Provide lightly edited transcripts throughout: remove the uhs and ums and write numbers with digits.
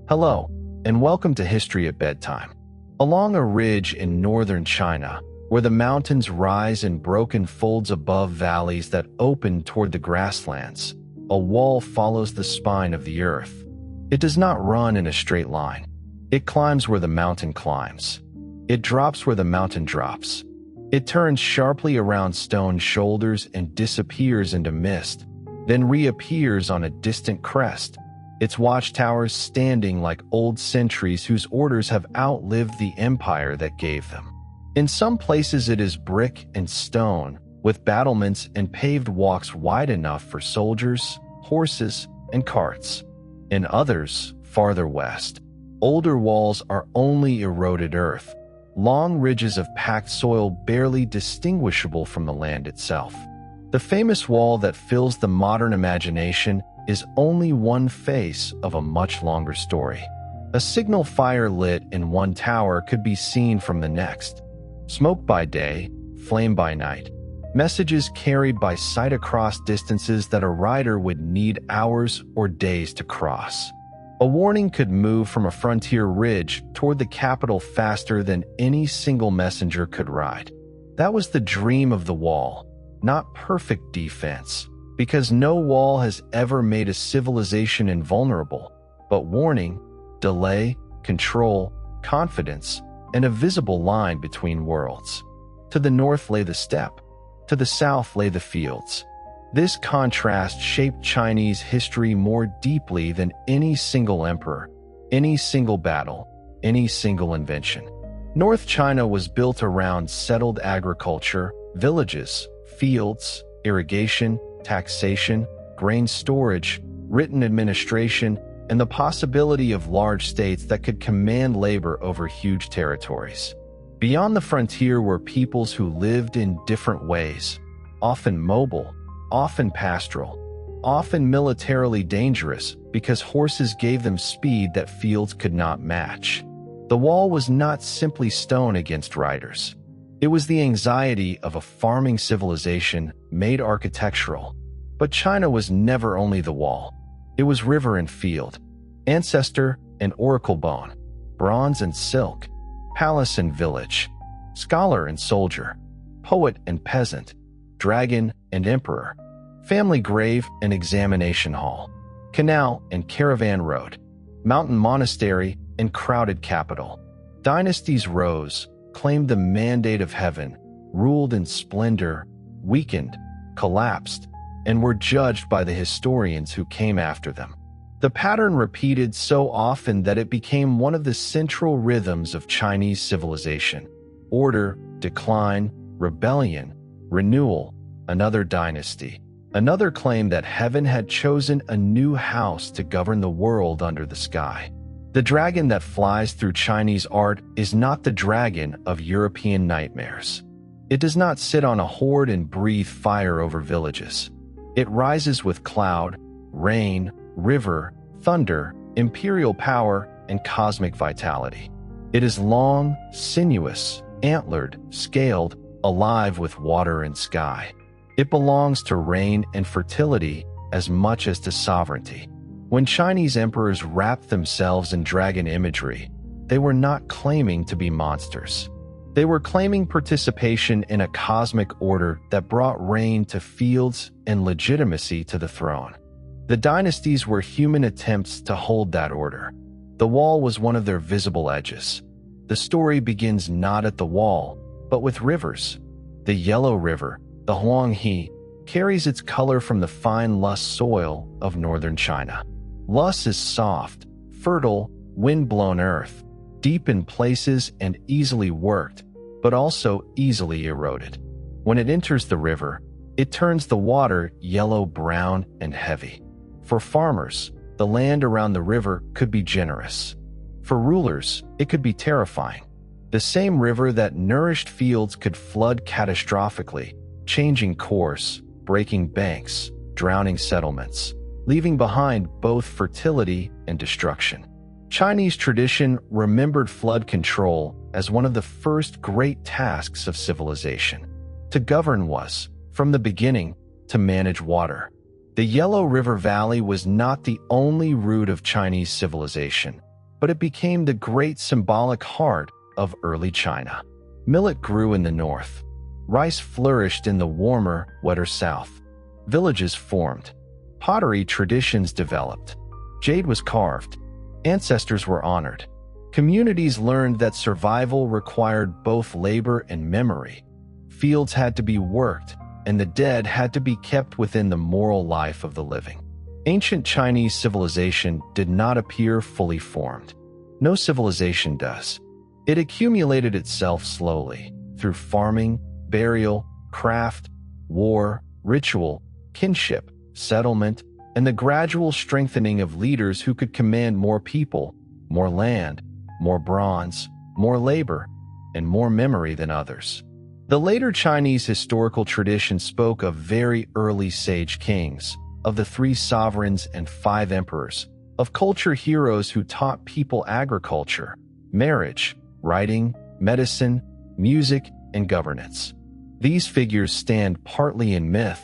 Hello, and welcome to History at Bedtime. Along a ridge in northern China, where the mountains rise in broken folds above valleys that open toward the grasslands, a wall follows the spine of the earth. It does not run in a straight line. It climbs where the mountain climbs. It drops where the mountain drops. It turns sharply around stone shoulders and disappears into mist, then reappears on a distant crest, its watchtowers standing like old sentries whose orders have outlived the empire that gave them. In some places it is brick and stone, with battlements and paved walks wide enough for soldiers, horses, and carts. In others, farther west, older walls are only eroded earth, long ridges of packed soil barely distinguishable from the land itself. The famous wall that fills the modern imagination is only one face of a much longer story. A signal fire lit in one tower could be seen from the next. Smoke by day, flame by night. Messages carried by sight across distances that a rider would need hours or days to cross. A warning could move from a frontier ridge toward the capital faster than any single messenger could ride. That was the dream of the wall, not perfect defense, because no wall has ever made a civilization invulnerable, but warning, delay, control, confidence, and a visible line between worlds. To the north lay the steppe. To the south lay the fields. This contrast shaped Chinese history more deeply than any single emperor, any single battle, any single invention. North China was built around settled agriculture, villages, fields, irrigation, taxation, grain storage, written administration, and the possibility of large states that could command labor over huge territories. Beyond the frontier were peoples who lived in different ways, often mobile, often pastoral, often militarily dangerous because horses gave them speed that fields could not match. The wall was not simply stone against riders. It was the anxiety of a farming civilization made architectural. But China was never only the wall. It was river and field, ancestor and oracle bone, bronze and silk, palace and village, scholar and soldier, poet and peasant, dragon and emperor, family grave and examination hall, canal and caravan road, mountain monastery and crowded capital. Dynasties rose, claimed the mandate of heaven, ruled in splendor, weakened, collapsed, and were judged by the historians who came after them. The pattern repeated so often that it became one of the central rhythms of Chinese civilization. Order, decline, rebellion, renewal, another dynasty. Another claim that heaven had chosen a new house to govern the world under the sky. The dragon that flies through Chinese art is not the dragon of European nightmares. It does not sit on a horde and breathe fire over villages. It rises with cloud, rain, river, thunder, imperial power, and cosmic vitality. It is long, sinuous, antlered, scaled, alive with water and sky. It belongs to rain and fertility as much as to sovereignty. When Chinese emperors wrapped themselves in dragon imagery, they were not claiming to be monsters. They were claiming participation in a cosmic order that brought rain to fields and legitimacy to the throne. The dynasties were human attempts to hold that order. The wall was one of their visible edges. The story begins not at the wall, but with rivers. The Yellow River, the Huanghe, carries its color from the fine loess soil of northern China. Loess is soft, fertile, wind-blown earth, deep in places and easily worked, but also easily eroded. When it enters the river, it turns the water yellow-brown and heavy. For farmers, the land around the river could be generous. For rulers, it could be terrifying. The same river that nourished fields could flood catastrophically, changing course, breaking banks, drowning settlements, leaving behind both fertility and destruction. Chinese tradition remembered flood control as one of the first great tasks of civilization. To govern was, from the beginning, to manage water. The Yellow River Valley was not the only root of Chinese civilization. but it became the great symbolic heart of early China. Millet grew in the north. Rice flourished in the warmer, wetter south. Villages formed. Pottery traditions developed. Jade was carved. Ancestors were honored. Communities learned that survival required both labor and memory. Fields had to be worked, and the dead had to be kept within the moral life of the living. Ancient Chinese civilization did not appear fully formed. No civilization does. It accumulated itself slowly through farming, burial, craft, war, ritual, kinship, settlement, and the gradual strengthening of leaders who could command more people, more land, more bronze, more labor, and more memory than others. The later Chinese historical tradition spoke of very early sage kings, of the 3 sovereigns and 5 emperors, of culture heroes who taught people agriculture, marriage, writing, medicine, music, and governance. These figures stand partly in myth,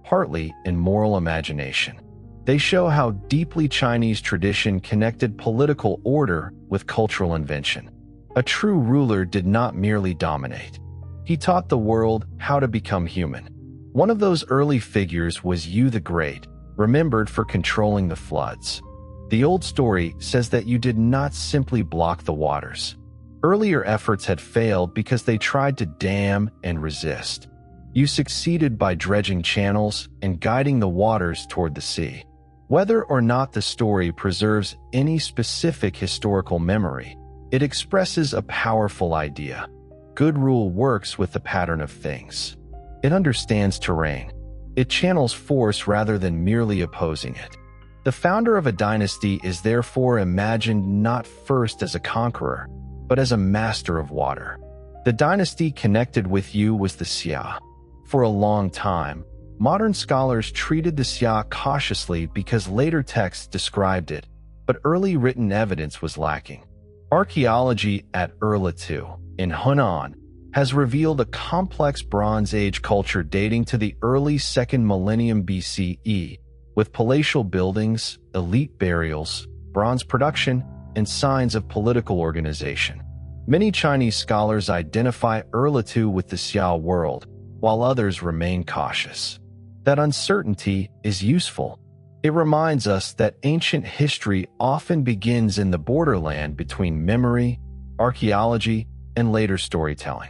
partly in moral imagination. They show how deeply Chinese tradition connected political order with cultural invention. A true ruler did not merely dominate. He taught the world how to become human. One of those early figures was Yu the Great, remembered for controlling the floods. The old story says that Yu did not simply block the waters. Earlier efforts had failed because they tried to dam and resist. Yu succeeded by dredging channels and guiding the waters toward the sea. Whether or not the story preserves any specific historical memory, it expresses a powerful idea. Good rule works with the pattern of things. It understands terrain. It channels force rather than merely opposing it. The founder of a dynasty is therefore imagined not first as a conqueror, but as a master of water. The dynasty connected with Yu was the Xia. For a long time, modern scholars treated the Xia cautiously because later texts described it, but early written evidence was lacking. Archaeology at Erlitou, in Hunan, has revealed a complex Bronze Age culture dating to the early 2nd millennium BCE, with palatial buildings, elite burials, bronze production, and signs of political organization. Many Chinese scholars identify Erlitou with the Xia world, while others remain cautious. That uncertainty is useful. It reminds us that ancient history often begins in the borderland between memory, archaeology, and later storytelling.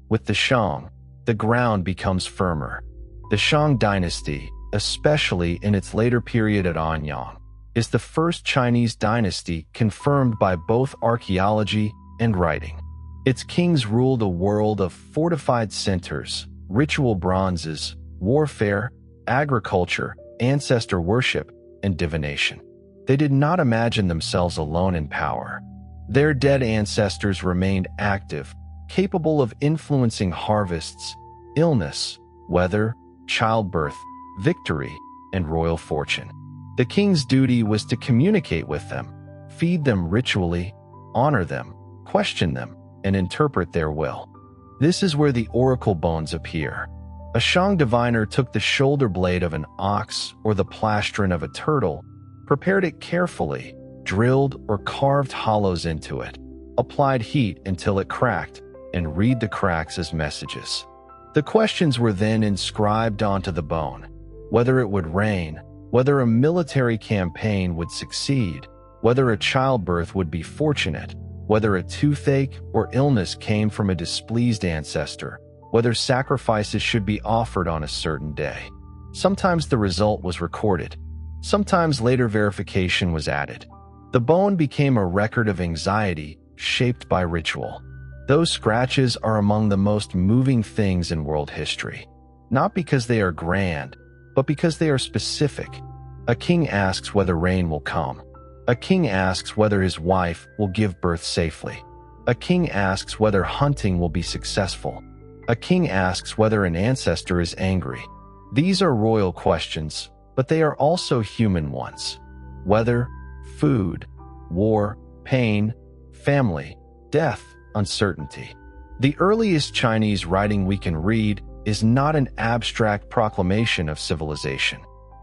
With the Shang, the ground becomes firmer. The Shang dynasty, especially in its later period at Anyang, is the first Chinese dynasty confirmed by both archaeology and writing. Its kings ruled a world of fortified centers, ritual bronzes, warfare, agriculture, ancestor worship, and divination. They did not imagine themselves alone in power. Their dead ancestors remained active, capable of influencing harvests, illness, weather, childbirth, victory, and royal fortune. The king's duty was to communicate with them, feed them ritually, honor them, question them, and interpret their will. This is where the oracle bones appear. A Shang diviner took the shoulder blade of an ox or the plastron of a turtle, prepared it carefully, drilled or carved hollows into it, applied heat until it cracked, and read the cracks as messages. The questions were then inscribed onto the bone: whether it would rain, whether a military campaign would succeed, whether a childbirth would be fortunate, whether a toothache or illness came from a displeased ancestor, whether sacrifices should be offered on a certain day. Sometimes the result was recorded. Sometimes later verification was added. The bone became a record of anxiety shaped by ritual. Those scratches are among the most moving things in world history, not because they are grand, but because they are specific. A king asks whether rain will come. A king asks whether his wife will give birth safely. A king asks whether hunting will be successful. A king asks whether an ancestor is angry. These are royal questions, but they are also human ones. Weather, food, war, pain, family, death, uncertainty. The earliest Chinese writing we can read is not an abstract proclamation of civilization.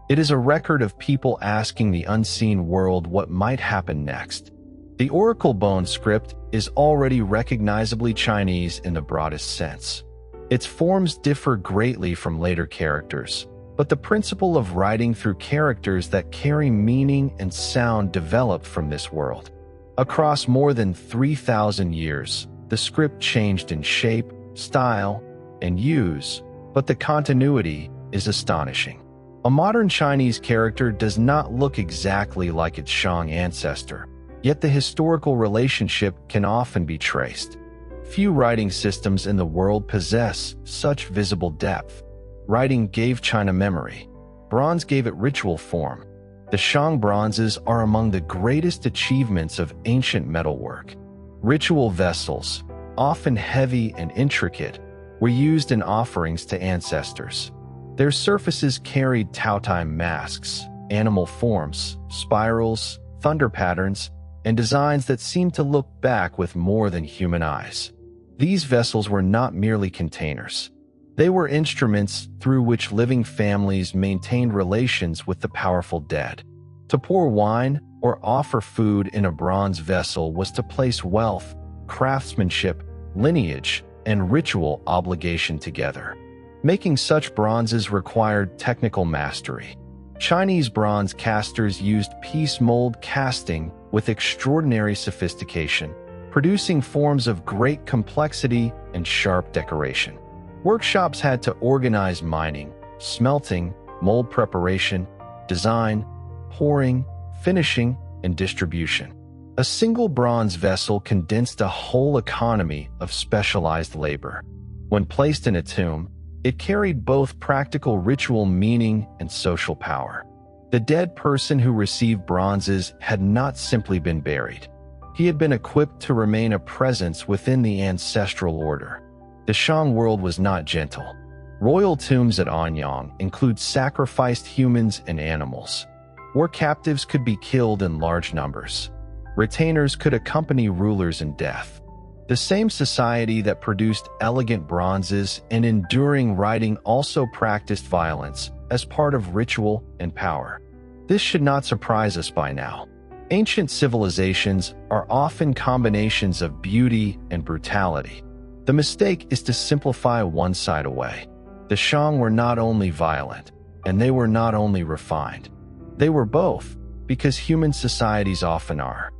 It is a record of people asking the unseen world what might happen next. The oracle bone script is already recognizably Chinese in the broadest sense. Its forms differ greatly from later characters, but the principle of writing through characters that carry meaning and sound developed from this world. Across more than 3,000 years, the script changed in shape, style, and use, but the continuity is astonishing. A modern Chinese character does not look exactly like its Shang ancestor, yet the historical relationship can often be traced. Few writing systems in the world possess such visible depth. Writing gave China memory. Bronze gave it ritual form. The Shang bronzes are among the greatest achievements of ancient metalwork. Ritual vessels, often heavy and intricate, were used in offerings to ancestors. Their surfaces carried Taotai masks, animal forms, spirals, thunder patterns, and designs that seemed to look back with more than human eyes. These vessels were not merely containers. They were instruments through which living families maintained relations with the powerful dead. To pour wine or offer food in a bronze vessel was to place wealth, craftsmanship, lineage, and ritual obligation together. Making such bronzes required technical mastery. Chinese bronze casters used piece mold casting with extraordinary sophistication, producing forms of great complexity and sharp decoration. Workshops had to organize mining, smelting, mold preparation, design, pouring, finishing, and distribution. A single bronze vessel condensed a whole economy of specialized labor. When placed in a tomb, it carried both practical ritual meaning and social power. The dead person who received bronzes had not simply been buried. He had been equipped to remain a presence within the ancestral order. The Shang world was not gentle. Royal tombs at Anyang include sacrificed humans and animals. War captives could be killed in large numbers. Retainers could accompany rulers in death. The same society that produced elegant bronzes and enduring writing also practiced violence as part of ritual and power. This should not surprise us by now. Ancient civilizations are often combinations of beauty and brutality. The mistake is to simplify one side away. The Shang were not only violent, and they were not only refined. They were both, because human societies often are.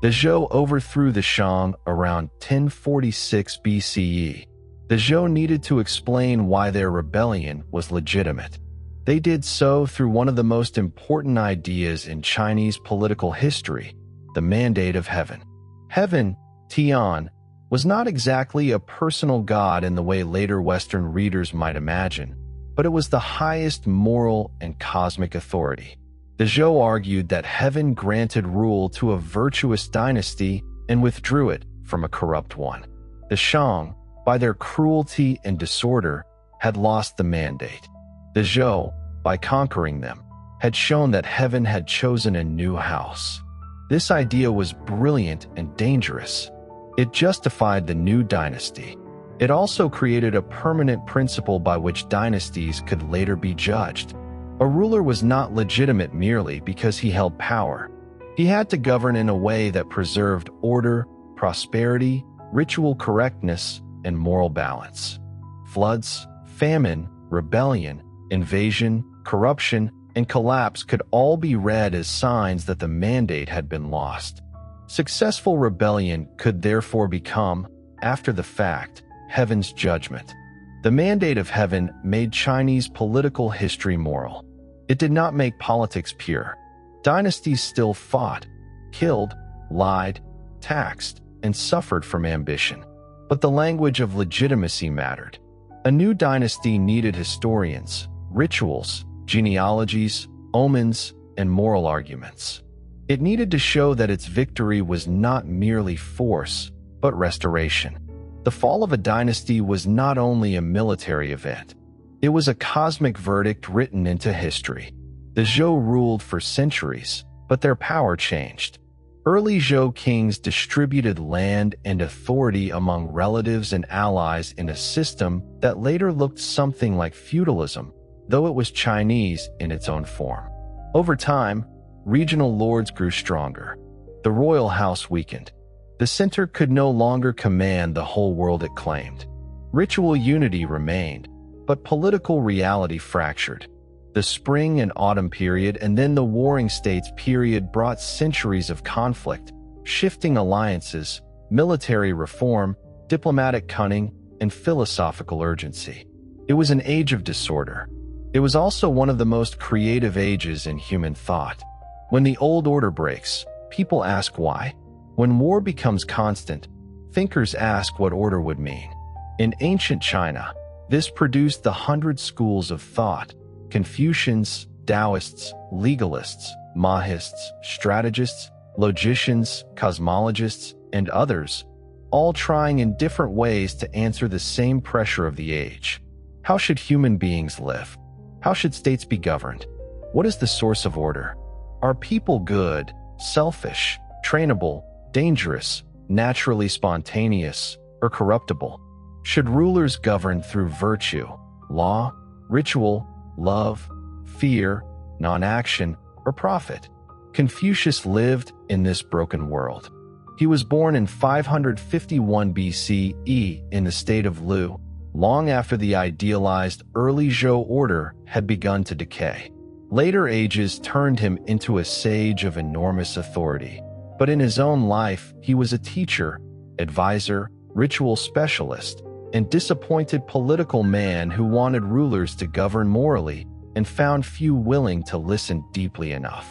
The Zhou overthrew the Shang around 1046 BCE. The Zhou needed to explain why their rebellion was legitimate. They did so through one of the most important ideas in Chinese political history, the mandate of heaven. Heaven, Tian, was not exactly a personal god in the way later Western readers might imagine, but it was the highest moral and cosmic authority. The Zhou argued that heaven granted rule to a virtuous dynasty and withdrew it from a corrupt one. The Shang, by their cruelty and disorder, had lost the mandate. The Zhou, by conquering them, had shown that heaven had chosen a new house. This idea was brilliant and dangerous. It justified the new dynasty. It also created a permanent principle by which dynasties could later be judged. A ruler was not legitimate merely because he held power. He had to govern in a way that preserved order, prosperity, ritual correctness, and moral balance. Floods, famine, rebellion, invasion, corruption, and collapse could all be read as signs that the mandate had been lost. Successful rebellion could therefore become, after the fact, heaven's judgment. The mandate of heaven made Chinese political history moral. It did not make politics pure. Dynasties still fought, killed, lied, taxed, and suffered from ambition. But the language of legitimacy mattered. A new dynasty needed historians, rituals, genealogies, omens, and moral arguments. It needed to show that its victory was not merely force, but restoration. The fall of a dynasty was not only a military event. It was a cosmic verdict written into history. The Zhou ruled for centuries, but their power changed. Early Zhou kings distributed land and authority among relatives and allies in a system that later looked something like feudalism, though it was Chinese in its own form. Over time, regional lords grew stronger. The The royal house weakened. The center could no longer command the whole world it claimed. Ritual unity remained, but political reality fractured. The spring and autumn period and then the warring states period brought centuries of conflict, shifting alliances, military reform, diplomatic cunning, and philosophical urgency. It was an age of disorder. It was also one of the most creative ages in human thought. When the old order breaks, people ask why. When war becomes constant, thinkers ask what order would mean. In ancient China, this produced the 100 schools of thought: Confucians, Daoists, legalists, Mahists, strategists, logicians, cosmologists, and others, all trying in different ways to answer the same pressure of the age. How should human beings live? How should states be governed? What is the source of order? Are people good, selfish, trainable, dangerous, naturally spontaneous, or corruptible? Should rulers govern through virtue, law, ritual, love, fear, non-action, or profit? Confucius lived in this broken world. He was born in 551 BCE in the state of Lu, long after the idealized early Zhou order had begun to decay. Later ages turned him into a sage of enormous authority, but in his own life he was a teacher, advisor, ritual specialist, and disappointed political man who wanted rulers to govern morally and found few willing to listen deeply enough.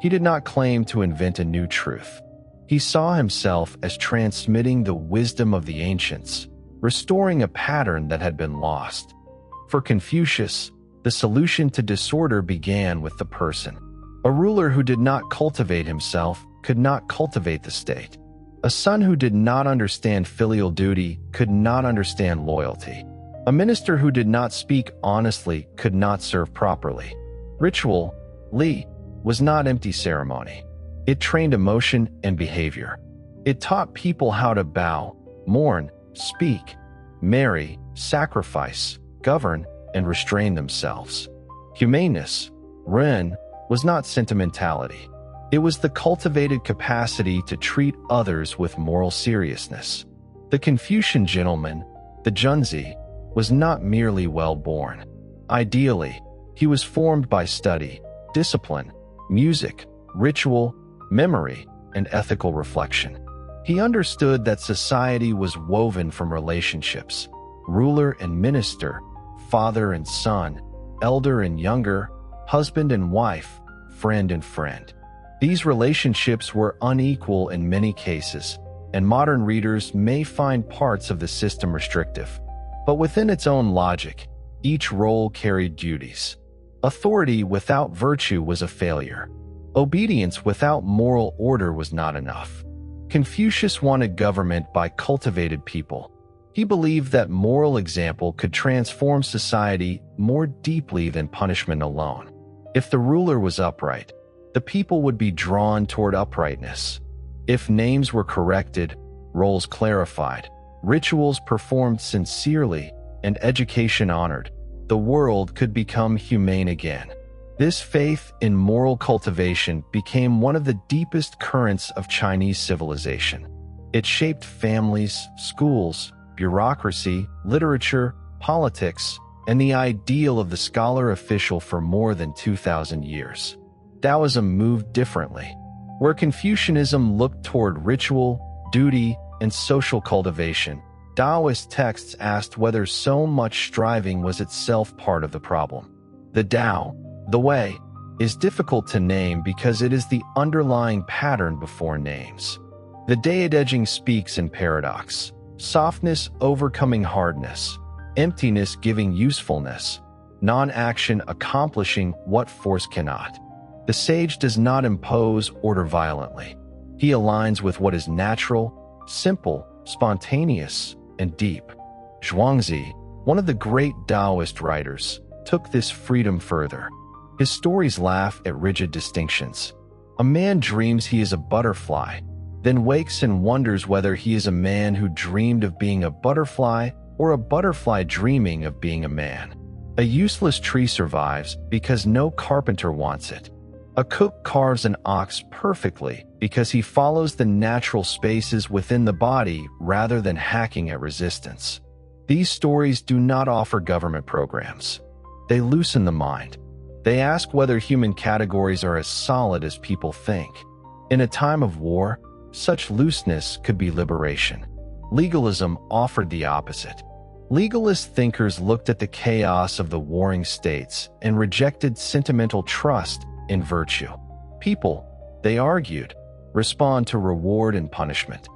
He did not claim to invent a new truth. He saw himself as transmitting the wisdom of the ancients, restoring a pattern that had been lost. For Confucius, the solution to disorder began with the person. A ruler who did not cultivate himself could not cultivate the state. A son who did not understand filial duty could not understand loyalty. A minister who did not speak honestly could not serve properly. Ritual, Li, was not empty ceremony. It trained emotion and behavior. It taught people how to bow, mourn, speak, marry, sacrifice, govern, and restrain themselves. Humaneness, Ren, was not sentimentality. It was the cultivated capacity to treat others with moral seriousness. The Confucian gentleman, the Junzi, was not merely well-born. Ideally, he was formed by study, discipline, music, ritual, memory, and ethical reflection. He understood that society was woven from relationships: ruler and minister, father and son, elder and younger, husband and wife, friend and friend. These relationships were unequal in many cases, and modern readers may find parts of the system restrictive. But within its own logic, each role carried duties. Authority without virtue was a failure. Obedience without moral order was not enough. Confucius wanted government by cultivated people. He believed that moral example could transform society more deeply than punishment alone. If the ruler was upright, the people would be drawn toward uprightness. If names were corrected, roles clarified, rituals performed sincerely, and education honored, the world could become humane again. This faith in moral cultivation became one of the deepest currents of Chinese civilization. It shaped families, schools, bureaucracy, literature, politics, and the ideal of the scholar official for more than 2,000 years. Daoism moved differently. Where Confucianism looked toward ritual, duty, and social cultivation, Daoist texts asked whether so much striving was itself part of the problem. The Tao, the way, is difficult to name because it is the underlying pattern before names. The Daoism speaks in paradox: softness overcoming hardness, emptiness giving usefulness, non-action accomplishing what force cannot. The sage does not impose order violently. He aligns with what is natural, simple, spontaneous, and deep. Zhuangzi, one of the great Daoist writers, took this freedom further. His stories laugh at rigid distinctions. A man dreams he is a butterfly, then wakes and wonders whether he is a man who dreamed of being a butterfly or a butterfly dreaming of being a man. A useless tree survives because no carpenter wants it. A cook carves an ox perfectly because he follows the natural spaces within the body rather than hacking at resistance. These stories do not offer government programs. They loosen the mind. They ask whether human categories are as solid as people think. In a time of war, such looseness could be liberation. Legalism offered the opposite. Legalist thinkers looked at the chaos of the warring states and rejected sentimental trust in virtue. People, they argued, respond to reward and punishment.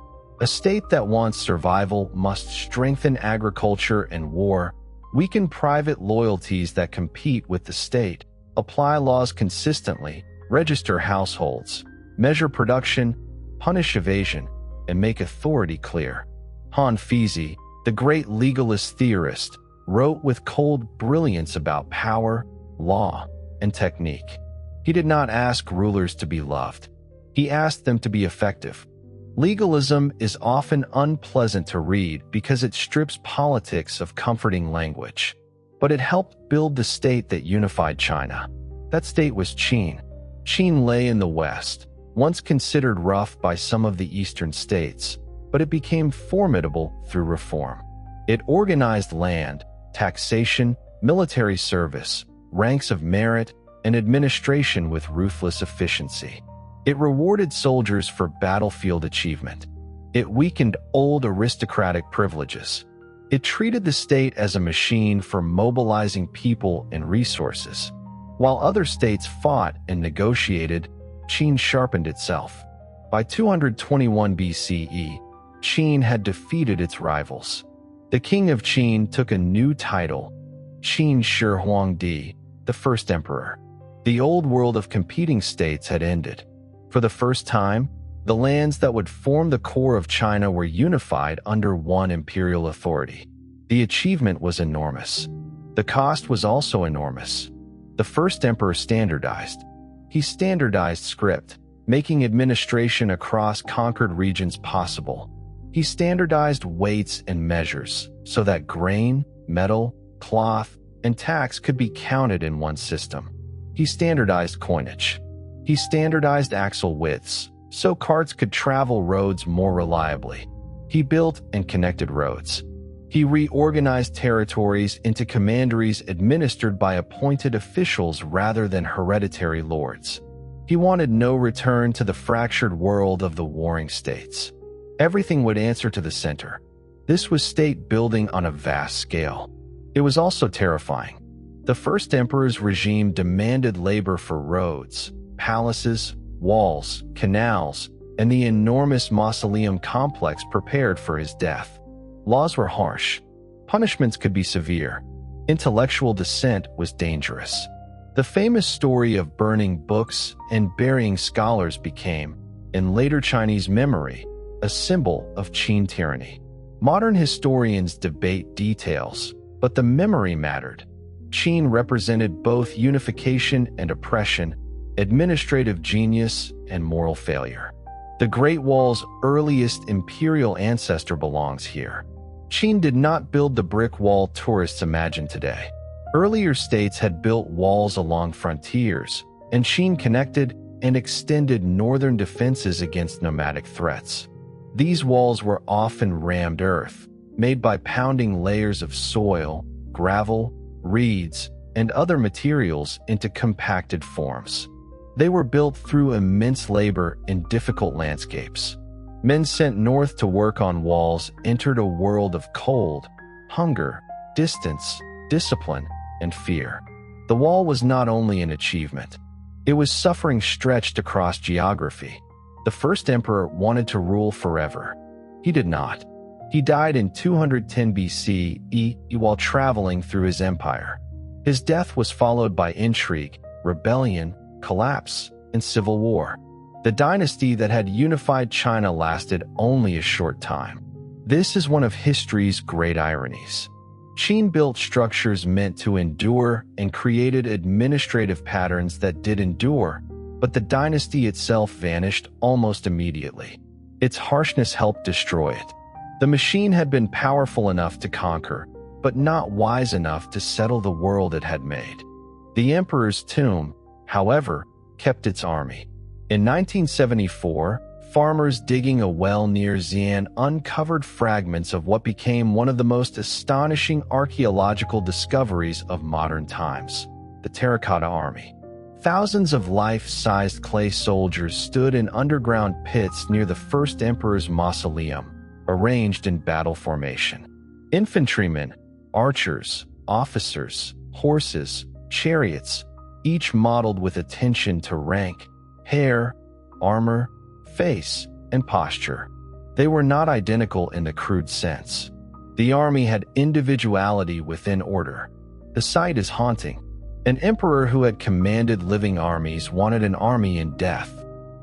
A state that wants survival must strengthen agriculture and war, weaken private loyalties that compete with the state, apply laws consistently, register households, measure production, punish evasion, and make authority clear. Confucius, the great legalist theorist, wrote with cold brilliance about power, law, and technique. He did not ask rulers to be loved. He asked them to be effective. Legalism is often unpleasant to read because it strips politics of comforting language. But it helped build the state that unified China. That state was Qin. Qin lay in the west, once considered rough by some of the eastern states, but it became formidable through reform. It organized land, taxation, military service, ranks of merit, and administration with ruthless efficiency. It rewarded soldiers for battlefield achievement. It weakened old aristocratic privileges. It treated the state as a machine for mobilizing people and resources. While other states fought and negotiated, Qin sharpened itself. By 221 BCE, Qin had defeated its rivals. The king of Qin took a new title, Qin Shi Huang, the first emperor. The old world of competing states had ended. For the first time, the lands that would form the core of China were unified under one imperial authority. The achievement was enormous. The cost was also enormous. The first emperor standardized. He standardized script, making administration across conquered regions possible. He standardized weights and measures so that grain, metal, cloth, and tax could be counted in one system. He standardized coinage. He standardized axle widths so carts could travel roads more reliably. He built and connected roads. He reorganized territories into commanderies administered by appointed officials rather than hereditary lords. He wanted no return to the fractured world of the warring states. Everything would answer to the center. This was state building on a vast scale. It was also terrifying. The first emperor's regime demanded labor for roads, palaces, walls, canals, and the enormous mausoleum complex prepared for his death. Laws were harsh. Punishments could be severe. Intellectual dissent was dangerous. The famous story of burning books and burying scholars became, in later Chinese memory, a symbol of Qin tyranny. Modern historians debate details, but the memory mattered. Qin represented both unification and oppression, administrative genius and moral failure. The Great Wall's earliest imperial ancestor belongs here. Qin did not build the brick wall tourists imagine today. Earlier states had built walls along frontiers, and Qin connected and extended northern defenses against nomadic threats. These walls were often rammed earth, made by pounding layers of soil, gravel, reeds, and other materials into compacted forms. They were built through immense labor in difficult landscapes. Men sent north to work on walls entered a world of cold, hunger, distance, discipline, and fear. The wall was not only an achievement. It was suffering stretched across geography. The first emperor wanted to rule forever. He did not. He died in 210 BCE while traveling through his empire. His death was followed by intrigue, rebellion, collapse, and civil war. The dynasty that had unified China lasted only a short time. This is one of history's great ironies. Qin built structures meant to endure and created administrative patterns that did endure, but the dynasty itself vanished almost immediately. Its harshness helped destroy it. The machine had been powerful enough to conquer, but not wise enough to settle the world it had made. The emperor's tomb, however, kept its army. In 1974, farmers digging a well near Xi'an uncovered fragments of what became one of the most astonishing archaeological discoveries of modern times: the Terracotta Army. Thousands of life-sized clay soldiers stood in underground pits near the first emperor's mausoleum, arranged in battle formation. Infantrymen, archers, officers, horses, chariots, each modeled with attention to rank, hair, armor, face, and posture. They were not identical in the crude sense. The army had individuality within order. The sight is haunting. An emperor who had commanded living armies wanted an army in death.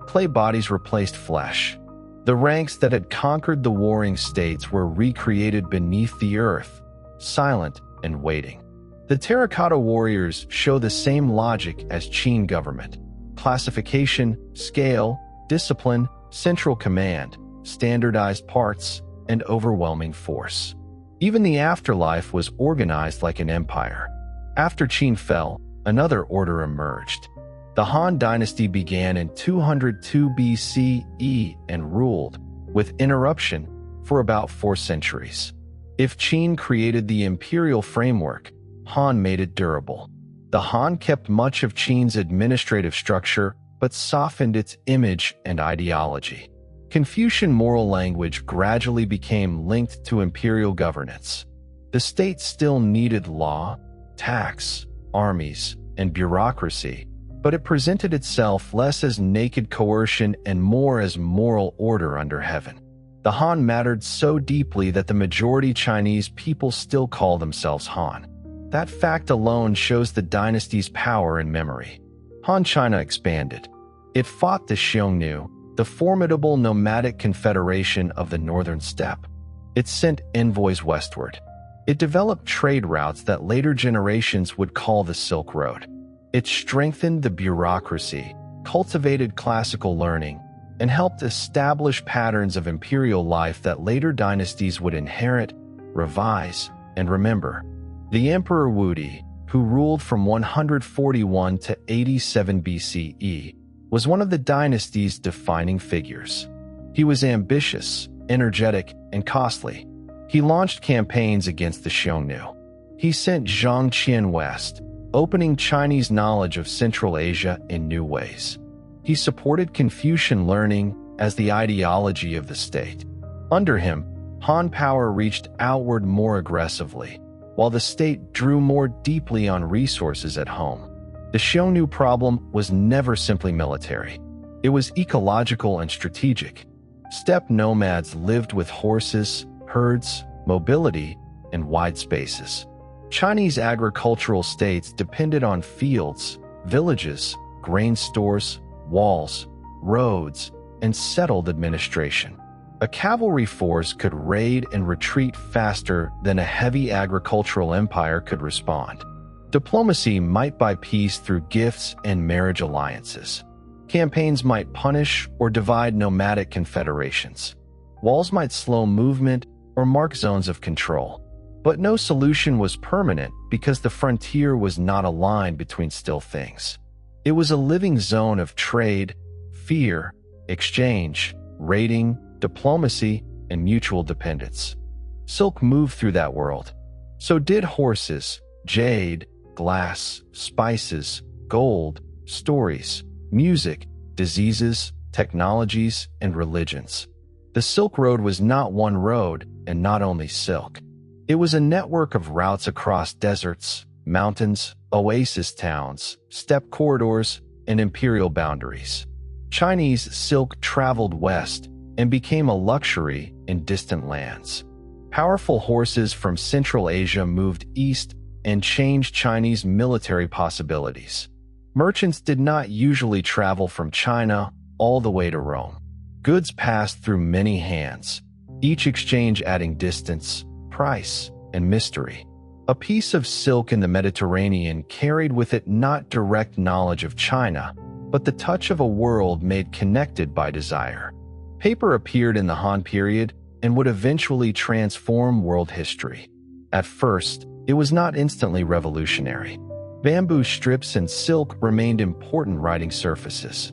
Clay bodies replaced flesh. The ranks that had conquered the warring states were recreated beneath the earth, silent and waiting. The terracotta warriors show the same logic as Qin government: classification, scale, discipline, central command, standardized parts, and overwhelming force. Even the afterlife was organized like an empire. After Qin fell, another order emerged. The Han dynasty began in 202 BCE and ruled, with interruption, for about 4 centuries. If Qin created the imperial framework, Han made it durable. The Han kept much of Qin's administrative structure, but softened its image and ideology. Confucian moral language gradually became linked to imperial governance. The state still needed law, tax, armies, and bureaucracy, but it presented itself less as naked coercion and more as moral order under heaven. The Han mattered so deeply that the majority Chinese people still call themselves Han. That fact alone shows the dynasty's power and memory. Han China expanded. It fought the Xiongnu, the formidable nomadic confederation of the northern steppe. It sent envoys westward. It developed trade routes that later generations would call the Silk Road. It strengthened the bureaucracy, cultivated classical learning, and helped establish patterns of imperial life that later dynasties would inherit, revise, and remember. The Emperor Wudi, who ruled from 141 to 87 BCE, was one of the dynasty's defining figures. He was ambitious, energetic, and costly. He launched campaigns against the Xiongnu. He sent Zhang Qian west, opening Chinese knowledge of Central Asia in new ways. He supported Confucian learning as the ideology of the state. Under him, Han power reached outward more aggressively, while the state drew more deeply on resources at home. The Xiongnu problem was never simply military. It was ecological and strategic. Steppe nomads lived with horses, herds, mobility, and wide spaces. Chinese agricultural states depended on fields, villages, grain stores, walls, roads, and settled administration. A cavalry force could raid and retreat faster than a heavy agricultural empire could respond. Diplomacy might buy peace through gifts and marriage alliances. Campaigns might punish or divide nomadic confederations. Walls might slow movement or mark zones of control. But no solution was permanent because the frontier was not a line between still things. It was a living zone of trade, fear, exchange, raiding, diplomacy, and mutual dependence. Silk moved through that world. So did horses, jade, glass, spices, gold, stories, music, diseases, technologies, and religions. The Silk Road was not one road and not only silk. It was a network of routes across deserts, mountains, oasis towns, steppe corridors, and imperial boundaries. Chinese silk traveled west and became a luxury in distant lands. Powerful horses from Central Asia moved east and changed Chinese military possibilities. Merchants did not usually travel from China all the way to Rome. Goods passed through many hands, each exchange adding distance, price, and mystery. A piece of silk in the Mediterranean carried with it not direct knowledge of China, but the touch of a world made connected by desire. Paper appeared in the Han period and would eventually transform world history. At first, it was not instantly revolutionary. Bamboo strips and silk remained important writing surfaces.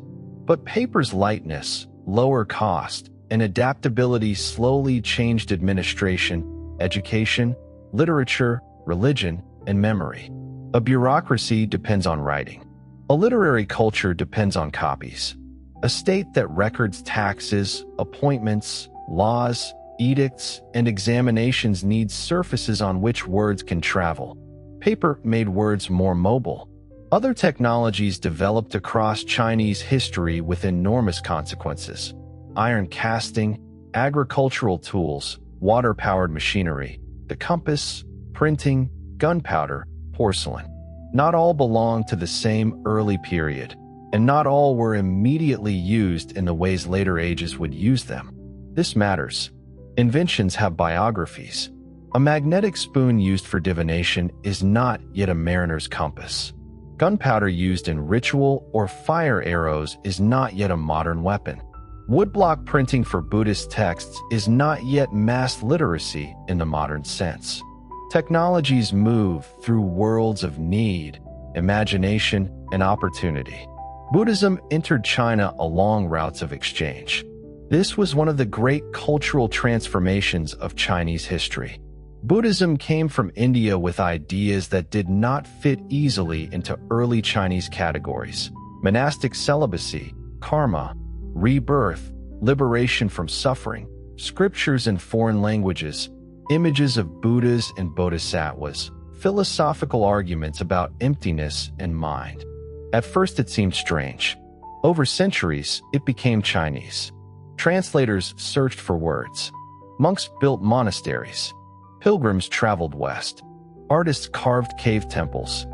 But paper's lightness, lower cost, and adaptability slowly changed administration, education, literature, religion, and memory. A bureaucracy depends on writing. A literary culture depends on copies. A state that records taxes, appointments, laws, edicts, and examinations needs surfaces on which words can travel. Paper made words more mobile. Other technologies developed across Chinese history with enormous consequences. Iron casting, agricultural tools, water-powered machinery, the compass, printing, gunpowder, porcelain. Not all belong to the same early period, and not all were immediately used in the ways later ages would use them. This matters. Inventions have biographies. A magnetic spoon used for divination is not yet a mariner's compass. Gunpowder used in ritual or fire arrows is not yet a modern weapon. Woodblock printing for Buddhist texts is not yet mass literacy in the modern sense. Technologies move through worlds of need, imagination, and opportunity. Buddhism entered China along routes of exchange. This was one of the great cultural transformations of Chinese history. Buddhism came from India with ideas that did not fit easily into early Chinese categories: monastic celibacy, karma, rebirth, liberation from suffering, scriptures in foreign languages, images of Buddhas and bodhisattvas, philosophical arguments about emptiness and mind. At first it seemed strange. Over centuries, it became Chinese. Translators searched for words. Monks built monasteries. Pilgrims traveled west. Artists carved cave temples.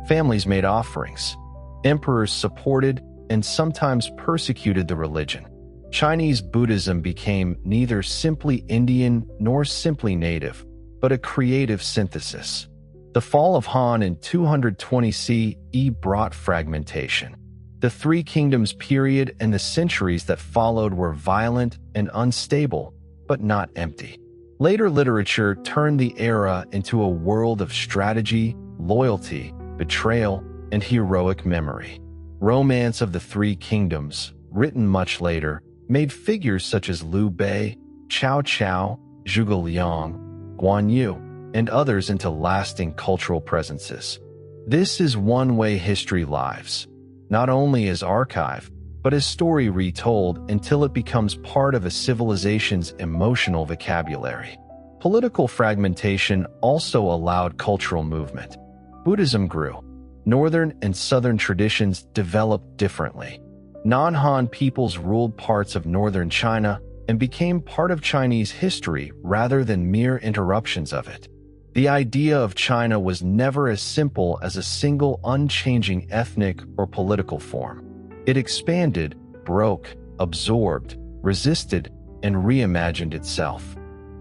Families made offerings. Emperors supported and sometimes persecuted the religion. Chinese Buddhism became neither simply Indian nor simply native, but a creative synthesis. The fall of Han in 220 CE brought fragmentation. The Three Kingdoms period and the centuries that followed were violent and unstable, but not empty. Later literature turned the era into a world of strategy, loyalty, betrayal, and heroic memory. Romance of the Three Kingdoms, written much later, made figures such as Liu Bei, Cao Cao, Zhuge Liang, Guan Yu, and others into lasting cultural presences. This is one way history lives, not only as archive, but as story retold until it becomes part of a civilization's emotional vocabulary. Political fragmentation also allowed cultural movement. Buddhism grew. Northern and southern traditions developed differently. Non-Han peoples ruled parts of northern China and became part of Chinese history rather than mere interruptions of it. The idea of China was never as simple as a single unchanging ethnic or political form. It expanded, broke, absorbed, resisted, and reimagined itself.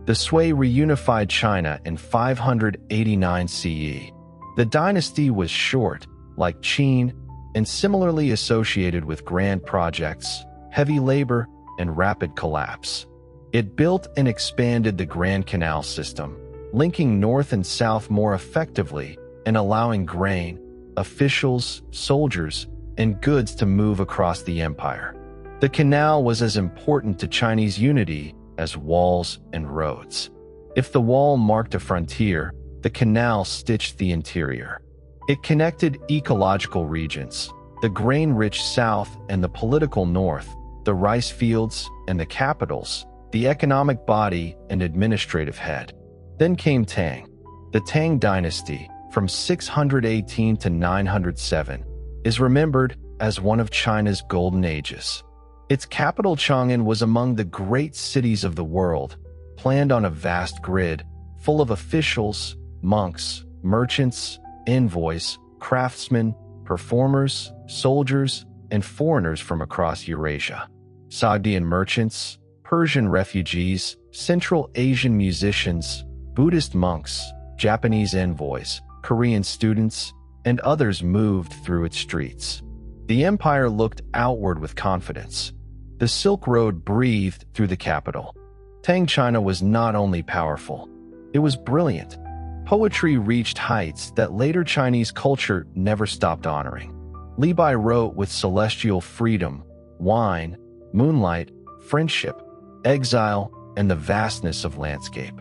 The Sui reunified China in 589 CE. The dynasty was short, like Qin, and similarly associated with grand projects, heavy labor, and rapid collapse. It built and expanded the Grand Canal system, linking north and south more effectively and allowing grain, officials, soldiers, and goods to move across the empire. The canal was as important to Chinese unity as walls and roads. If the wall marked a frontier, the canal stitched the interior. It connected ecological regions, the grain-rich south and the political north, the rice fields and the capitals, the economic body and administrative head. Then came Tang. The Tang dynasty, from 618 to 907, is remembered as one of China's golden ages. Its capital Chang'an was among the great cities of the world, planned on a vast grid, full of officials, monks, merchants, envoys, craftsmen, performers, soldiers, and foreigners from across Eurasia. Sogdian merchants, Persian refugees, Central Asian musicians, Buddhist monks, Japanese envoys, Korean students, and others moved through its streets. The empire looked outward with confidence. The Silk Road breathed through the capital. Tang China was not only powerful, it was brilliant. Poetry reached heights that later Chinese culture never stopped honoring. Li Bai wrote with celestial freedom, wine, moonlight, friendship, exile, and the vastness of landscape.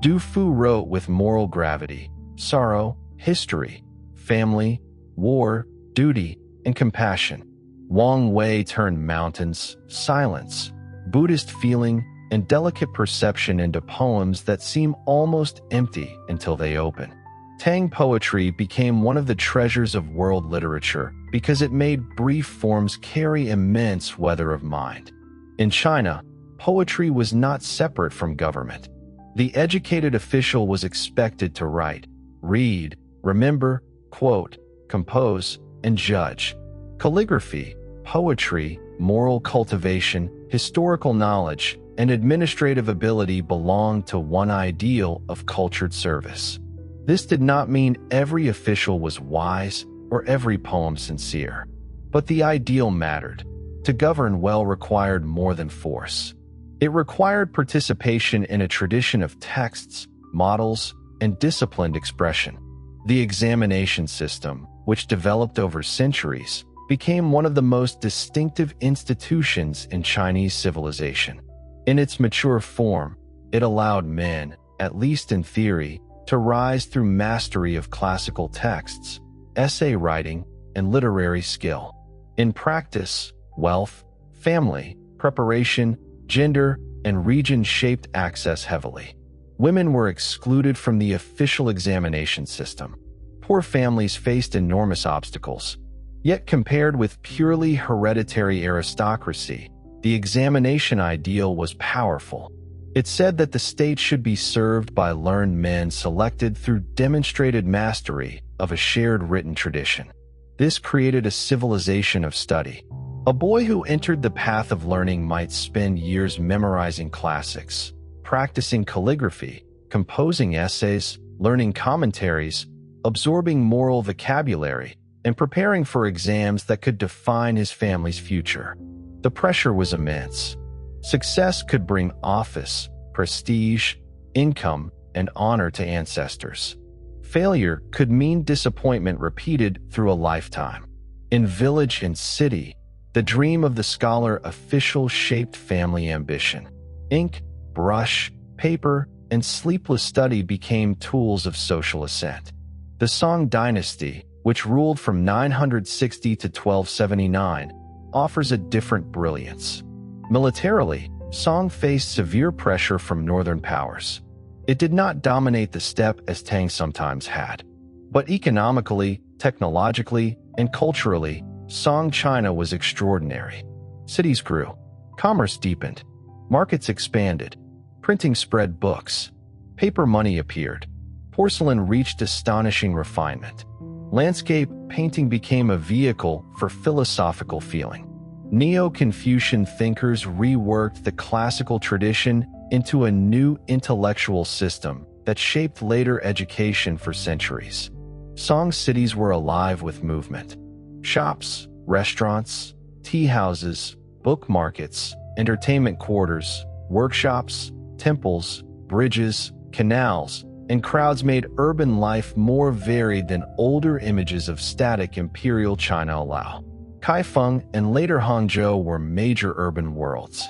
Du Fu wrote with moral gravity, sorrow, history, family, war, duty, and compassion. Wang Wei turned mountains, silence, Buddhist feeling, and delicate perception into poems that seem almost empty until they open. Tang poetry became one of the treasures of world literature because it made brief forms carry immense wealth of mind. In China, poetry was not separate from government. The educated official was expected to write, read, remember, quote, compose, and judge. Calligraphy, poetry, moral cultivation, historical knowledge, and administrative ability belonged to one ideal of cultured service. This did not mean every official was wise or every poem sincere, but the ideal mattered. To govern well required more than force. It required participation in a tradition of texts, models, and disciplined expression. The examination system, which developed over centuries, became one of the most distinctive institutions in Chinese civilization. In its mature form, it allowed men, at least in theory, to rise through mastery of classical texts, essay writing, and literary skill. In practice, wealth, family, preparation, gender, and region shaped access heavily. Women were excluded from the official examination system. Poor families faced enormous obstacles. Yet compared with purely hereditary aristocracy, the examination ideal was powerful. It said that the state should be served by learned men selected through demonstrated mastery of a shared written tradition. This created a civilization of study. A boy who entered the path of learning might spend years memorizing classics, practicing calligraphy, composing essays, learning commentaries, absorbing moral vocabulary, and preparing for exams that could define his family's future. The pressure was immense. Success could bring office, prestige, income, and honor to ancestors. Failure could mean disappointment repeated through a lifetime. In village and city, the dream of the scholar official shaped family ambition. Ink, brush, paper, and sleepless study became tools of social ascent. The Shang dynasty, which ruled from 960 to 1279, offers a different brilliance. Militarily, Shang faced severe pressure from northern powers. It did not dominate the steppe as Tang sometimes had. But economically, technologically, and culturally, Shang China was extraordinary. Cities grew. Commerce deepened. Markets expanded. Printing spread books. Paper money appeared. Porcelain reached astonishing refinement. Landscape painting became a vehicle for philosophical feeling. Neo-Confucian thinkers reworked the classical tradition into a new intellectual system that shaped later education for centuries. Shang cities were alive with movement. Shops, restaurants, tea houses, book markets, entertainment quarters, workshops, temples, bridges, canals, and crowds made urban life more varied than older images of static imperial China allow. Kaifeng and later Hangzhou were major urban worlds.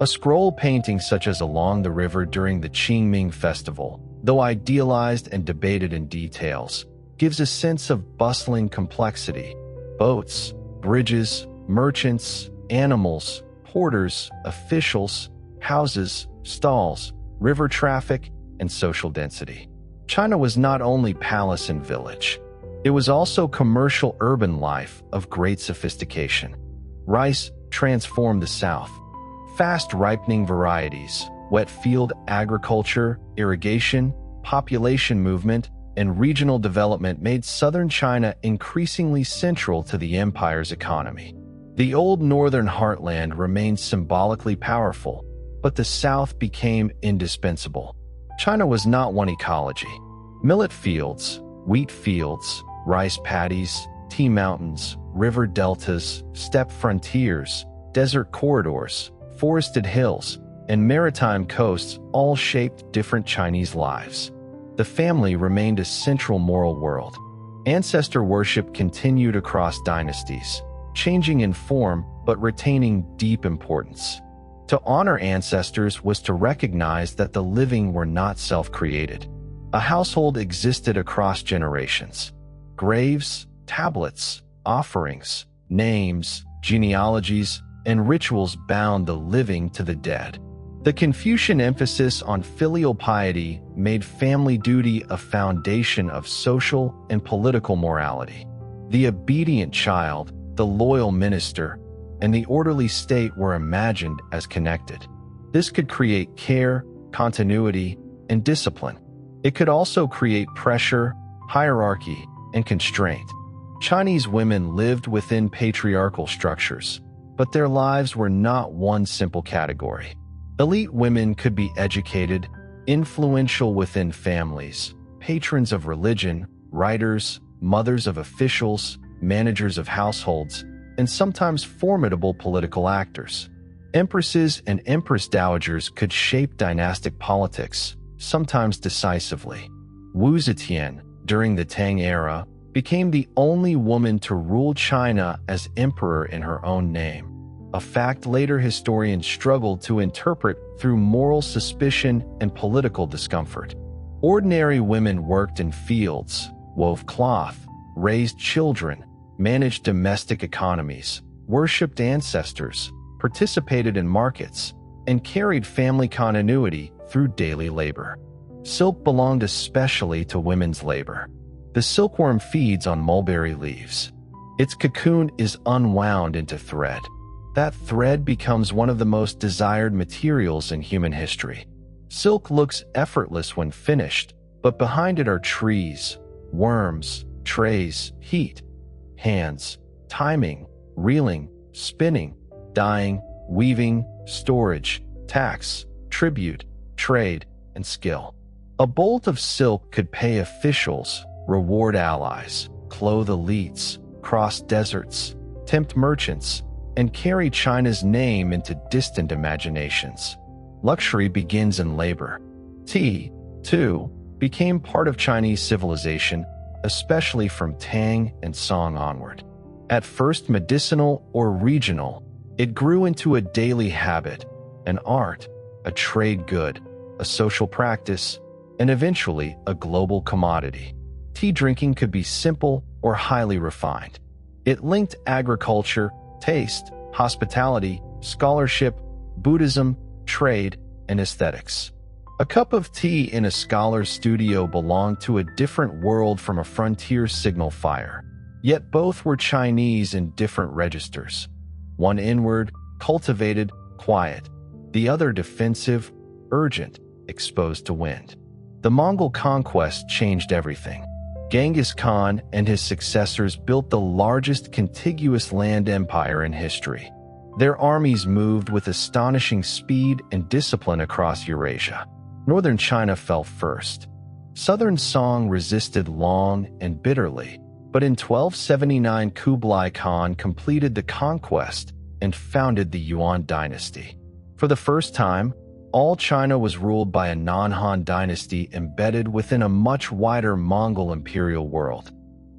A scroll painting such as along the river during the Qingming festival, though idealized and debated in details, gives a sense of bustling complexity. Boats, bridges, merchants, animals, porters, officials, houses, stalls, river traffic, and social density. China was not only palace and village. It was also commercial urban life of great sophistication. Rice transformed the South. Fast ripening varieties, wet field agriculture, irrigation, population movement, and regional development made southern China increasingly central to the empire's economy. The old northern heartland remained symbolically powerful, but the south became indispensable. China was not one ecology. Millet fields, wheat fields, rice paddies, tea mountains, river deltas, steppe frontiers, desert corridors, forested hills, and maritime coasts all shaped different Chinese lives. The family remained a central moral world. Ancestor worship continued across dynasties, changing in form but retaining deep importance. To honor ancestors was to recognize that the living were not self-created. A household existed across generations. Graves, tablets, offerings, names, genealogies, and rituals bound the living to the dead. The Confucian emphasis on filial piety made family duty a foundation of social and political morality. The obedient child, the loyal minister, and the orderly state were imagined as connected. This could create care, continuity, and discipline. It could also create pressure, hierarchy, and constraint. Chinese women lived within patriarchal structures, but their lives were not one simple category. Elite women could be educated, influential within families, patrons of religion, writers, mothers of officials, managers of households, and sometimes formidable political actors. Empresses and empress dowagers could shape dynastic politics, sometimes decisively. Wu Zetian, during the Tang era, became the only woman to rule China as emperor in her own name, a fact later historians struggled to interpret through moral suspicion and political discomfort. Ordinary women worked in fields, wove cloth, raised children, managed domestic economies, worshipped ancestors, participated in markets, and carried family continuity through daily labor. Silk belonged especially to women's labor. The silkworm feeds on mulberry leaves. Its cocoon is unwound into thread. That thread becomes one of the most desired materials in human history. Silk looks effortless when finished, but behind it are trees, worms, trays, heat, hands, timing, reeling, spinning, dyeing, weaving, storage, tax, tribute, trade, and skill. A bolt of silk could pay officials, reward allies, clothe elites, cross deserts, tempt merchants, and carry China's name into distant imaginations. Luxury begins in labor. Tea, too, became part of Chinese civilization, especially from Tang and Song onward. At first medicinal or regional, it grew into a daily habit, an art, a trade good, a social practice, and eventually a global commodity. Tea drinking could be simple or highly refined. It linked agriculture, taste, hospitality, scholarship, Buddhism, trade, and aesthetics. A cup of tea in a scholar's studio belonged to a different world from a frontier signal fire. Yet both were Chinese in different registers. One inward, cultivated, quiet. The other defensive, urgent, exposed to wind. The Mongol conquest changed everything. Genghis Khan and his successors built the largest contiguous land empire in history. Their armies moved with astonishing speed and discipline across Eurasia. Northern China fell first. Southern Song resisted long and bitterly, but in 1279 Kublai Khan completed the conquest and founded the Yuan dynasty. For the first time, all China was ruled by a non-Han dynasty embedded within a much wider Mongol imperial world.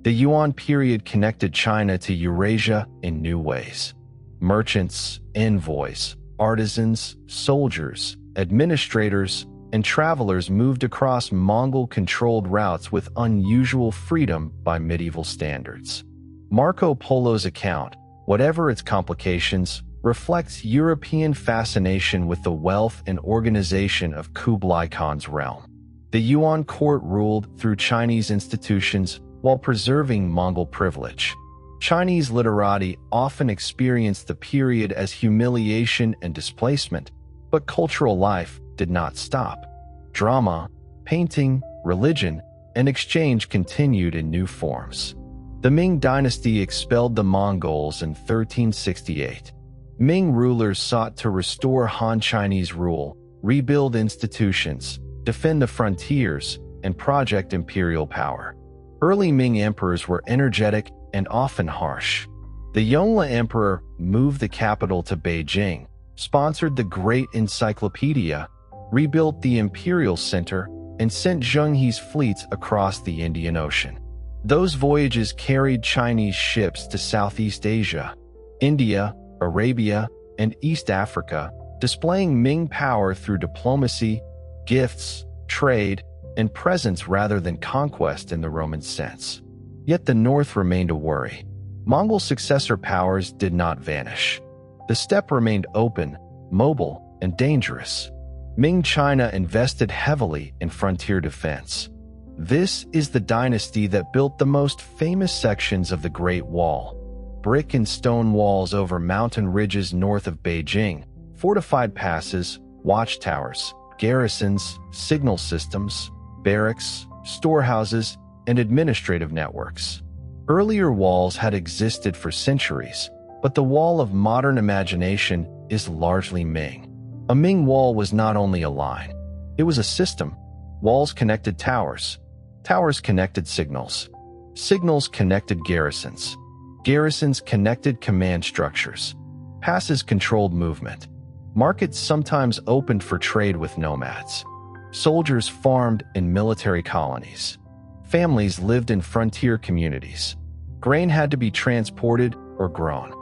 The Yuan period connected China to Eurasia in new ways. Merchants, envoys, artisans, soldiers, administrators, and travelers moved across Mongol-controlled routes with unusual freedom by medieval standards. Marco Polo's account, whatever its complications, reflects European fascination with the wealth and organization of Kublai Khan's realm. The Yuan court ruled through Chinese institutions while preserving Mongol privilege. Chinese literati often experienced the period as humiliation and displacement, but cultural life did not stop. Drama, painting, religion, and exchange continued in new forms. The Ming dynasty expelled the Mongols in 1368. Ming rulers sought to restore Han Chinese rule, rebuild institutions, defend the frontiers, and project imperial power. Early Ming emperors were energetic and often harsh. The Yongle Emperor moved the capital to Beijing, sponsored the Great Encyclopedia, rebuilt the imperial center, and sent Zheng He's fleets across the Indian Ocean. Those voyages carried Chinese ships to Southeast Asia, India, Arabia, and East Africa, displaying Ming power through diplomacy, gifts, trade, and presence rather than conquest in the Roman sense. Yet the north remained a worry. Mongol successor powers did not vanish. The steppe remained open, mobile, and dangerous. Ming China invested heavily in frontier defense. This is the dynasty that built the most famous sections of the Great Wall: brick and stone walls over mountain ridges north of Beijing, fortified passes, watchtowers, garrisons, signal systems, barracks, storehouses, and administrative networks. Earlier walls had existed for centuries, but the wall of modern imagination is largely Ming. A Ming wall was not only a line, it was a system. Walls connected towers. Towers connected signals. Signals connected garrisons. Garrisons connected command structures. Passes controlled movement. Markets sometimes opened for trade with nomads. Soldiers farmed in military colonies. Families lived in frontier communities. Grain had to be transported or grown.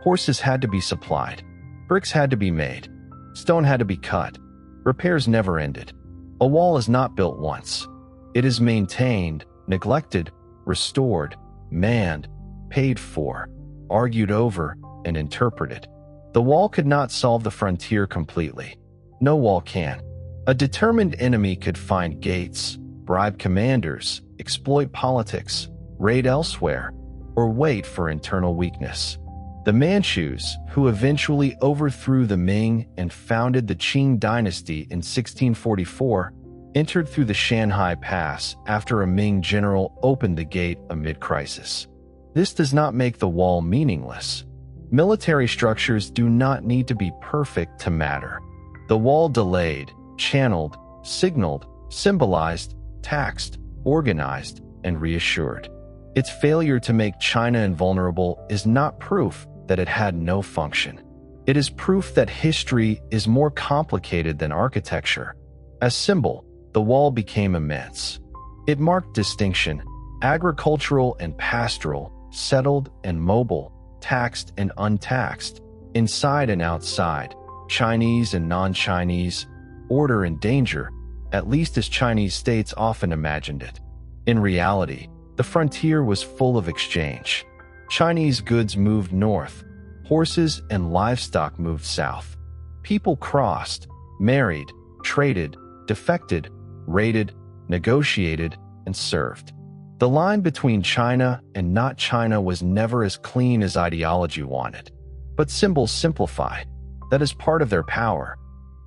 Horses had to be supplied. Bricks had to be made. Stone had to be cut. Repairs never ended. A wall is not built once. It is maintained, neglected, restored, manned, paid for, argued over, and interpreted. The wall could not solve the frontier completely. No wall can. A determined enemy could find gates, bribe commanders, exploit politics, raid elsewhere, or wait for internal weakness. The Manchus, who eventually overthrew the Ming and founded the Qin dynasty in 1644, entered through the Shanhai Pass after a Ming general opened the gate amid crisis. This does not make the wall meaningless. Military structures do not need to be perfect to matter. The wall delayed, channeled, signaled, symbolized, taxed, organized, and reassured. Its failure to make China invulnerable is not proof that it had no function. It is proof that history is more complicated than architecture. As symbol, the wall became immense. It marked distinction, agricultural and pastoral, settled and mobile, taxed and untaxed, inside and outside, Chinese and non-Chinese, order and danger, at least as Chinese states often imagined it. In reality, the frontier was full of exchange. Chinese goods moved north, horses and livestock moved south. People crossed, married, traded, defected, raided, negotiated, and served. The line between China and not China was never as clean as ideology wanted. But symbols simplify. That is part of their power.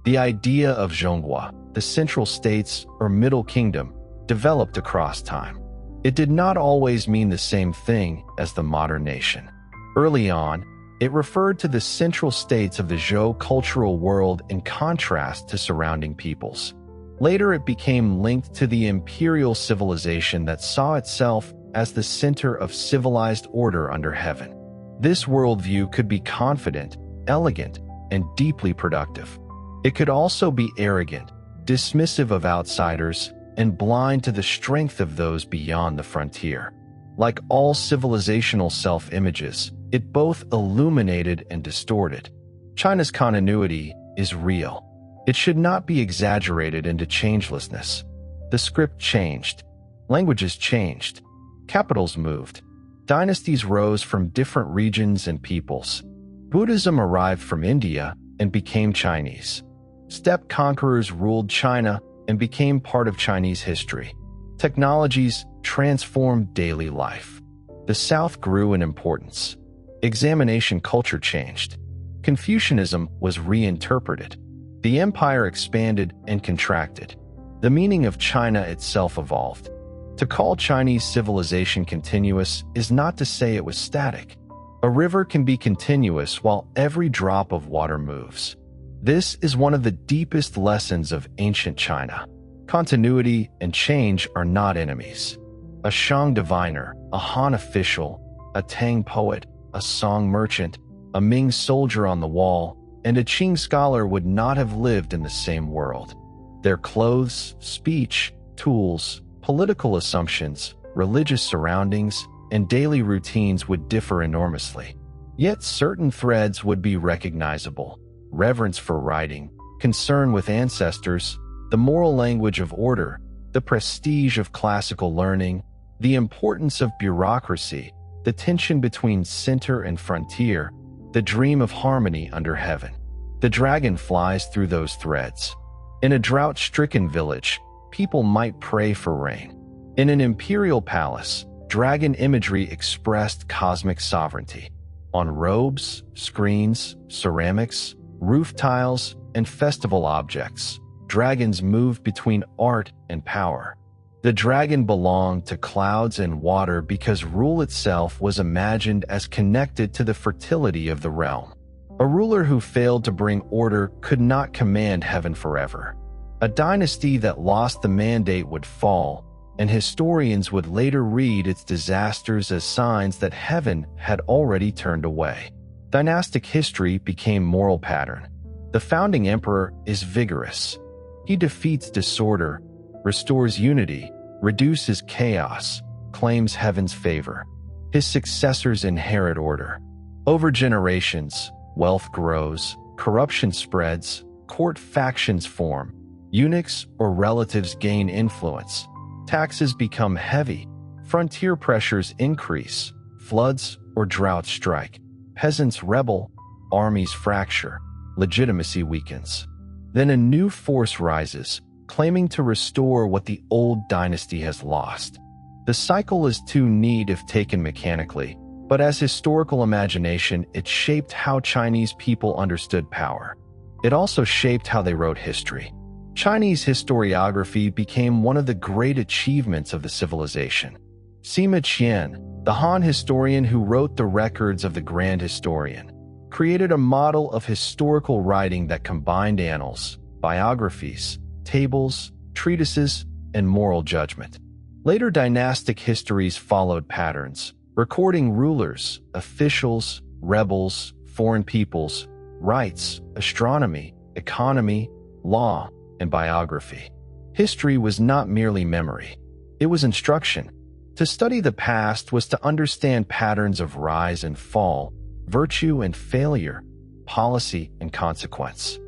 The idea of Zhonghua, the central states or middle kingdom, developed across time. It did not always mean the same thing as the modern nation. Early on, it referred to the central states of the Zhou cultural world in contrast to surrounding peoples. Later, it became linked to the imperial civilization that saw itself as the center of civilized order under heaven. This worldview could be confident, elegant, and deeply productive. It could also be arrogant, dismissive of outsiders, and blind to the strength of those beyond the frontier. Like all civilizational self-images, it both illuminated and distorted. China's continuity is real. It should not be exaggerated into changelessness. The script changed. Languages changed. Capitals moved. Dynasties rose from different regions and peoples. Buddhism arrived from India and became Chinese. Steppe conquerors ruled China and became part of Chinese history. Technologies transformed daily life. The South grew in importance. Examination culture changed. Confucianism was reinterpreted. The empire expanded and contracted. The meaning of China itself evolved. To call Chinese civilization continuous is not to say it was static. A river can be continuous while every drop of water moves. This is one of the deepest lessons of ancient China. Continuity and change are not enemies. A Shang diviner, a Han official, a Tang poet, a Song merchant, a Ming soldier on the wall, and a Qing scholar would not have lived in the same world. Their clothes, speech, tools, political assumptions, religious surroundings, and daily routines would differ enormously. Yet certain threads would be recognizable: reverence for writing, concern with ancestors, the moral language of order, the prestige of classical learning, the importance of bureaucracy, the tension between center and frontier, the dream of harmony under heaven. The dragon flies through those threads. In a drought-stricken village, people might pray for rain. In an imperial palace, dragon imagery expressed cosmic sovereignty. On robes, screens, ceramics, roof tiles, and festival objects, dragons moved between art and power. The dragon belonged to clouds and water because rule itself was imagined as connected to the fertility of the realm. A ruler who failed to bring order could not command heaven forever. A dynasty that lost the mandate would fall, and historians would later read its disasters as signs that heaven had already turned away. Dynastic history became moral pattern. The founding emperor is vigorous. He defeats disorder, restores unity, reduces chaos, claims heaven's favor. His successors inherit order. Over generations, wealth grows, corruption spreads, court factions form, eunuchs or relatives gain influence, taxes become heavy, frontier pressures increase, floods or droughts strike, peasants rebel, armies fracture, legitimacy weakens. Then a new force rises, claiming to restore what the old dynasty has lost. The cycle is too neat if taken mechanically, but as historical imagination, it shaped how Chinese people understood power. It also shaped how they wrote history. Chinese historiography became one of the great achievements of the civilization. Sima Qian, the Han historian who wrote the records of the Grand Historian, created a model of historical writing that combined annals, biographies, tables, treatises, and moral judgment. Later dynastic histories followed patterns, recording rulers, officials, rebels, foreign peoples, rights, astronomy, economy, law, and biography. History was not merely memory. It was instruction. To study the past was to understand patterns of rise and fall, virtue and failure, policy and consequence.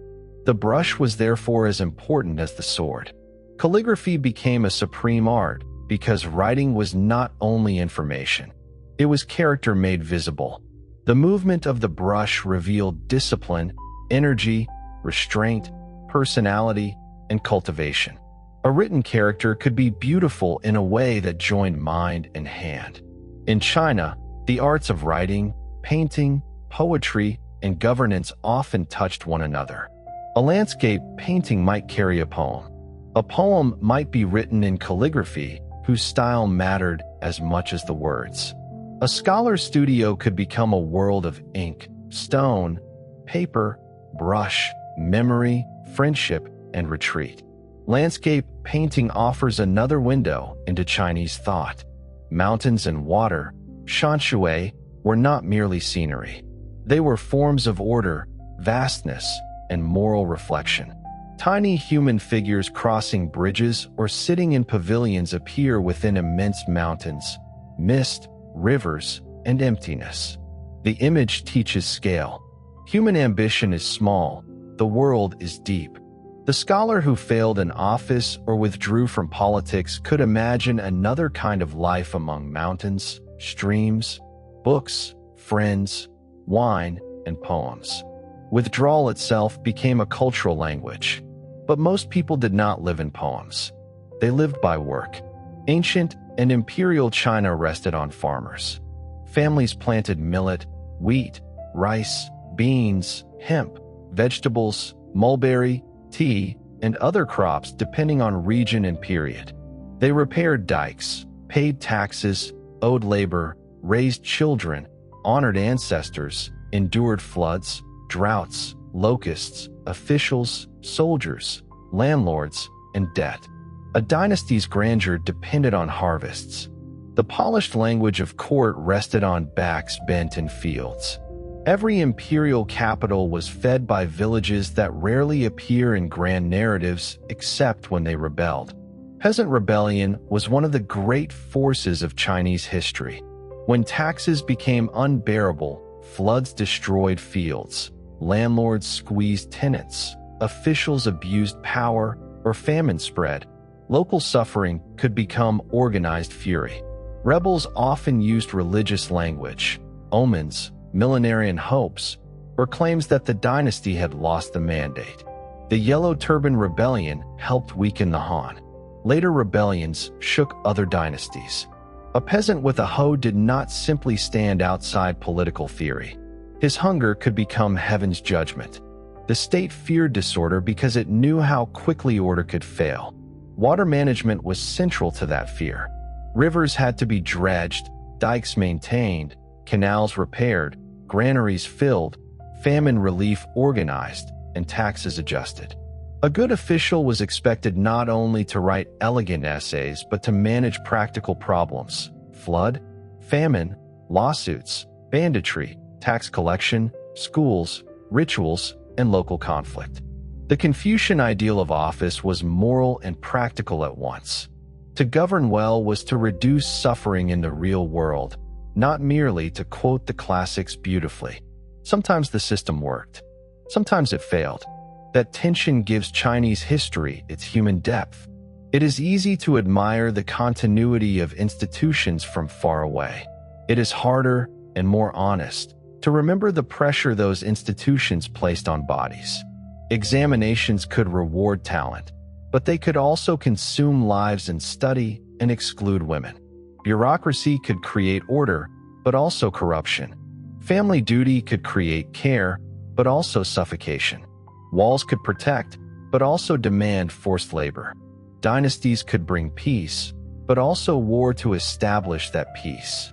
The brush was therefore as important as the sword. Calligraphy became a supreme art because writing was not only information. It was character made visible. The movement of the brush revealed discipline, energy, restraint, personality, and cultivation. A written character could be beautiful in a way that joined mind and hand. In China, the arts of writing, painting, poetry, and governance often touched one another. A landscape painting might carry a poem. A poem might be written in calligraphy, whose style mattered as much as the words. A scholar's studio could become a world of ink, stone, paper, brush, memory, friendship, and retreat. Landscape painting offers another window into Chinese thought. Mountains and water, shanshui, were not merely scenery. They were forms of order, vastness, and moral reflection. Tiny human figures crossing bridges or sitting in pavilions appear within immense mountains, mist, rivers, and emptiness. The image teaches scale. Human ambition is small, the world is deep. The scholar who failed in office or withdrew from politics could imagine another kind of life among mountains, streams, books, friends, wine, and poems. Withdrawal itself became a cultural language. But most people did not live in poems. They lived by work. Ancient and imperial China rested on farmers. Families planted millet, wheat, rice, beans, hemp, vegetables, mulberry, tea, and other crops depending on region and period. They repaired dikes, paid taxes, owed labor, raised children, honored ancestors, endured floods, droughts, locusts, officials, soldiers, landlords, and debt. A dynasty's grandeur depended on harvests. The polished language of court rested on backs bent in fields. Every imperial capital was fed by villages that rarely appear in grand narratives except when they rebelled. Peasant rebellion was one of the great forces of Chinese history. When taxes became unbearable, Floods destroyed fields, landlords squeezed tenants, officials abused power, or famine spread. Local suffering could become organized fury. Rebels often used religious language, omens, millenarian hopes, or claims that the dynasty had lost the mandate. The Yellow Turban Rebellion helped weaken the Han. Later rebellions shook other dynasties. A peasant with a hoe did not simply stand outside political theory. His hunger could become heaven's judgment. The state feared disorder because it knew how quickly order could fail. Water management was central to that fear. Rivers had to be dredged, dikes maintained, canals repaired, granaries filled, famine relief organized, and taxes adjusted. A good official was expected not only to write elegant essays but to manage practical problems: flood, famine, lawsuits, banditry, tax collection, schools, rituals, and local conflict. The Confucian ideal of office was moral and practical at once. To govern well was to reduce suffering in the real world, not merely to quote the classics beautifully. Sometimes the system worked. Sometimes it failed. That tension gives Chinese history its human depth. It is easy to admire the continuity of institutions from far away. It is harder and more honest to remember the pressure those institutions placed on bodies. Examinations could reward talent, but they could also consume lives in study and exclude women. Bureaucracy could create order, but also corruption. Family duty could create care, but also suffocation. Walls could protect, but also demand forced labor. Dynasties could bring peace, but also war to establish that peace.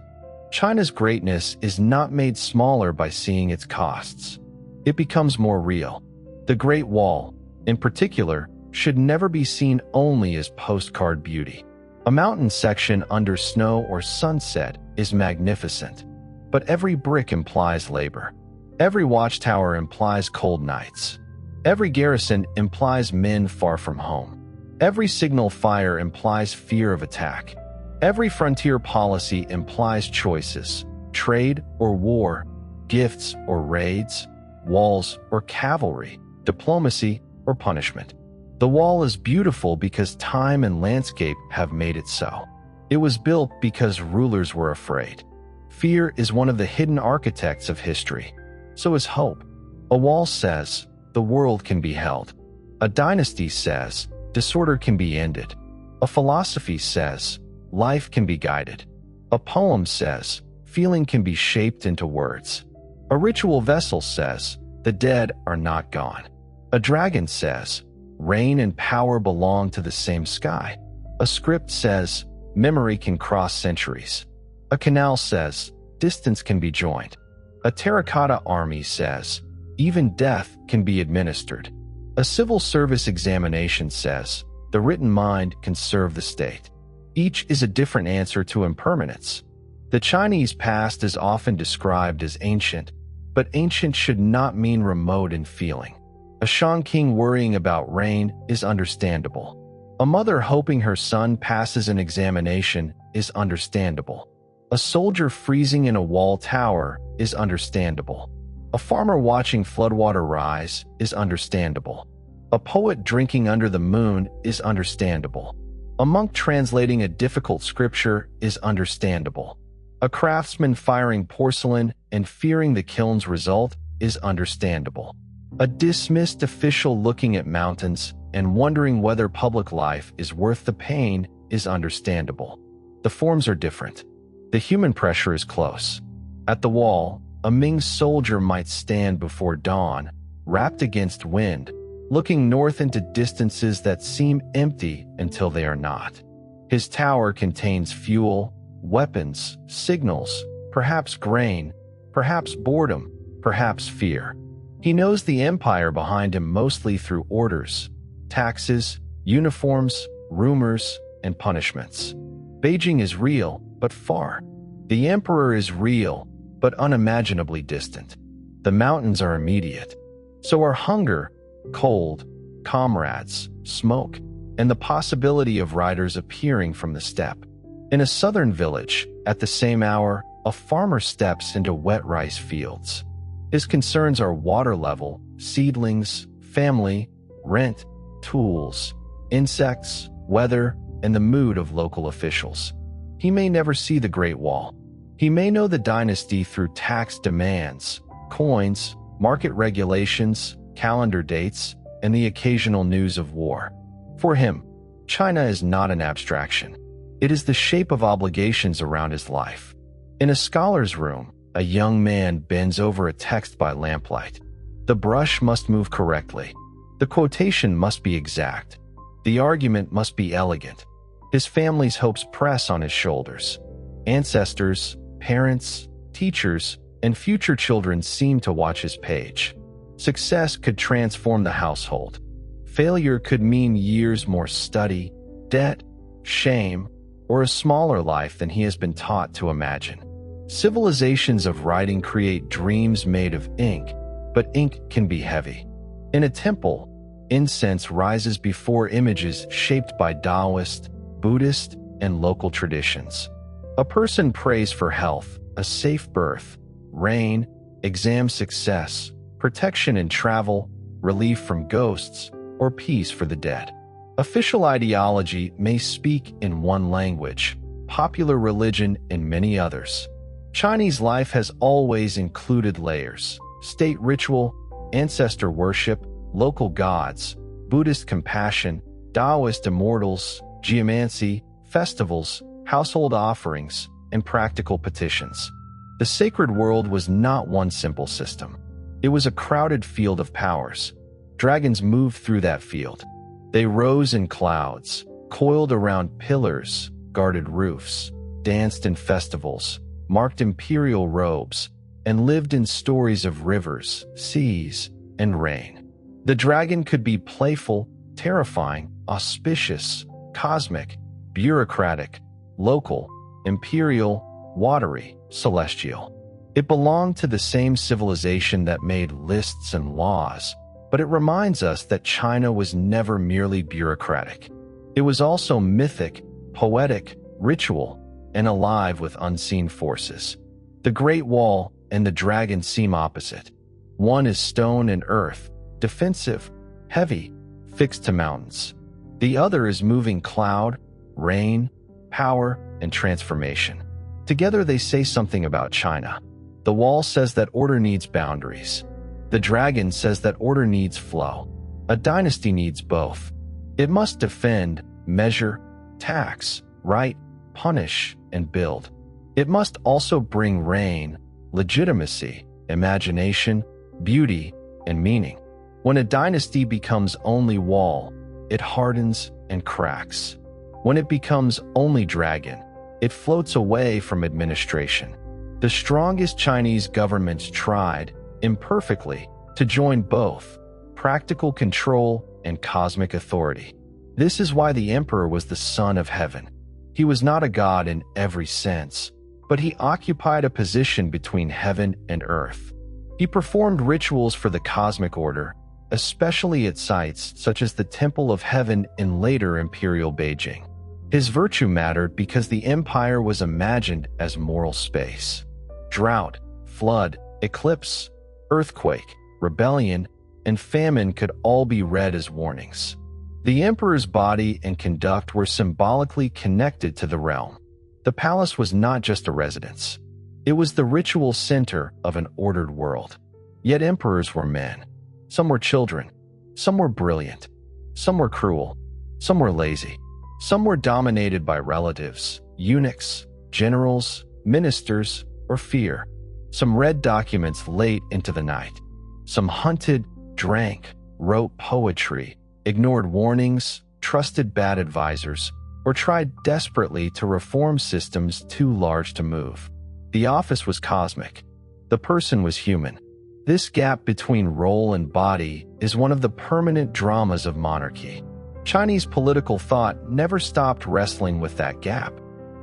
China's greatness is not made smaller by seeing its costs. It becomes more real. The Great Wall, in particular, should never be seen only as postcard beauty. A mountain section under snow or sunset is magnificent, but every brick implies labor. Every watchtower implies cold nights. Every garrison implies men far from home. Every signal fire implies fear of attack. Every frontier policy implies choices: trade or war, gifts or raids, walls or cavalry, diplomacy or punishment. The wall is beautiful because time and landscape have made it so. It was built because rulers were afraid. Fear is one of the hidden architects of history. So is hope. A wall says, the world can be held. A dynasty says, disorder can be ended. A philosophy says, life can be guided. A poem says, feeling can be shaped into words. A ritual vessel says, the dead are not gone. A dragon says, rain and power belong to the same sky. A script says, memory can cross centuries. A canal says, distance can be joined. A terracotta army says, even death can be administered. A civil service examination says, the written mind can serve the state. Each is a different answer to impermanence. The Chinese past is often described as ancient, but ancient should not mean remote in feeling. A Shang king worrying about rain is understandable. A mother hoping her son passes an examination is understandable. A soldier freezing in a wall tower is understandable. A farmer watching floodwater rise is understandable. A poet drinking under the moon is understandable. A monk translating a difficult scripture is understandable. A craftsman firing porcelain and fearing the kiln's result is understandable. A dismissed official looking at mountains and wondering whether public life is worth the pain is understandable. The forms are different. The human pressure is close. At the wall, a Ming soldier might stand before dawn, wrapped against wind, looking north into distances that seem empty until they are not. His tower contains fuel, weapons, signals, perhaps grain, perhaps boredom, perhaps fear. He knows the empire behind him mostly through orders, taxes, uniforms, rumors, and punishments. Beijing is real, but far. The emperor is real, but unimaginably distant. The mountains are immediate. So are hunger, cold, comrades, smoke, and the possibility of riders appearing from the steppe. In a southern village, at the same hour, a farmer steps into wet rice fields. His concerns are water level, seedlings, family, rent, tools, insects, weather, and the mood of local officials. He may never see the Great Wall. He may know the dynasty through tax demands, coins, market regulations, calendar dates, and the occasional news of war. For him, China is not an abstraction. It is the shape of obligations around his life. In a scholar's room, a young man bends over a text by lamplight. The brush must move correctly. The quotation must be exact. The argument must be elegant. His family's hopes press on his shoulders. Ancestors, parents, teachers, and future children seem to watch his page. Success could transform the household. Failure could mean years more study, debt, shame, or a smaller life than he has been taught to imagine. Civilizations of writing create dreams made of ink, but ink can be heavy. In a temple, incense rises before images shaped by Taoist, Buddhist, and local traditions. A person prays for health, a safe birth, rain, exam success, protection in travel, relief from ghosts, or peace for the dead. Official ideology may speak in one language, popular religion in many others. Chinese life has always included layers: state ritual, ancestor worship, local gods, Buddhist compassion, Taoist immortals, geomancy, festivals, household offerings, and practical petitions. The sacred world was not one simple system. It was a crowded field of powers. Dragons moved through that field. They rose in clouds, coiled around pillars, guarded roofs, danced in festivals, marked imperial robes, and lived in stories of rivers, seas, and rain. The dragon could be playful, terrifying, auspicious, cosmic, bureaucratic, local, imperial, watery, celestial. It belonged to the same civilization that made lists and laws, but it reminds us that China was never merely bureaucratic. It was also mythic, poetic, ritual, and alive with unseen forces. The Great Wall and the dragon seem opposite. One is stone and earth, defensive, heavy, fixed to mountains. The other is moving cloud, rain, power, and transformation. Together they say something about China. The wall says that order needs boundaries. The dragon says that order needs flow. A dynasty needs both. It must defend, measure, tax, right, punish, and build. It must also bring reign, legitimacy, imagination, beauty, and meaning. When a dynasty becomes only wall, it hardens and cracks. When it becomes only dragon, it floats away from administration. The strongest Chinese governments tried, imperfectly, to join both practical control and cosmic authority. This is why the emperor was the son of heaven. He was not a god in every sense, but he occupied a position between heaven and earth. He performed rituals for the cosmic order, especially at sites such as the Temple of Heaven in later imperial Beijing. His virtue mattered because the empire was imagined as moral space. Drought, flood, eclipse, earthquake, rebellion, and famine could all be read as warnings. The emperor's body and conduct were symbolically connected to the realm. The palace was not just a residence. It was the ritual center of an ordered world. Yet emperors were men. Some were children. Some were brilliant. Some were cruel. Some were lazy. Some were dominated by relatives, eunuchs, generals, ministers, or fear. Some read documents late into the night. Some hunted, drank, wrote poetry, ignored warnings, trusted bad advisors, or tried desperately to reform systems too large to move. The office was cosmic. The person was human. This gap between role and body is one of the permanent dramas of monarchy. Chinese political thought never stopped wrestling with that gap.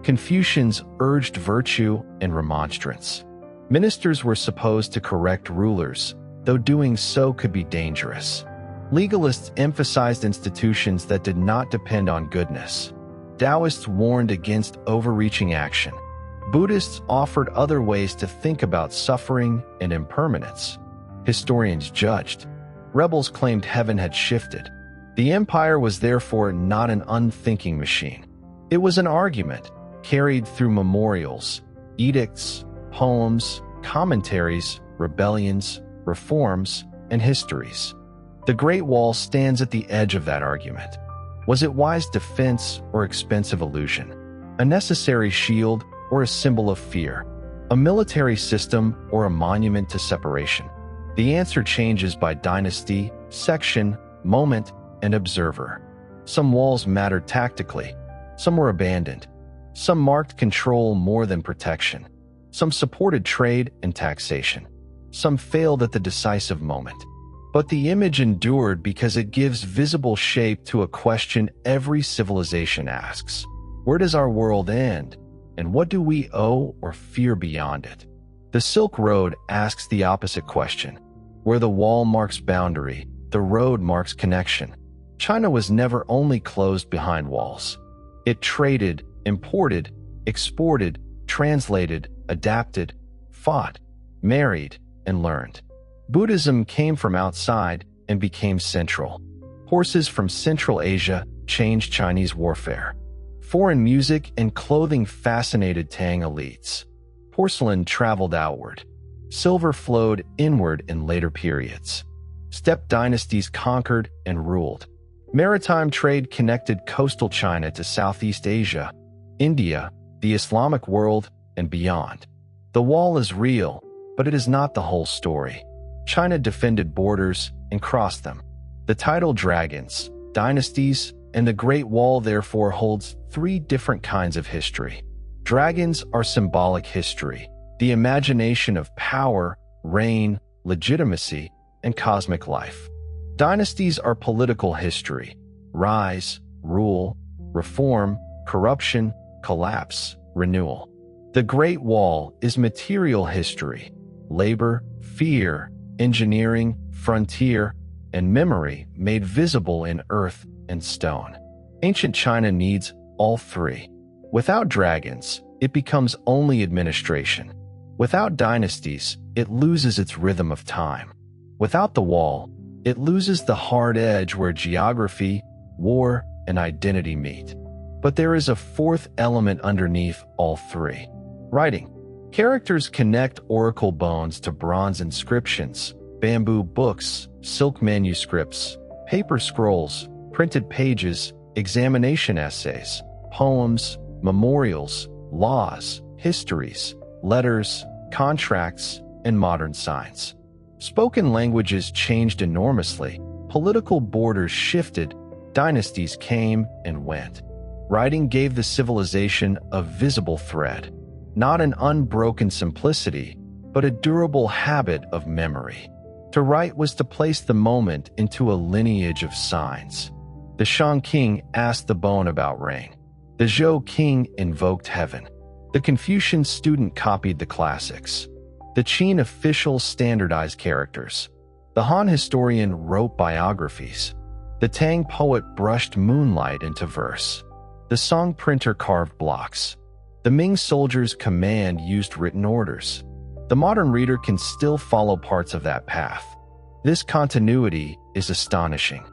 Confucians urged virtue and remonstrance. Ministers were supposed to correct rulers, though doing so could be dangerous. Legalists emphasized institutions that did not depend on goodness. Daoists warned against overreaching action. Buddhists offered other ways to think about suffering and impermanence. Historians judged. Rebels claimed heaven had shifted. The empire was therefore not an unthinking machine. It was an argument, carried through memorials, edicts, poems, commentaries, rebellions, reforms, and histories. The Great Wall stands at the edge of that argument. Was it wise defense or expensive illusion? A necessary shield or a symbol of fear? A military system or a monument to separation? The answer changes by dynasty, section, moment, and observer. Some walls mattered tactically. Some were abandoned. Some marked control more than protection. Some supported trade and taxation. Some failed at the decisive moment. But the image endured because it gives visible shape to a question every civilization asks. Where does our world end? And what do we owe or fear beyond it? The Silk Road asks the opposite question. Where the wall marks boundary, the road marks connection. China was never only closed behind walls. It traded, imported, exported, translated, adapted, fought, married, and learned. Buddhism came from outside and became central. Horses from Central Asia changed Chinese warfare. Foreign music and clothing fascinated Tang elites. Porcelain traveled outward. Silver flowed inward in later periods. Steppe dynasties conquered and ruled. Maritime trade connected coastal China to Southeast Asia, India, the Islamic world, and beyond. The wall is real, but it is not the whole story. China defended borders and crossed them. The title dragons, dynasties, and the Great Wall therefore holds three different kinds of history. Dragons are symbolic history, the imagination of power, reign, legitimacy, and cosmic life. Dynasties are political history, rise, rule, reform, corruption, collapse, renewal. The Great Wall is material history, labor, fear, engineering, frontier, and memory made visible in earth and stone. Ancient China needs all three. Without dragons, it becomes only administration. Without dynasties, it loses its rhythm of time. Without the wall, it loses the hard edge where geography, war, and identity meet. But there is a fourth element underneath all three. Writing. Characters connect oracle bones to bronze inscriptions, bamboo books, silk manuscripts, paper scrolls, printed pages, examination essays, poems, memorials, laws, histories, letters, contracts, and modern signs. Spoken languages changed enormously, political borders shifted, dynasties came and went. Writing gave the civilization a visible thread, not an unbroken simplicity, but a durable habit of memory. To write was to place the moment into a lineage of signs. The Shang king asked the bone about rain. The Zhou king invoked heaven. The Confucian student copied the classics. The Qin official standardized characters. The Han historian wrote biographies. The Tang poet brushed moonlight into verse. The Song printer carved blocks. The Ming soldier's command used written orders. The modern reader can still follow parts of that path. This continuity is astonishing.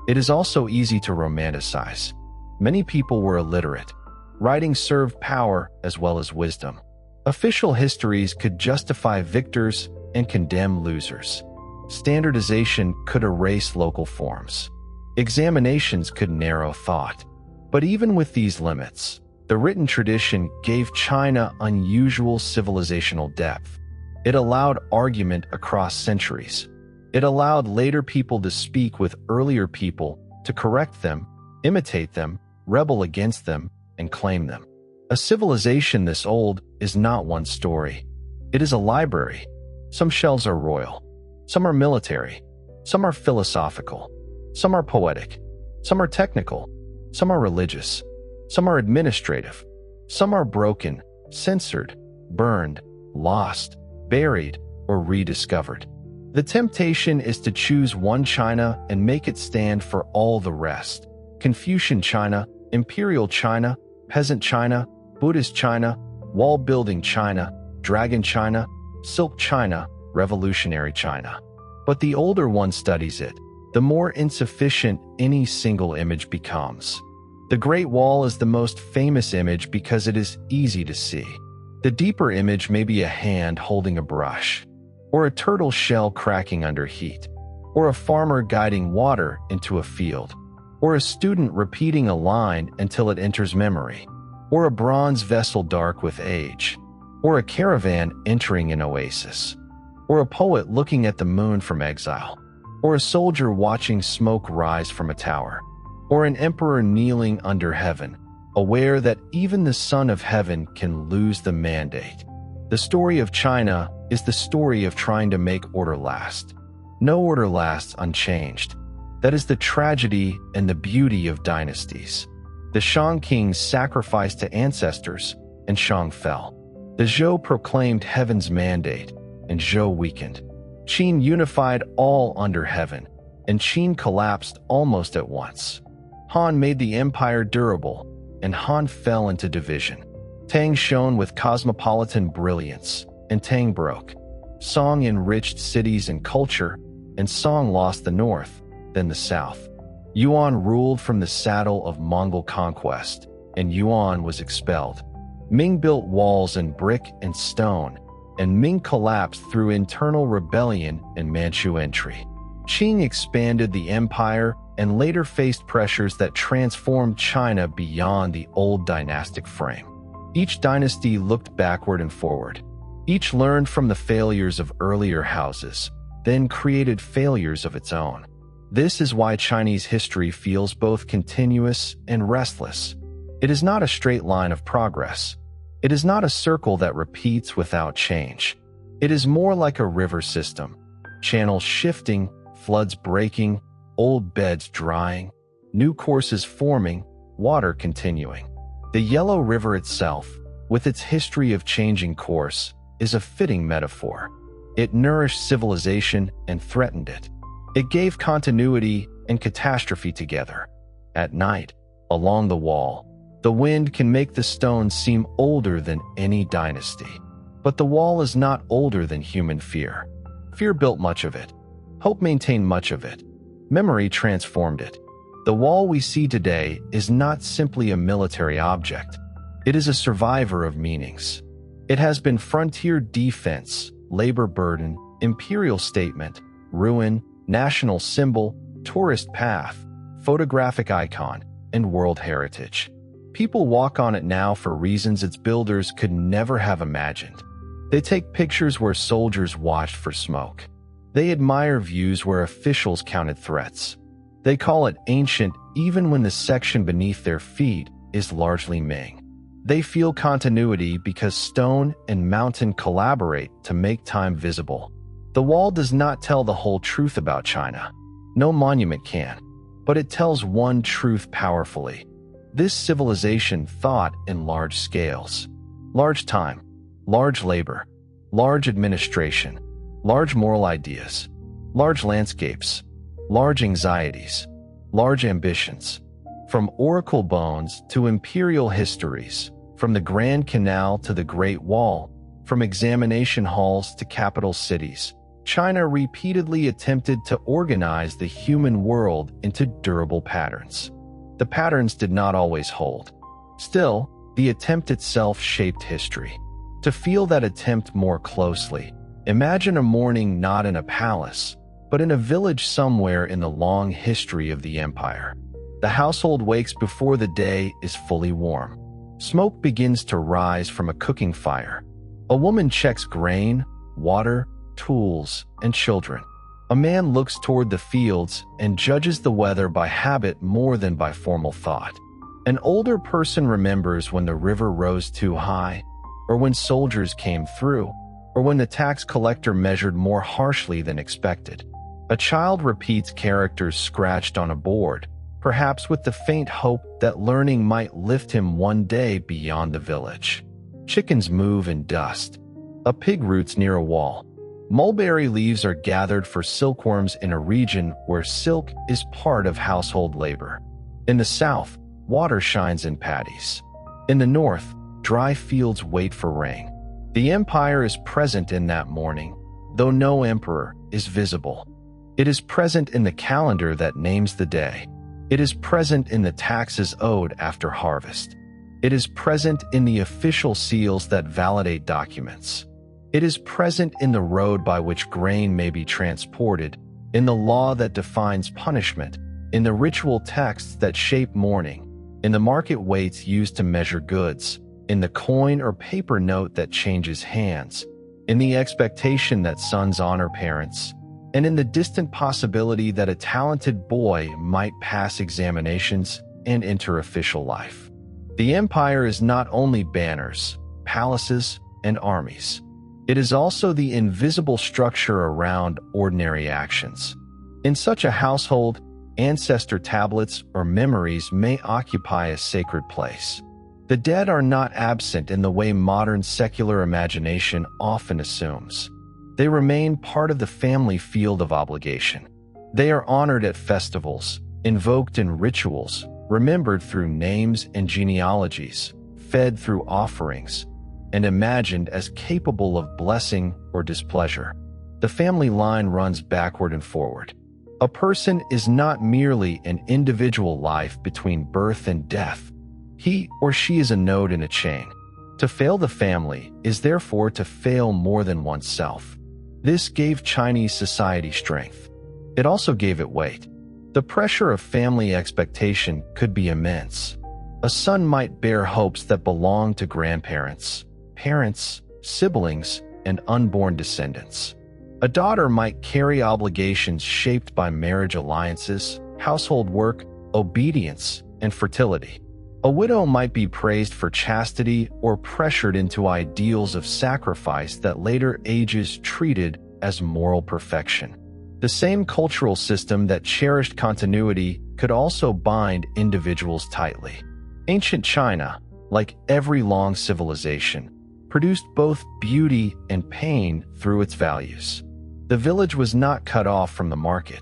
It is also easy to romanticize. Many people were illiterate. Writing served power as well as wisdom. Official histories could justify victors and condemn losers. Standardization could erase local forms. Examinations could narrow thought. But even with these limits, the written tradition gave China unusual civilizational depth. It allowed argument across centuries. It allowed later people to speak with earlier people, to correct them, imitate them, rebel against them, and claim them. A civilization this old is not one story. It is a library. Some shelves are royal. Some are military. Some are philosophical. Some are poetic. Some are technical. Some are religious. Some are administrative. Some are broken, censored, burned, lost, buried, or rediscovered. The temptation is to choose one China and make it stand for all the rest. Confucian China, Imperial China, Peasant China, Buddhist China, wall-building China, dragon China, silk China, revolutionary China. But the older one studies it, the more insufficient any single image becomes. The Great Wall is the most famous image because it is easy to see. The deeper image may be a hand holding a brush, or a turtle shell cracking under heat, or a farmer guiding water into a field, or a student repeating a line until it enters memory, or a bronze vessel dark with age, or a caravan entering an oasis, or a poet looking at the moon from exile, or a soldier watching smoke rise from a tower, or an emperor kneeling under heaven, aware that even the Son of Heaven can lose the mandate. The story of China is the story of trying to make order last. No order lasts unchanged. That is the tragedy and the beauty of dynasties. The Shang kings sacrificed to ancestors, and Shang fell. The Zhou proclaimed heaven's mandate, and Zhou weakened. Qin unified all under heaven, and Qin collapsed almost at once. Han made the empire durable, and Han fell into division. Tang shone with cosmopolitan brilliance, and Tang broke. Song enriched cities and culture, and Song lost the north, then the south. Yuan ruled from the saddle of Mongol conquest, and Yuan was expelled. Ming built walls in brick and stone, and Ming collapsed through internal rebellion and Manchu entry. Qing expanded the empire and later faced pressures that transformed China beyond the old dynastic frame. Each dynasty looked backward and forward. Each learned from the failures of earlier houses, then created failures of its own. This is why Chinese history feels both continuous and restless. It is not a straight line of progress. It is not a circle that repeats without change. It is more like a river system, channels shifting, floods breaking, old beds drying, new courses forming, water continuing. The Yellow River itself, with its history of changing course, is a fitting metaphor. It nourished civilization and threatened it. It gave continuity and catastrophe together. At night, along the wall, the wind can make the stone seem older than any dynasty. But the wall is not older than human fear. Fear built much of it. Hope maintained much of it. Memory transformed it. The wall we see today is not simply a military object. It is a survivor of meanings. It has been frontier defense, labor burden, imperial statement, ruin, national symbol, tourist path, photographic icon, and world heritage. People walk on it now for reasons its builders could never have imagined. They take pictures where soldiers watched for smoke. They admire views where officials counted threats. They call it ancient even when the section beneath their feet is largely Ming. They feel continuity because stone and mountain collaborate to make time visible. The wall does not tell the whole truth about China. No monument can. But it tells one truth powerfully. This civilization thought in large scales. Large time, large labor, large administration, large moral ideas, large landscapes, large anxieties, large ambitions. From oracle bones to imperial histories, from the Grand Canal to the Great Wall, from examination halls to capital cities, China repeatedly attempted to organize the human world into durable patterns. The patterns did not always hold. Still, the attempt itself shaped history. To feel that attempt more closely, imagine a morning not in a palace, but in a village somewhere in the long history of the empire. The household wakes before the day is fully warm. Smoke begins to rise from a cooking fire. A woman checks grain, water, tools, and children. A man looks toward the fields and judges the weather by habit more than by formal thought. An older person remembers when the river rose too high, or when soldiers came through, or when the tax collector measured more harshly than expected. A child repeats characters scratched on a board, perhaps with the faint hope that learning might lift him one day beyond the village. Chickens move in dust. A pig roots near a wall. Mulberry leaves are gathered for silkworms in a region where silk is part of household labor. In the south, water shines in paddies. In the north, dry fields wait for rain. The empire is present in that morning, though no emperor is visible. It is present in the calendar that names the day. It is present in the taxes owed after harvest. It is present in the official seals that validate documents. It is present in the road by which grain may be transported, in the law that defines punishment, in the ritual texts that shape mourning, in the market weights used to measure goods, in the coin or paper note that changes hands, in the expectation that sons honor parents, and in the distant possibility that a talented boy might pass examinations and enter official life. The empire is not only banners, palaces, and armies. It is also the invisible structure around ordinary actions. In such a household, ancestor tablets or memories may occupy a sacred place. The dead are not absent in the way modern secular imagination often assumes. They remain part of the family field of obligation. They are honored at festivals, invoked in rituals, remembered through names and genealogies, fed through offerings, and imagined as capable of blessing or displeasure. The family line runs backward and forward. A person is not merely an individual life between birth and death. He or she is a node in a chain. To fail the family is therefore to fail more than oneself. This gave Chinese society strength. It also gave it weight. The pressure of family expectation could be immense. A son might bear hopes that belong to grandparents, parents, siblings, and unborn descendants. A daughter might carry obligations shaped by marriage alliances, household work, obedience, and fertility. A widow might be praised for chastity or pressured into ideals of sacrifice that later ages treated as moral perfection. The same cultural system that cherished continuity could also bind individuals tightly. Ancient China, like every long civilization, produced both beauty and pain through its values. The village was not cut off from the market.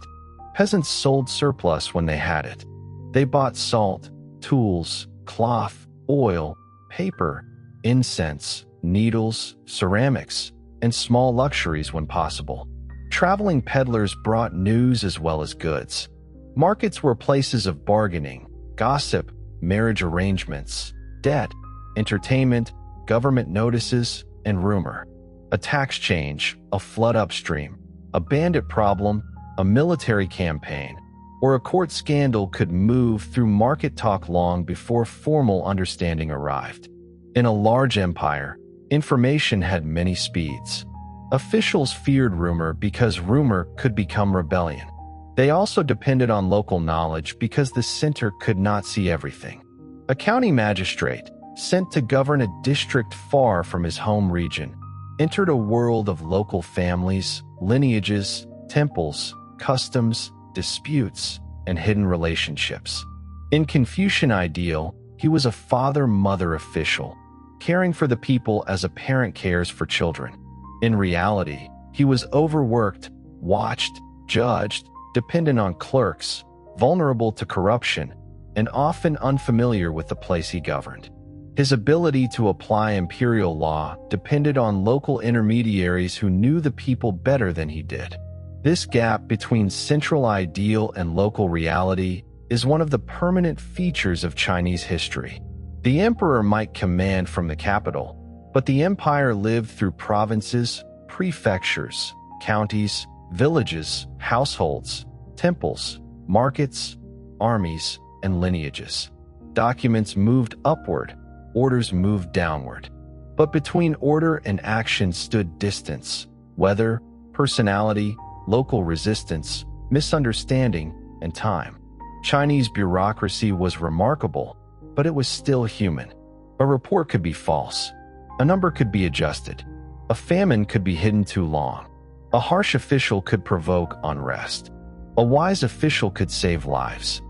Peasants sold surplus when they had it. They bought salt, tools, cloth, oil, paper, incense, needles, ceramics, and small luxuries when possible. Traveling peddlers brought news as well as goods. Markets were places of bargaining, gossip, marriage arrangements, debt, entertainment, government notices, and rumor. A tax change, a flood upstream, a bandit problem, a military campaign, or a court scandal could move through market talk long before formal understanding arrived. In a large empire, information had many speeds. Officials feared rumor because rumor could become rebellion. They also depended on local knowledge because the center could not see everything. A county magistrate, sent to govern a district far from his home region, entered a world of local families, lineages, temples, customs, disputes, and hidden relationships. In Confucian ideal, he was a father-mother official, caring for the people as a parent cares for children. In reality, he was overworked, watched, judged, dependent on clerks, vulnerable to corruption, and often unfamiliar with the place he governed. His ability to apply imperial law depended on local intermediaries who knew the people better than he did. This gap between central ideal and local reality is one of the permanent features of Chinese history. The emperor might command from the capital, but the empire lived through provinces, prefectures, counties, villages, households, temples, markets, armies, and lineages. Documents moved upward, orders moved downward. But between order and action stood distance, weather, personality, local resistance, misunderstanding, and time. Chinese bureaucracy was remarkable, but it was still human. A report could be false. A number could be adjusted. A famine could be hidden too long. A harsh official could provoke unrest. A wise official could save lives.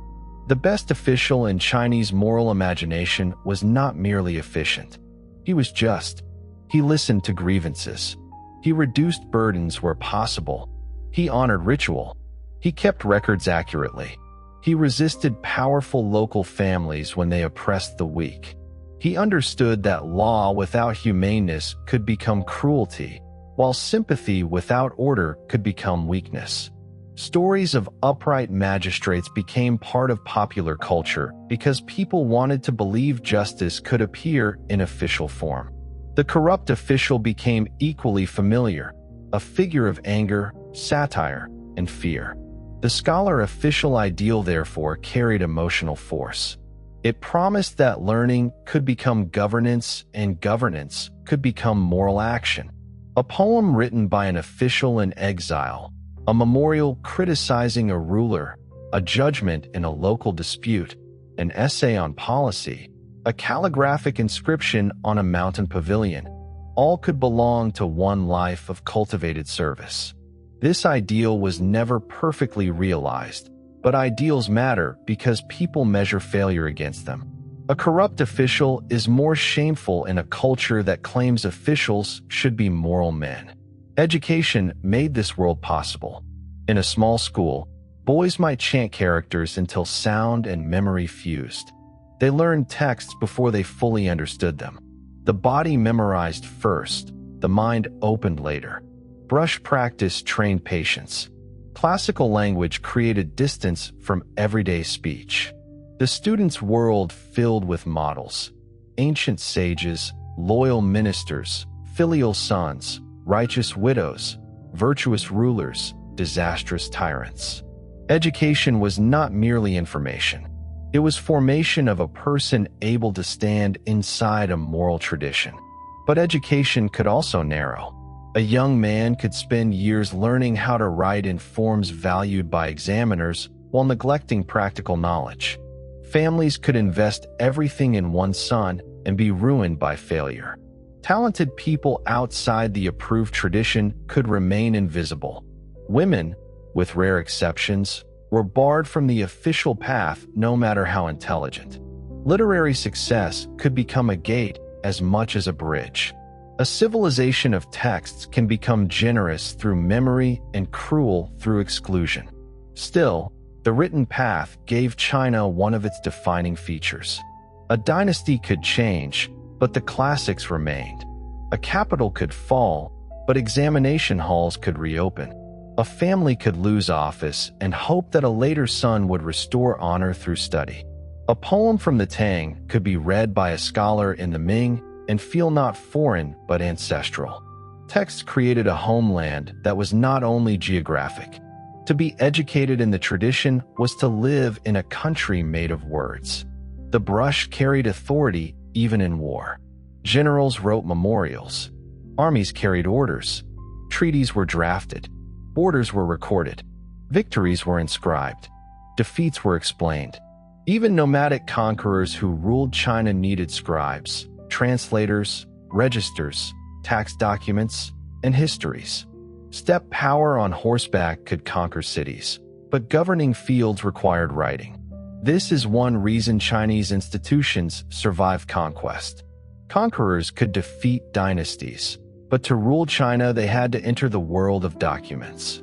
The best official in Chinese moral imagination was not merely efficient. He was just. He listened to grievances. He reduced burdens where possible. He honored ritual. He kept records accurately. He resisted powerful local families when they oppressed the weak. He understood that law without humaneness could become cruelty, while sympathy without order could become weakness. Stories of upright magistrates became part of popular culture because people wanted to believe justice could appear in official form. The corrupt official became equally familiar, a figure of anger, satire, and fear. The scholar official ideal therefore carried emotional force. It promised that learning could become governance and governance could become moral action. A poem written by an official in exile, a memorial criticizing a ruler, a judgment in a local dispute, an essay on policy, a calligraphic inscription on a mountain pavilion, all could belong to one life of cultivated service. This ideal was never perfectly realized, but ideals matter because people measure failure against them. A corrupt official is more shameful in a culture that claims officials should be moral men. Education made this world possible. In a small school, boys might chant characters until sound and memory fused. They learned texts before they fully understood them. The body memorized first, the mind opened later. Brush practice trained patience. Classical language created distance from everyday speech. The student's world filled with models. Ancient sages, loyal ministers, filial sons, righteous widows, virtuous rulers, disastrous tyrants. Education was not merely information. It was formation of a person able to stand inside a moral tradition. But education could also narrow. A young man could spend years learning how to write in forms valued by examiners while neglecting practical knowledge. Families could invest everything in one son and be ruined by failure. Talented people outside the approved tradition could remain invisible. Women, with rare exceptions, were barred from the official path no matter how intelligent. Literary success could become a gate as much as a bridge. A civilization of texts can become generous through memory and cruel through exclusion. Still, the written path gave China one of its defining features. A dynasty could change, but the classics remained. A capital could fall, but examination halls could reopen. A family could lose office and hope that a later son would restore honor through study. A poem from the Tang could be read by a scholar in the Ming and feel not foreign but ancestral. Texts created a homeland that was not only geographic. To be educated in the tradition was to live in a country made of words. The brush carried authority even in war. Generals wrote memorials. Armies carried orders. Treaties were drafted. Borders were recorded. Victories were inscribed. Defeats were explained. Even nomadic conquerors who ruled China needed scribes, translators, registers, tax documents, and histories. Steppe power on horseback could conquer cities, but governing fields required writing. This is one reason Chinese institutions survived conquest. Conquerors could defeat dynasties, but to rule China they had to enter the world of documents.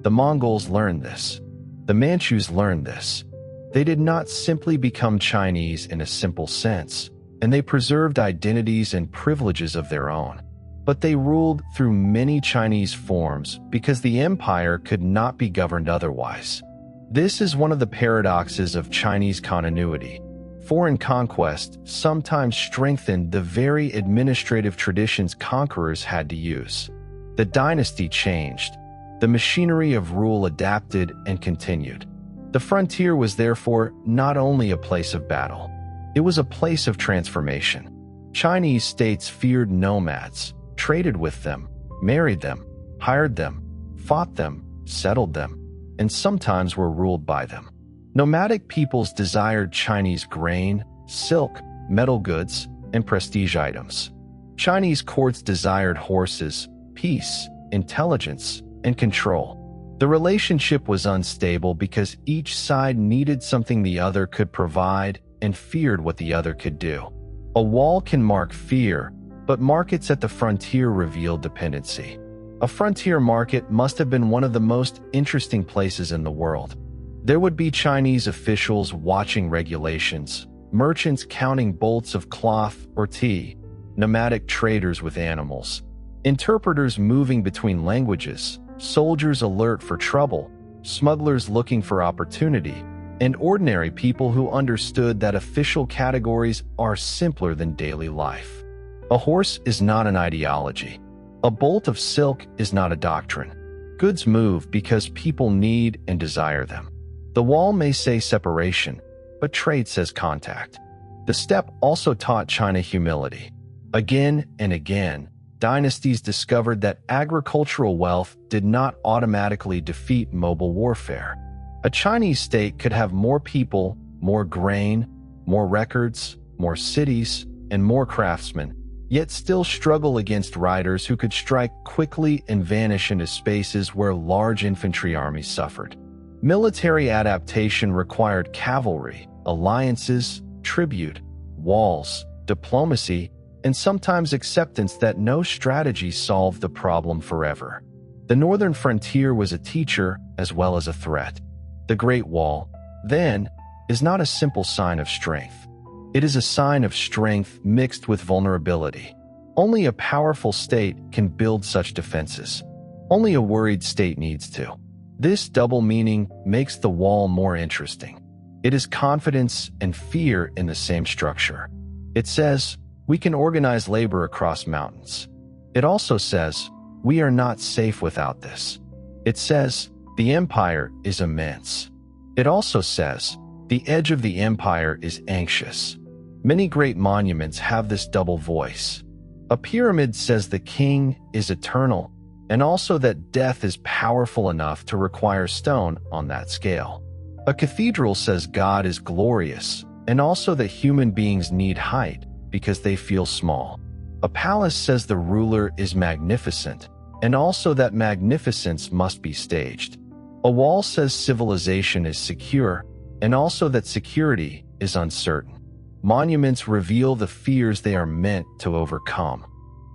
The Mongols learned this. The Manchus learned this. They did not simply become Chinese in a simple sense, and they preserved identities and privileges of their own. But they ruled through many Chinese forms because the empire could not be governed otherwise. This is one of the paradoxes of Chinese continuity. Foreign conquest sometimes strengthened the very administrative traditions conquerors had to use. The dynasty changed. The machinery of rule adapted and continued. The frontier was therefore not only a place of battle. It was a place of transformation. Chinese states feared nomads, traded with them, married them, hired them, fought them, settled them, and sometimes were ruled by them. Nomadic peoples desired Chinese grain, silk, metal goods, and prestige items. Chinese courts desired horses, peace, intelligence, and control. The relationship was unstable because each side needed something the other could provide and feared what the other could do. A wall can mark fear, but markets at the frontier reveal dependency. A frontier market must have been one of the most interesting places in the world. There would be Chinese officials watching regulations, merchants counting bolts of cloth or tea, nomadic traders with animals, interpreters moving between languages, soldiers alert for trouble, smugglers looking for opportunity, and ordinary people who understood that official categories are simpler than daily life. A horse is not an ideology. A bolt of silk is not a doctrine. Goods move because people need and desire them. The wall may say separation, but trade says contact. The steppe also taught China humility. Again and again, dynasties discovered that agricultural wealth did not automatically defeat mobile warfare. A Chinese state could have more people, more grain, more records, more cities, and more craftsmen, yet still struggle against riders who could strike quickly and vanish into spaces where large infantry armies suffered. Military adaptation required cavalry, alliances, tribute, walls, diplomacy, and sometimes acceptance that no strategy solved the problem forever. The northern frontier was a teacher as well as a threat. The Great Wall, then, is not a simple sign of strength. It is a sign of strength mixed with vulnerability. Only a powerful state can build such defenses. Only a worried state needs to. This double meaning makes the wall more interesting. It is confidence and fear in the same structure. It says, we can organize labor across mountains. It also says, we are not safe without this. It says, the empire is immense. It also says, the edge of the empire is anxious. Many great monuments have this double voice. A pyramid says the king is eternal, and also that death is powerful enough to require stone on that scale. A cathedral says God is glorious, and also that human beings need height because they feel small. A palace says the ruler is magnificent, and also that magnificence must be staged. A wall says civilization is secure, and also that security is uncertain. Monuments reveal the fears they are meant to overcome.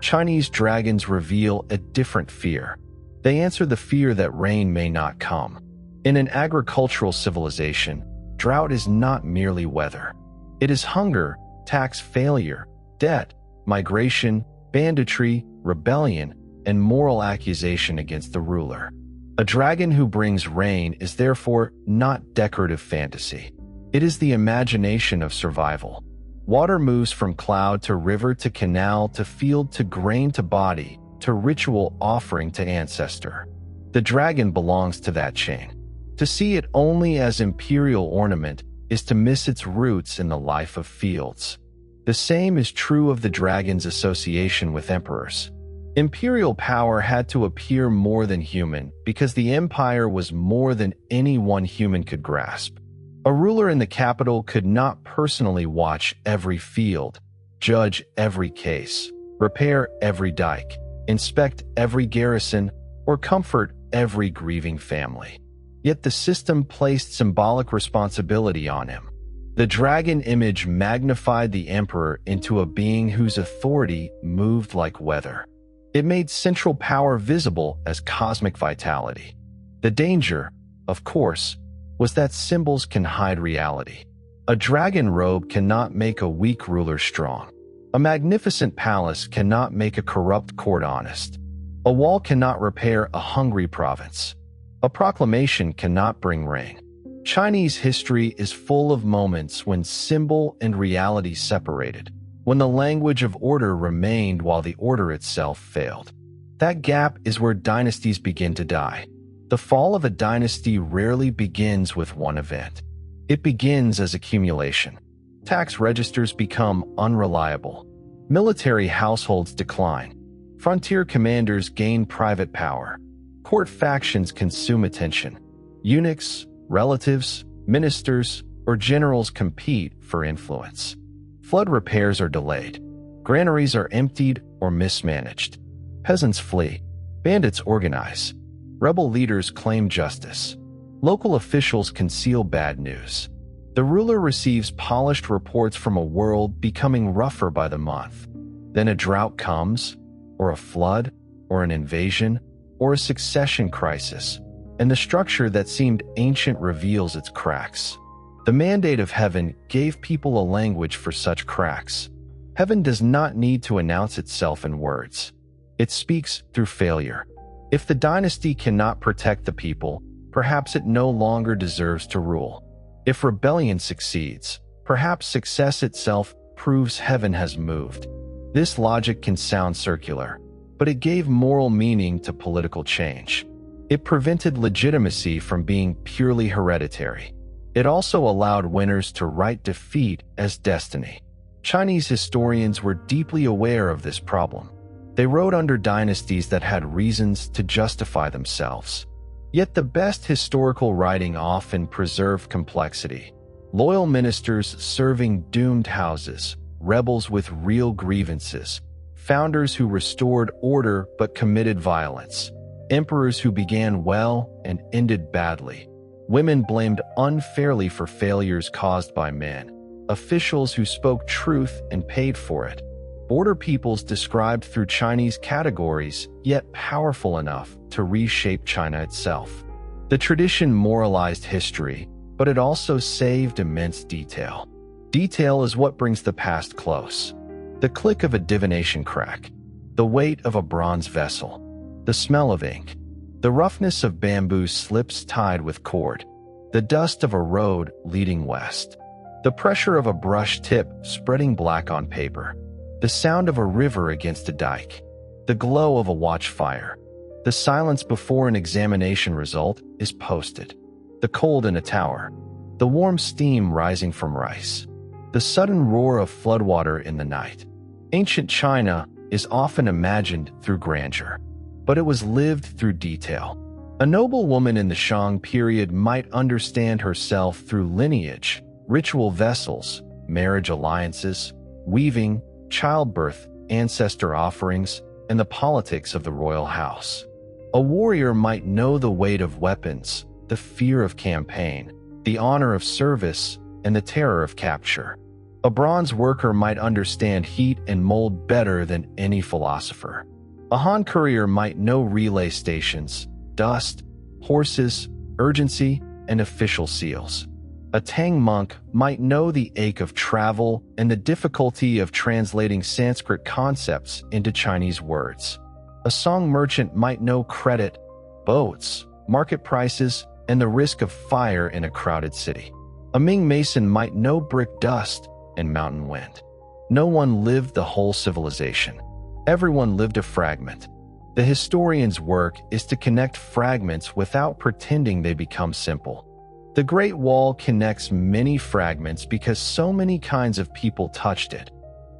Chinese dragons reveal a different fear. They answer the fear that rain may not come. In an agricultural civilization, drought is not merely weather. It is hunger, tax failure, debt, migration, banditry, rebellion, and moral accusation against the ruler. A dragon who brings rain is therefore not decorative fantasy. It is the imagination of survival. Water moves from cloud to river to canal to field to grain to body to ritual offering to ancestor. The dragon belongs to that chain. To see it only as imperial ornament is to miss its roots in the life of fields. The same is true of the dragon's association with emperors. Imperial power had to appear more than human because the empire was more than any one human could grasp. A ruler in the capital could not personally watch every field, judge every case, repair every dike, inspect every garrison, or comfort every grieving family. Yet the system placed symbolic responsibility on him. The dragon image magnified the emperor into a being whose authority moved like weather. It made central power visible as cosmic vitality. The danger, of course, was that symbols can hide reality. A dragon robe cannot make a weak ruler strong. A magnificent palace cannot make a corrupt court honest. A wall cannot repair a hungry province. A proclamation cannot bring rain. Chinese history is full of moments when symbol and reality separated, when the language of order remained while the order itself failed. That gap is where dynasties begin to die. The fall of a dynasty rarely begins with one event. It begins as accumulation. Tax registers become unreliable. Military households decline. Frontier commanders gain private power. Court factions consume attention. Eunuchs, relatives, ministers, or generals compete for influence. Flood repairs are delayed. Granaries are emptied or mismanaged. Peasants flee. Bandits organize. Rebel leaders claim justice. Local officials conceal bad news. The ruler receives polished reports from a world becoming rougher by the month. Then a drought comes, or a flood, or an invasion, or a succession crisis, and the structure that seemed ancient reveals its cracks. The mandate of heaven gave people a language for such cracks. Heaven does not need to announce itself in words. It speaks through failure. If the dynasty cannot protect the people, perhaps it no longer deserves to rule. If rebellion succeeds, perhaps success itself proves heaven has moved. This logic can sound circular, but it gave moral meaning to political change. It prevented legitimacy from being purely hereditary. It also allowed winners to write defeat as destiny. Chinese historians were deeply aware of this problem. They wrote under dynasties that had reasons to justify themselves. Yet the best historical writing often preserved complexity. Loyal ministers serving doomed houses, rebels with real grievances, founders who restored order but committed violence, emperors who began well and ended badly, women blamed unfairly for failures caused by men, officials who spoke truth and paid for it, border peoples described through Chinese categories, yet powerful enough to reshape China itself. The tradition moralized history, but it also saved immense detail. Detail is what brings the past close. The click of a divination crack, the weight of a bronze vessel, the smell of ink, the roughness of bamboo slips tied with cord, the dust of a road leading west, the pressure of a brush tip spreading black on paper, the sound of a river against a dike, the glow of a watch fire, the silence before an examination result is posted, the cold in a tower, the warm steam rising from rice, the sudden roar of floodwater in the night. Ancient China is often imagined through grandeur, but it was lived through detail. A noble woman in the Shang period might understand herself through lineage, ritual vessels, marriage alliances, weaving, childbirth, ancestor offerings, and the politics of the royal house. A warrior might know the weight of weapons, the fear of campaign, the honor of service, and the terror of capture. A bronze worker might understand heat and mold better than any philosopher. A Han courier might know relay stations, dust, horses, urgency, and official seals. A Tang monk might know the ache of travel and the difficulty of translating Sanskrit concepts into Chinese words. A Song merchant might know credit, boats, market prices, and the risk of fire in a crowded city. A Ming mason might know brick dust and mountain wind. No one lived the whole civilization. Everyone lived a fragment. The historian's work is to connect fragments without pretending they become simple. The Great Wall connects many fragments because so many kinds of people touched it.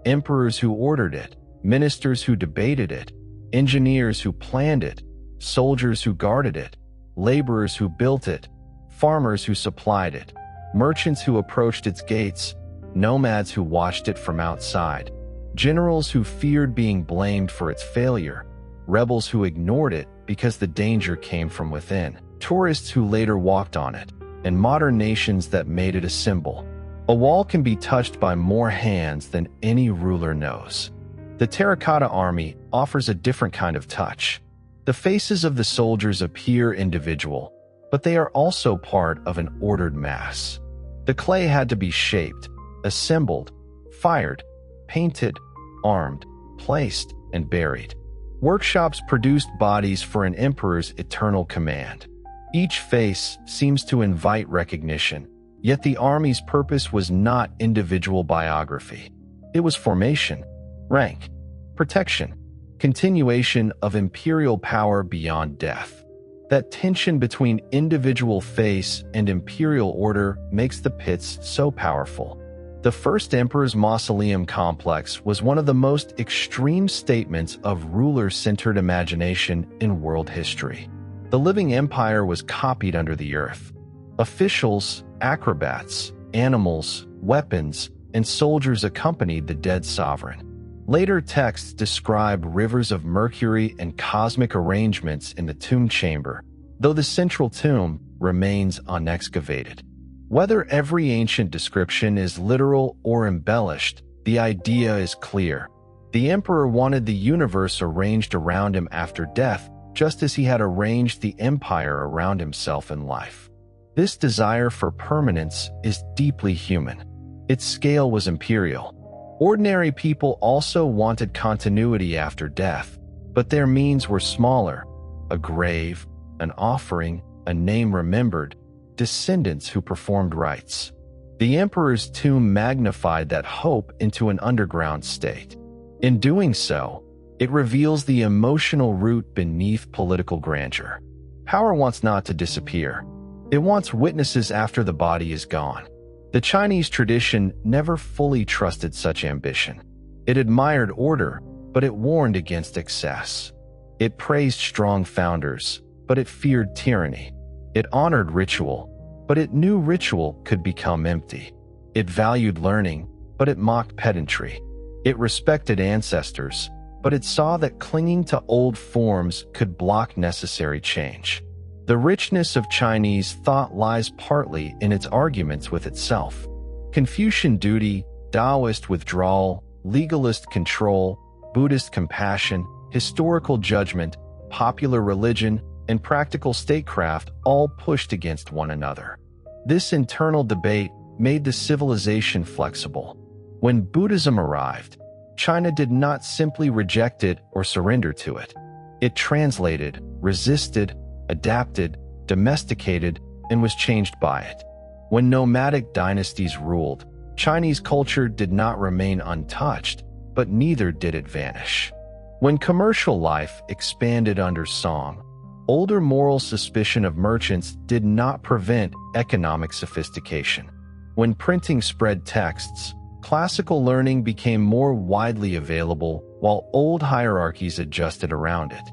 Emperors who ordered it, ministers who debated it, engineers who planned it, soldiers who guarded it, laborers who built it, farmers who supplied it, merchants who approached its gates, nomads who watched it from outside, generals who feared being blamed for its failure, rebels who ignored it because the danger came from within, tourists who later walked on it, and modern nations that made it a symbol. A wall can be touched by more hands than any ruler knows. The Terracotta Army offers a different kind of touch. The faces of the soldiers appear individual, but they are also part of an ordered mass. The clay had to be shaped, assembled, fired, painted, armed, placed, and buried. Workshops produced bodies for an emperor's eternal command. Each face seems to invite recognition, yet the army's purpose was not individual biography. It was formation, rank, protection, continuation of imperial power beyond death. That tension between individual face and imperial order makes the pits so powerful. The first emperor's mausoleum complex was one of the most extreme statements of ruler-centered imagination in world history. The living empire was copied under the earth. Officials, acrobats, animals, weapons, and soldiers accompanied the dead sovereign. Later texts describe rivers of mercury and cosmic arrangements in the tomb chamber, though the central tomb remains unexcavated. Whether every ancient description is literal or embellished, the idea is clear. The emperor wanted the universe arranged around him after death, just as he had arranged the empire around himself in life. This desire for permanence is deeply human. Its scale was imperial. Ordinary people also wanted continuity after death, but their means were smaller: a grave, an offering, a name remembered, descendants who performed rites. The emperor's tomb magnified that hope into an underground state. In doing so, it reveals the emotional root beneath political grandeur. Power wants not to disappear. It wants witnesses after the body is gone. The Chinese tradition never fully trusted such ambition. It admired order, but it warned against excess. It praised strong founders, but it feared tyranny. It honored ritual, but it knew ritual could become empty. It valued learning, but it mocked pedantry. It respected ancestors, but it saw that clinging to old forms could block necessary change. The richness of Chinese thought lies partly in its arguments with itself. Confucian duty, Daoist withdrawal, legalist control, Buddhist compassion, historical judgment, popular religion, and practical statecraft all pushed against one another. This internal debate made the civilization flexible. When Buddhism arrived, China did not simply reject it or surrender to it. It translated, resisted, adapted, domesticated, and was changed by it. When nomadic dynasties ruled, Chinese culture did not remain untouched, but neither did it vanish. When commercial life expanded under Shang, older moral suspicion of merchants did not prevent economic sophistication. When printing spread texts, classical learning became more widely available while old hierarchies adjusted around it.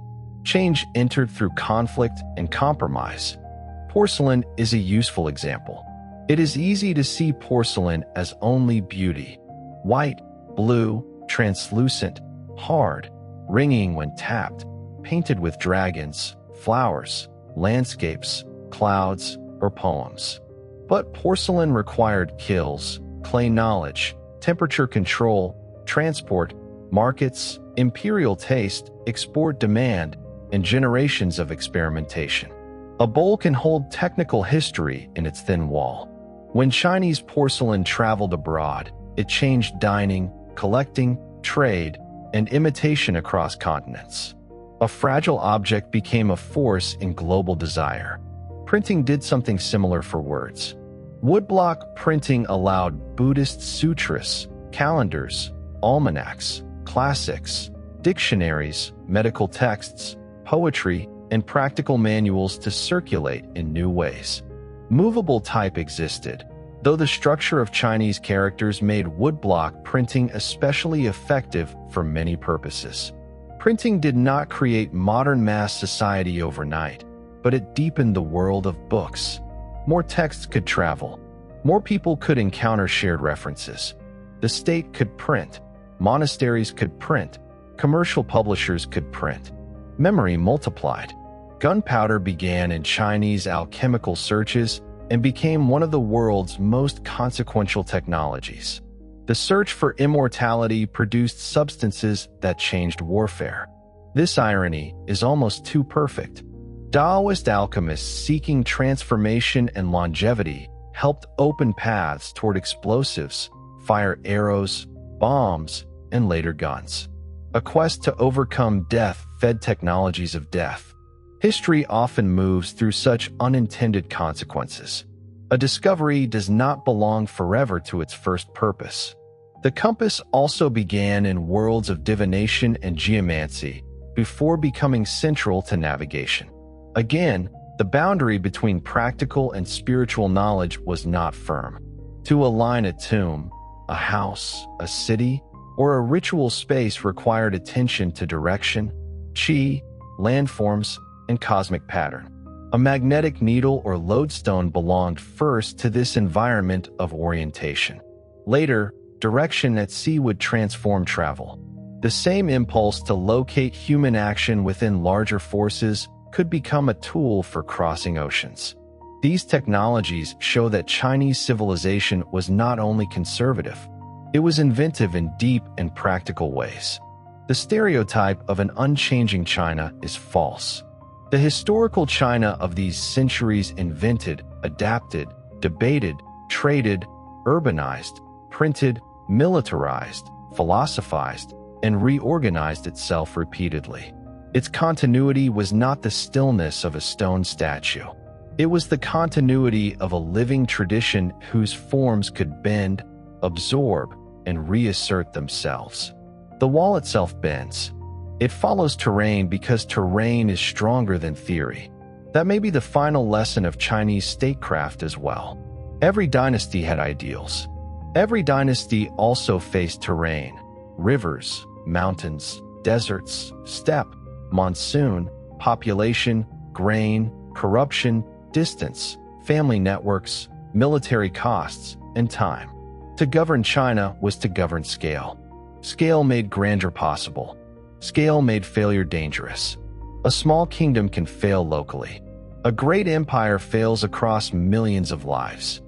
Change entered through conflict and compromise. Porcelain is a useful example. It is easy to see porcelain as only beauty: white, blue, translucent, hard, ringing when tapped, painted with dragons, flowers, landscapes, clouds, or poems. But porcelain required kilns, clay knowledge, temperature control, transport, markets, imperial taste, export demand, and generations of experimentation. A bowl can hold technical history in its thin wall. When Chinese porcelain traveled abroad, it changed dining, collecting, trade, and imitation across continents. A fragile object became a force in global desire. Printing did something similar for words. Woodblock printing allowed Buddhist sutras, calendars, almanacs, classics, dictionaries, medical texts, poetry, and practical manuals to circulate in new ways. Movable type existed, though the structure of Chinese characters made woodblock printing especially effective for many purposes. Printing did not create modern mass society overnight, but it deepened the world of books. More texts could travel. More people could encounter shared references. The state could print. Monasteries could print. Commercial publishers could print. Memory multiplied. Gunpowder began in Chinese alchemical searches and became one of the world's most consequential technologies. The search for immortality produced substances that changed warfare. This irony is almost too perfect. Daoist alchemists seeking transformation and longevity helped open paths toward explosives, fire arrows, bombs, and later guns. A quest to overcome death fed technologies of death. History often moves through such unintended consequences. A discovery does not belong forever to its first purpose. The compass also began in worlds of divination and geomancy before becoming central to navigation. Again, the boundary between practical and spiritual knowledge was not firm. To align a tomb, a house, a city, or a ritual space required attention to direction, qi, landforms, and cosmic pattern. A magnetic needle or lodestone belonged first to this environment of orientation. Later, direction at sea would transform travel. The same impulse to locate human action within larger forces could become a tool for crossing oceans. These technologies show that Chinese civilization was not only conservative, it was inventive in deep and practical ways. The stereotype of an unchanging China is false. The historical China of these centuries invented adapted, debated, traded, urbanized, printed, militarized, philosophized, and reorganized itself repeatedly. Its continuity was not the stillness of a stone statue. It was the continuity of a living tradition whose forms could bend, absorb, and reassert themselves. The wall itself bends. It follows terrain because terrain is stronger than theory. That may be the final lesson of Chinese statecraft as well. Every dynasty had ideals. Every dynasty also faced terrain, rivers, mountains, deserts, steppe, monsoon, population, grain, corruption, distance, family networks, military costs, and time. To govern China was to govern scale. Scale made grandeur possible. Scale made failure dangerous. A small kingdom can fail locally. A great empire fails across millions of lives.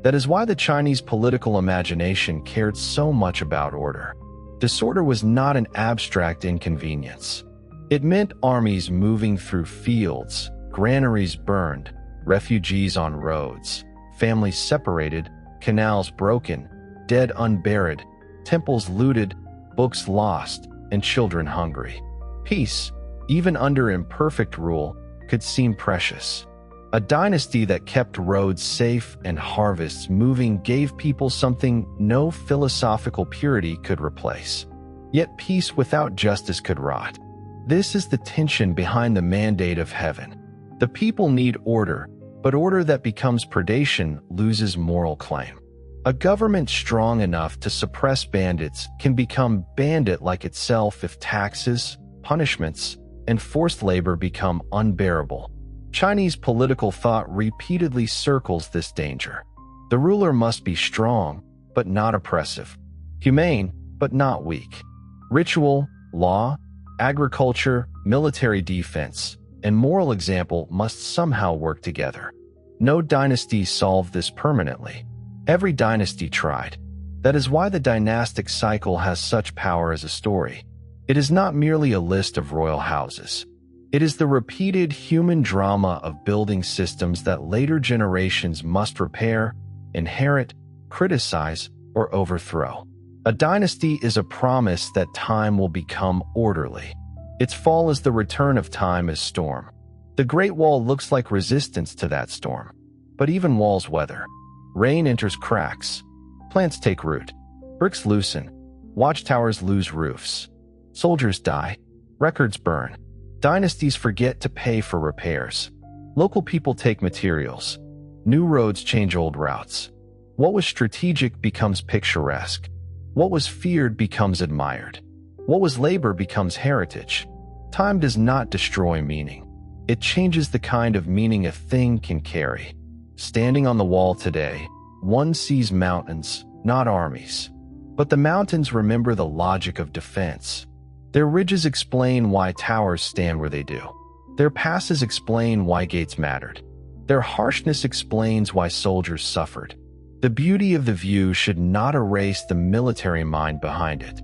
That is why the Chinese political imagination cared so much about order. Disorder was not an abstract inconvenience. It meant armies moving through fields, granaries burned, refugees on roads, families separated, canals broken, dead unburied, temples looted, books lost, and children hungry. Peace, even under imperfect rule, could seem precious. A dynasty that kept roads safe and harvests moving gave people something no philosophical purity could replace. Yet peace without justice could rot. This is the tension behind the mandate of heaven. The people need order, but order that becomes predation loses moral claim. A government strong enough to suppress bandits can become bandit-like itself if taxes, punishments, and forced labor become unbearable. Chinese political thought repeatedly circles this danger. The ruler must be strong, but not oppressive. Humane, but not weak. Ritual, law, agriculture, military defense, and moral example must somehow work together. No dynasty solved this permanently. Every dynasty tried. That is why the dynastic cycle has such power as a story. It is not merely a list of royal houses. It is the repeated human drama of building systems that later generations must repair, inherit, criticize, or overthrow. A dynasty is a promise that time will become orderly. Its fall is the return of time as storm. The Great Wall looks like resistance to that storm. But even walls weather. Rain enters cracks. Plants take root. Bricks loosen. Watchtowers lose roofs. Soldiers die. Records burn. Dynasties forget to pay for repairs. Local people take materials. New roads change old routes. What was strategic becomes picturesque. What was feared becomes admired. What was labor becomes heritage. Time does not destroy meaning. It changes the kind of meaning a thing can carry. Standing on the wall today, one sees mountains, not armies. But the mountains remember the logic of defense. Their ridges explain why towers stand where they do. Their passes explain why gates mattered. Their harshness explains why soldiers suffered. The beauty of the view should not erase the military mind behind it.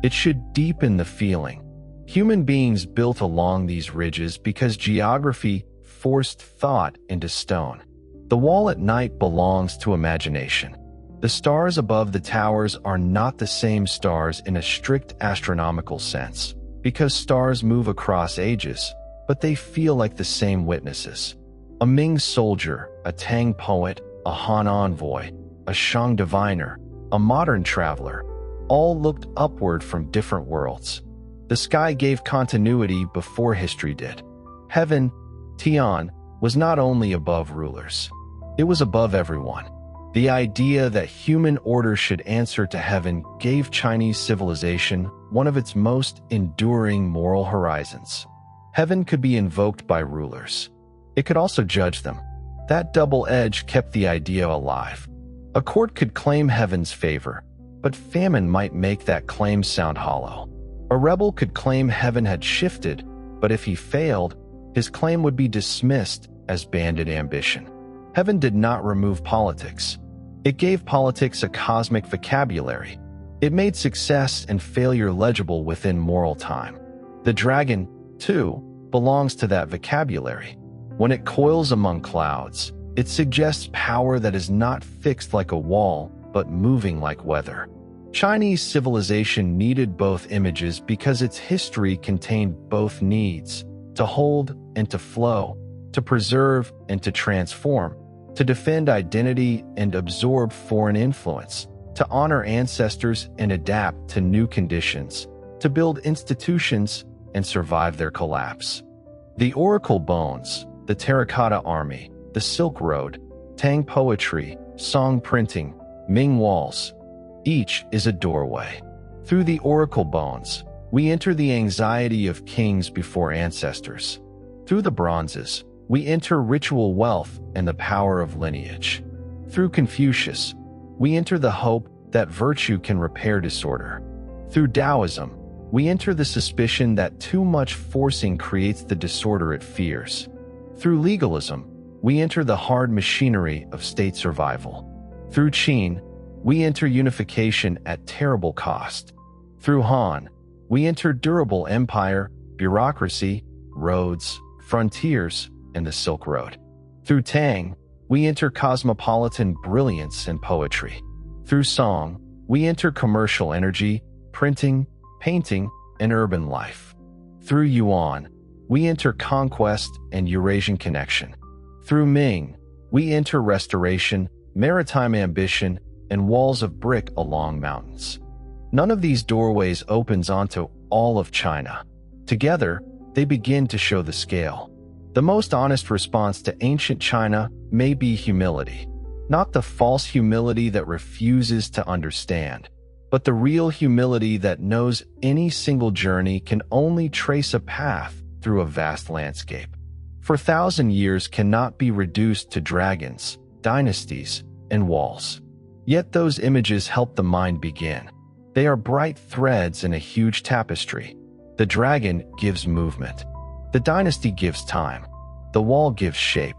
It should deepen the feeling. Human beings built along these ridges because geography forced thought into stone. The wall at night belongs to imagination. The stars above the towers are not the same stars in a strict astronomical sense, because stars move across ages, but they feel like the same witnesses. A Ming soldier, a Tang poet, a Han envoy, a Shang diviner, a modern traveler, all looked upward from different worlds. The sky gave continuity before history did. Heaven, Tian, was not only above rulers. It was above everyone. The idea that human order should answer to heaven gave Chinese civilization one of its most enduring moral horizons. Heaven could be invoked by rulers. It could also judge them. That double edge kept the idea alive. A court could claim heaven's favor, but famine might make that claim sound hollow. A rebel could claim heaven had shifted, but if he failed, his claim would be dismissed as bandit ambition. Heaven did not remove politics. It gave politics a cosmic vocabulary. It made success and failure legible within moral time. The dragon, too, belongs to that vocabulary. When it coils among clouds, It suggests power that is not fixed like a wall, but moving like weather. Chinese civilization needed both images because its history contained both needs: to hold and to flow, to preserve and to transform, to defend identity and absorb foreign influence, to honor ancestors and adapt to new conditions, to build institutions and survive their collapse. The oracle bones, the Terracotta Army, the Silk Road, Tang poetry, song printing, Ming walls, each is a doorway. Through the oracle bones, we enter the anxiety of kings before ancestors. Through the bronzes, we enter ritual wealth and the power of lineage. Through Confucius, we enter the hope that virtue can repair disorder. Through Daoism, we enter the suspicion that too much forcing creates the disorder it fears. Through legalism, we enter the hard machinery of state survival. Through Qin, we enter unification at terrible cost. Through Han, we enter durable empire, bureaucracy, roads, frontiers, and the Silk Road. Through Tang, we enter cosmopolitan brilliance and poetry. Through song, we enter commercial energy, printing, painting, and urban life. Through Yuan, we enter conquest and Eurasian connection. Through Ming, we enter restoration, maritime ambition, and walls of brick along mountains. None of these doorways opens onto all of China. Together, they begin to show the scale. The most honest response to ancient China may be humility, not the false humility that refuses to understand, but the real humility that knows any single journey can only trace a path through a vast landscape. For 1,000 years cannot be reduced to dragons, dynasties, and walls. Yet those images help the mind begin. They are bright threads in a huge tapestry. The dragon gives movement. The dynasty gives time. The wall gives shape.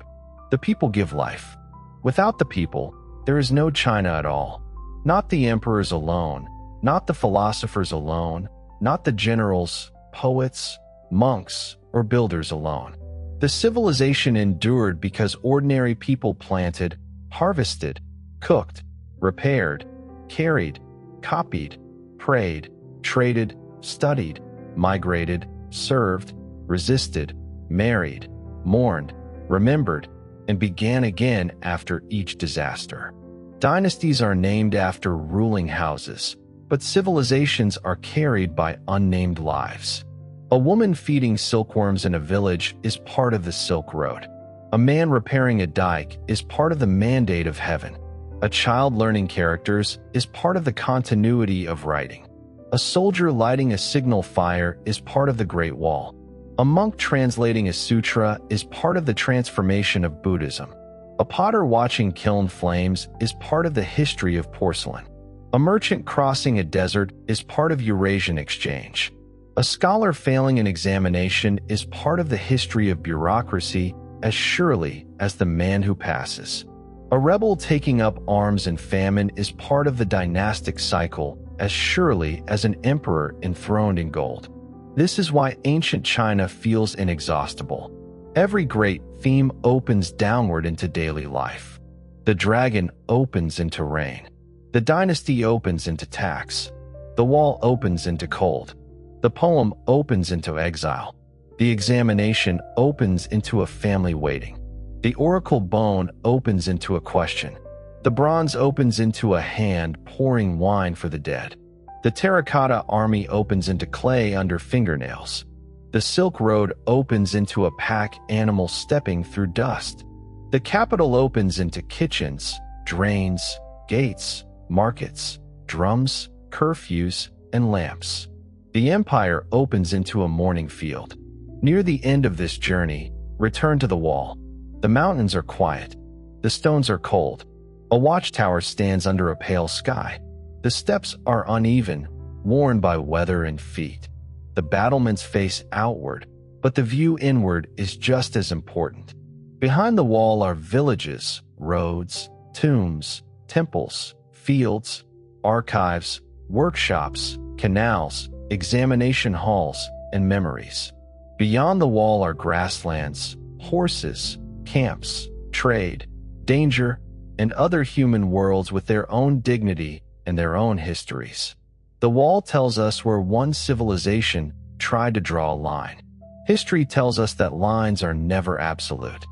The people give life. Without the people, there is no China at all. Not the emperors alone, not the philosophers alone, not the generals, poets, monks, or builders alone. The civilization endured because ordinary people planted, harvested, cooked, repaired, carried, copied, prayed, traded, studied, migrated, served, resisted, married, mourned, remembered, and began again after each disaster. Dynasties are named after ruling houses, but civilizations are carried by unnamed lives. A woman feeding silkworms in a village is part of the Silk Road. A man repairing a dike is part of the mandate of heaven. A child learning characters is part of the continuity of writing. A soldier lighting a signal fire is part of the Great Wall. A monk translating a sutra is part of the transformation of Buddhism. A potter watching kiln flames is part of the history of porcelain. A merchant crossing a desert is part of Eurasian exchange. A scholar failing an examination is part of the history of bureaucracy as surely as the man who passes. A rebel taking up arms in famine is part of the dynastic cycle as surely as an emperor enthroned in gold. This is why ancient China feels inexhaustible. Every great theme opens downward into daily life. The dragon opens into rain. The dynasty opens into tax. The wall opens into cold. The poem opens into exile. The examination opens into a family waiting. The oracle bone opens into a question. The bronze opens into a hand pouring wine for the dead. The Terracotta Army opens into clay under fingernails. The Silk Road opens into a pack animal stepping through dust. The capital opens into kitchens, drains, gates, markets, drums, curfews, and lamps. The empire opens into a mourning field. Near the end of this journey, return to the wall. The mountains are quiet. The stones are cold. A watchtower stands under a pale sky. The steps are uneven, worn by weather and feet. The battlements face outward, but the view inward is just as important. Behind the wall are villages, roads, tombs, temples, fields, archives, workshops, canals, examination halls, and memories. Beyond the wall are grasslands, horses, camps, trade, danger, and other human worlds with their own dignity and their own histories. The wall tells us where one civilization tried to draw a line. History tells us that lines are never absolute.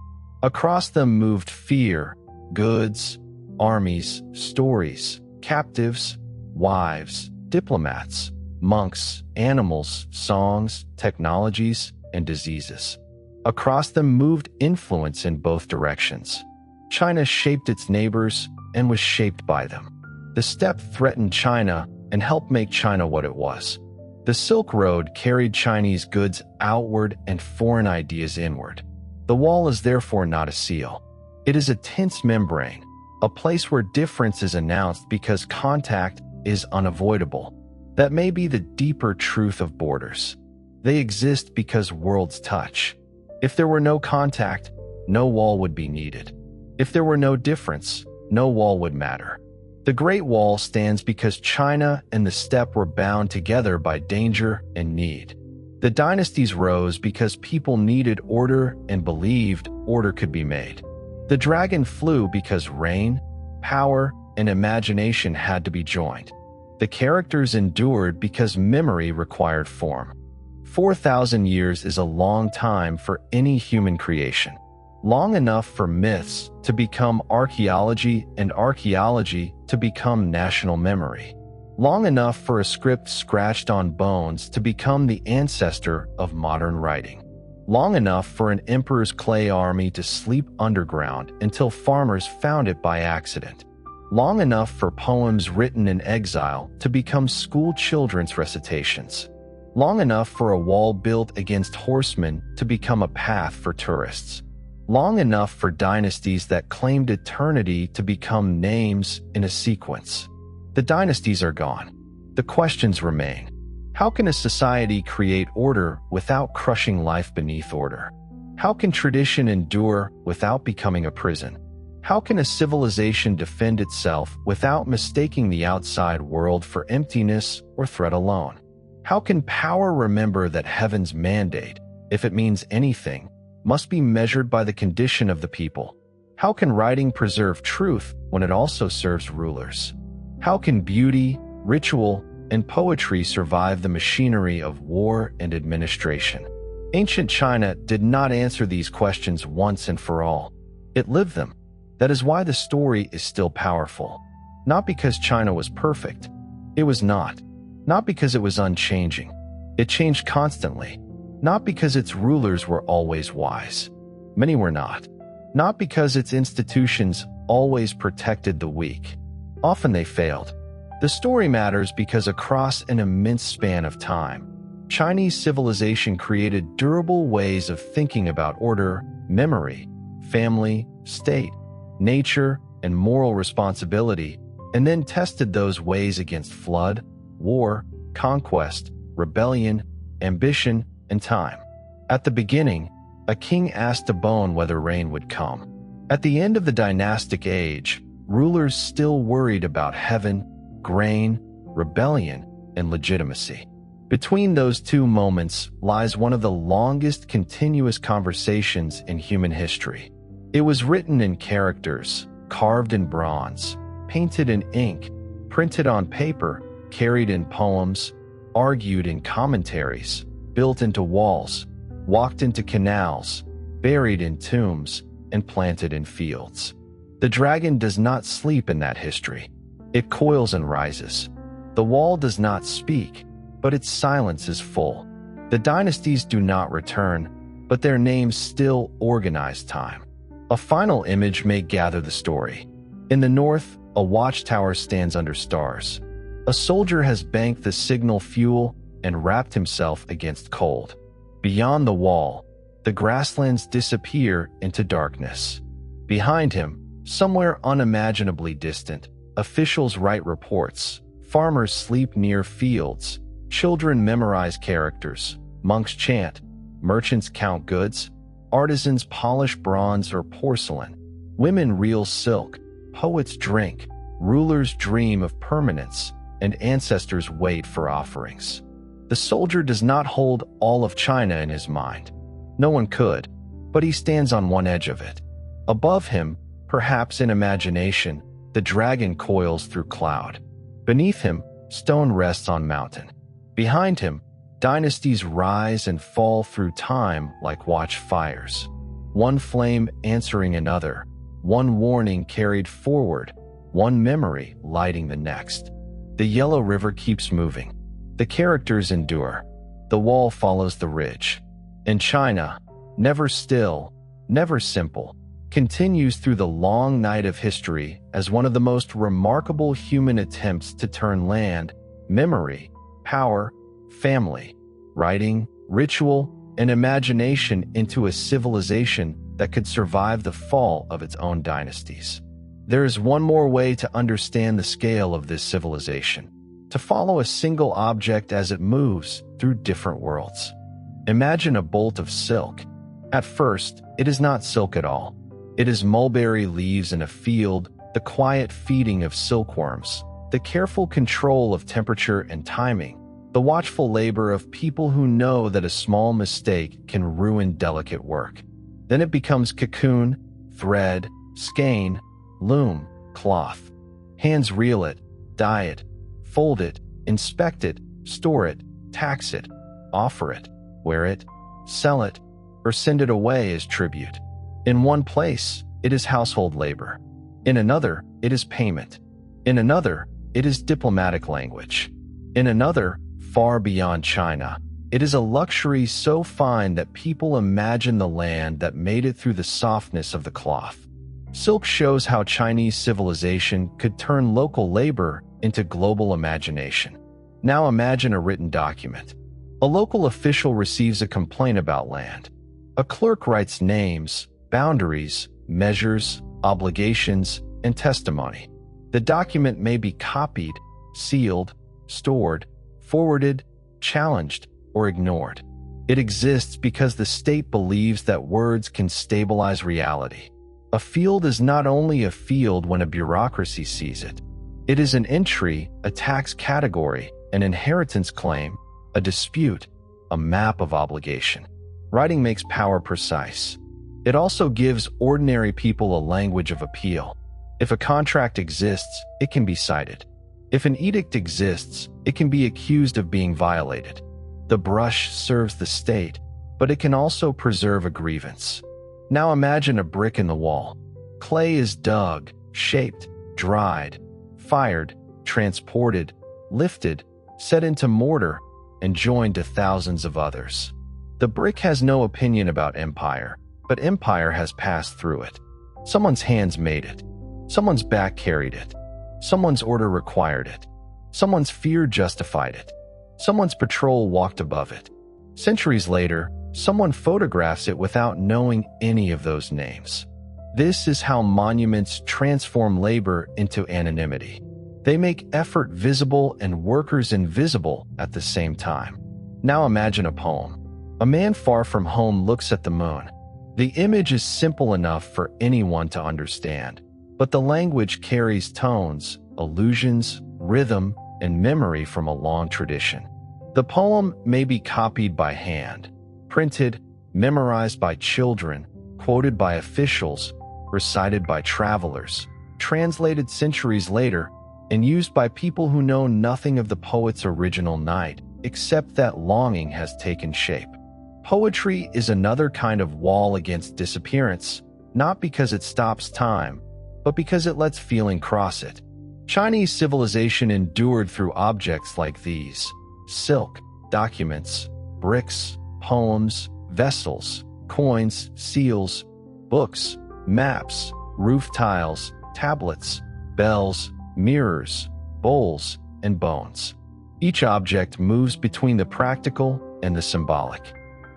Across them moved fear, goods, armies, stories, captives, wives, diplomats, monks, animals, songs, technologies, and diseases. Across them moved influence in both directions. China shaped its neighbors and was shaped by them. The steppe threatened China and helped make China what it was. The Silk Road carried Chinese goods outward and foreign ideas inward. The wall is therefore not a seal. It is a tense membrane, a place where difference is announced because contact is unavoidable. That may be the deeper truth of borders. They exist because worlds touch. If there were no contact, no wall would be needed. If there were no difference, no wall would matter. The Great Wall stands because China and the steppe were bound together by danger and need. The dynasties rose because people needed order and believed order could be made. The dragon flew because reign, power, and imagination had to be joined. The characters endured because memory required form. 4,000 years is a long time for any human creation. Long enough for myths to become archaeology and archaeology to become national memory. Long enough for a script scratched on bones to become the ancestor of modern writing. Long enough for an emperor's clay army to sleep underground until farmers found it by accident. Long enough for poems written in exile to become school children's recitations. Long enough for a wall built against horsemen to become a path for tourists. Long enough for dynasties that claimed eternity to become names in a sequence. The dynasties are gone. The questions remain. How can a society create order without crushing life beneath order? How can tradition endure without becoming a prison? How can a civilization defend itself without mistaking the outside world for emptiness or threat alone? How can power remember that heaven's mandate, if it means anything, must be measured by the condition of the people? How can writing preserve truth when it also serves rulers? How can beauty, ritual, and poetry survive the machinery of war and administration? Ancient China did not answer these questions once and for all. It lived them. That is why the story is still powerful. Not because China was perfect. It was not. Not because it was unchanging. It changed constantly. Not because its rulers were always wise. Many were not. Not because its institutions always protected the weak. Often they failed. The story matters because across an immense span of time, Chinese civilization created durable ways of thinking about order, memory, family, state, nature, and moral responsibility, and then tested those ways against flood, war, conquest, rebellion, ambition, and time. At the beginning, a king asked a bone whether rain would come. At the end of the dynastic age, rulers still worried about heaven, grain, rebellion, and legitimacy. Between those two moments lies one of the longest continuous conversations in human history. It was written in characters, carved in bronze, painted in ink, printed on paper, carried in poems, argued in commentaries, built into walls, walked into canals, buried in tombs, and planted in fields. The dragon does not sleep in that history. It coils and rises. The wall does not speak, but its silence is full. The dynasties do not return, but their names still organize time. A final image may gather the story. In the north, a watchtower stands under stars. A soldier has banked the signal fuel and wrapped himself against cold. Beyond the wall, the grasslands disappear into darkness. Behind him, somewhere unimaginably distant, officials write reports, farmers sleep near fields, children memorize characters, monks chant, merchants count goods, artisans polish bronze or porcelain, women reel silk, poets drink, rulers dream of permanence, and ancestors wait for offerings. The soldier does not hold all of China in his mind. No one could, but he stands on one edge of it. Above him, Perhaps in imagination, the dragon coils through cloud. Beneath him, stone rests on mountain. Behind him, dynasties rise and fall through time like watchfires. One flame answering another, one warning carried forward, one memory lighting the next. The yellow river keeps moving. The characters endure. The wall follows the ridge. In China, never still, never simple, continues through the long night of history as one of the most remarkable human attempts to turn land, memory, power, family, writing, ritual, and imagination into a civilization that could survive the fall of its own dynasties. There is one more way to understand the scale of this civilization: to follow a single object as it moves through different worlds. Imagine a bolt of silk. At first, it is not silk at all. It is mulberry leaves in a field, the quiet feeding of silkworms, the careful control of temperature and timing, the watchful labor of people who know that a small mistake can ruin delicate work. Then it becomes cocoon, thread, skein, loom, cloth. Hands reel it, dye it, fold it, inspect it, store it, tax it, offer it, wear it, sell it, or send it away as tribute. In one place, it is household labor. In another, it is payment. In another, it is diplomatic language. In another, far beyond China, it is a luxury so fine that people imagine the land that made it through the softness of the cloth. Silk shows how Chinese civilization could turn local labor into global imagination. Now imagine a written document. A local official receives a complaint about land. A clerk writes names, boundaries, measures, obligations, and testimony. The document may be copied, sealed, stored, forwarded, challenged, or ignored. It exists because the state believes that words can stabilize reality. A field is not only a field when a bureaucracy sees it. It is an entry, a tax category, an inheritance claim, a dispute, a map of obligation. Writing makes power precise. It also gives ordinary people a language of appeal. If a contract exists, it can be cited. If an edict exists, it can be accused of being violated. The brush serves the state, but it can also preserve a grievance. Now imagine a brick in the wall. Clay is dug, shaped, dried, fired, transported, lifted, set into mortar, and joined to thousands of others. The brick has no opinion about empire, but empire has passed through it. Someone's hands made it. Someone's back carried it. Someone's order required it. Someone's fear justified it. Someone's patrol walked above it. Centuries later, someone photographs it without knowing any of those names. This is how monuments transform labor into anonymity. They make effort visible and workers invisible at the same time. Now imagine a poem. A man far from home looks at the moon. The image is simple enough for anyone to understand, but the language carries tones, allusions, rhythm, and memory from a long tradition. The poem may be copied by hand, printed, memorized by children, quoted by officials, recited by travelers, translated centuries later, and used by people who know nothing of the poet's original night, except that longing has taken shape. Poetry is another kind of wall against disappearance, not because it stops time, but because it lets feeling cross it. Chinese civilization endured through objects like these: silk, documents, bricks, poems, vessels, coins, seals, books, maps, roof tiles, tablets, bells, mirrors, bowls, and bones. Each object moves between the practical and the symbolic.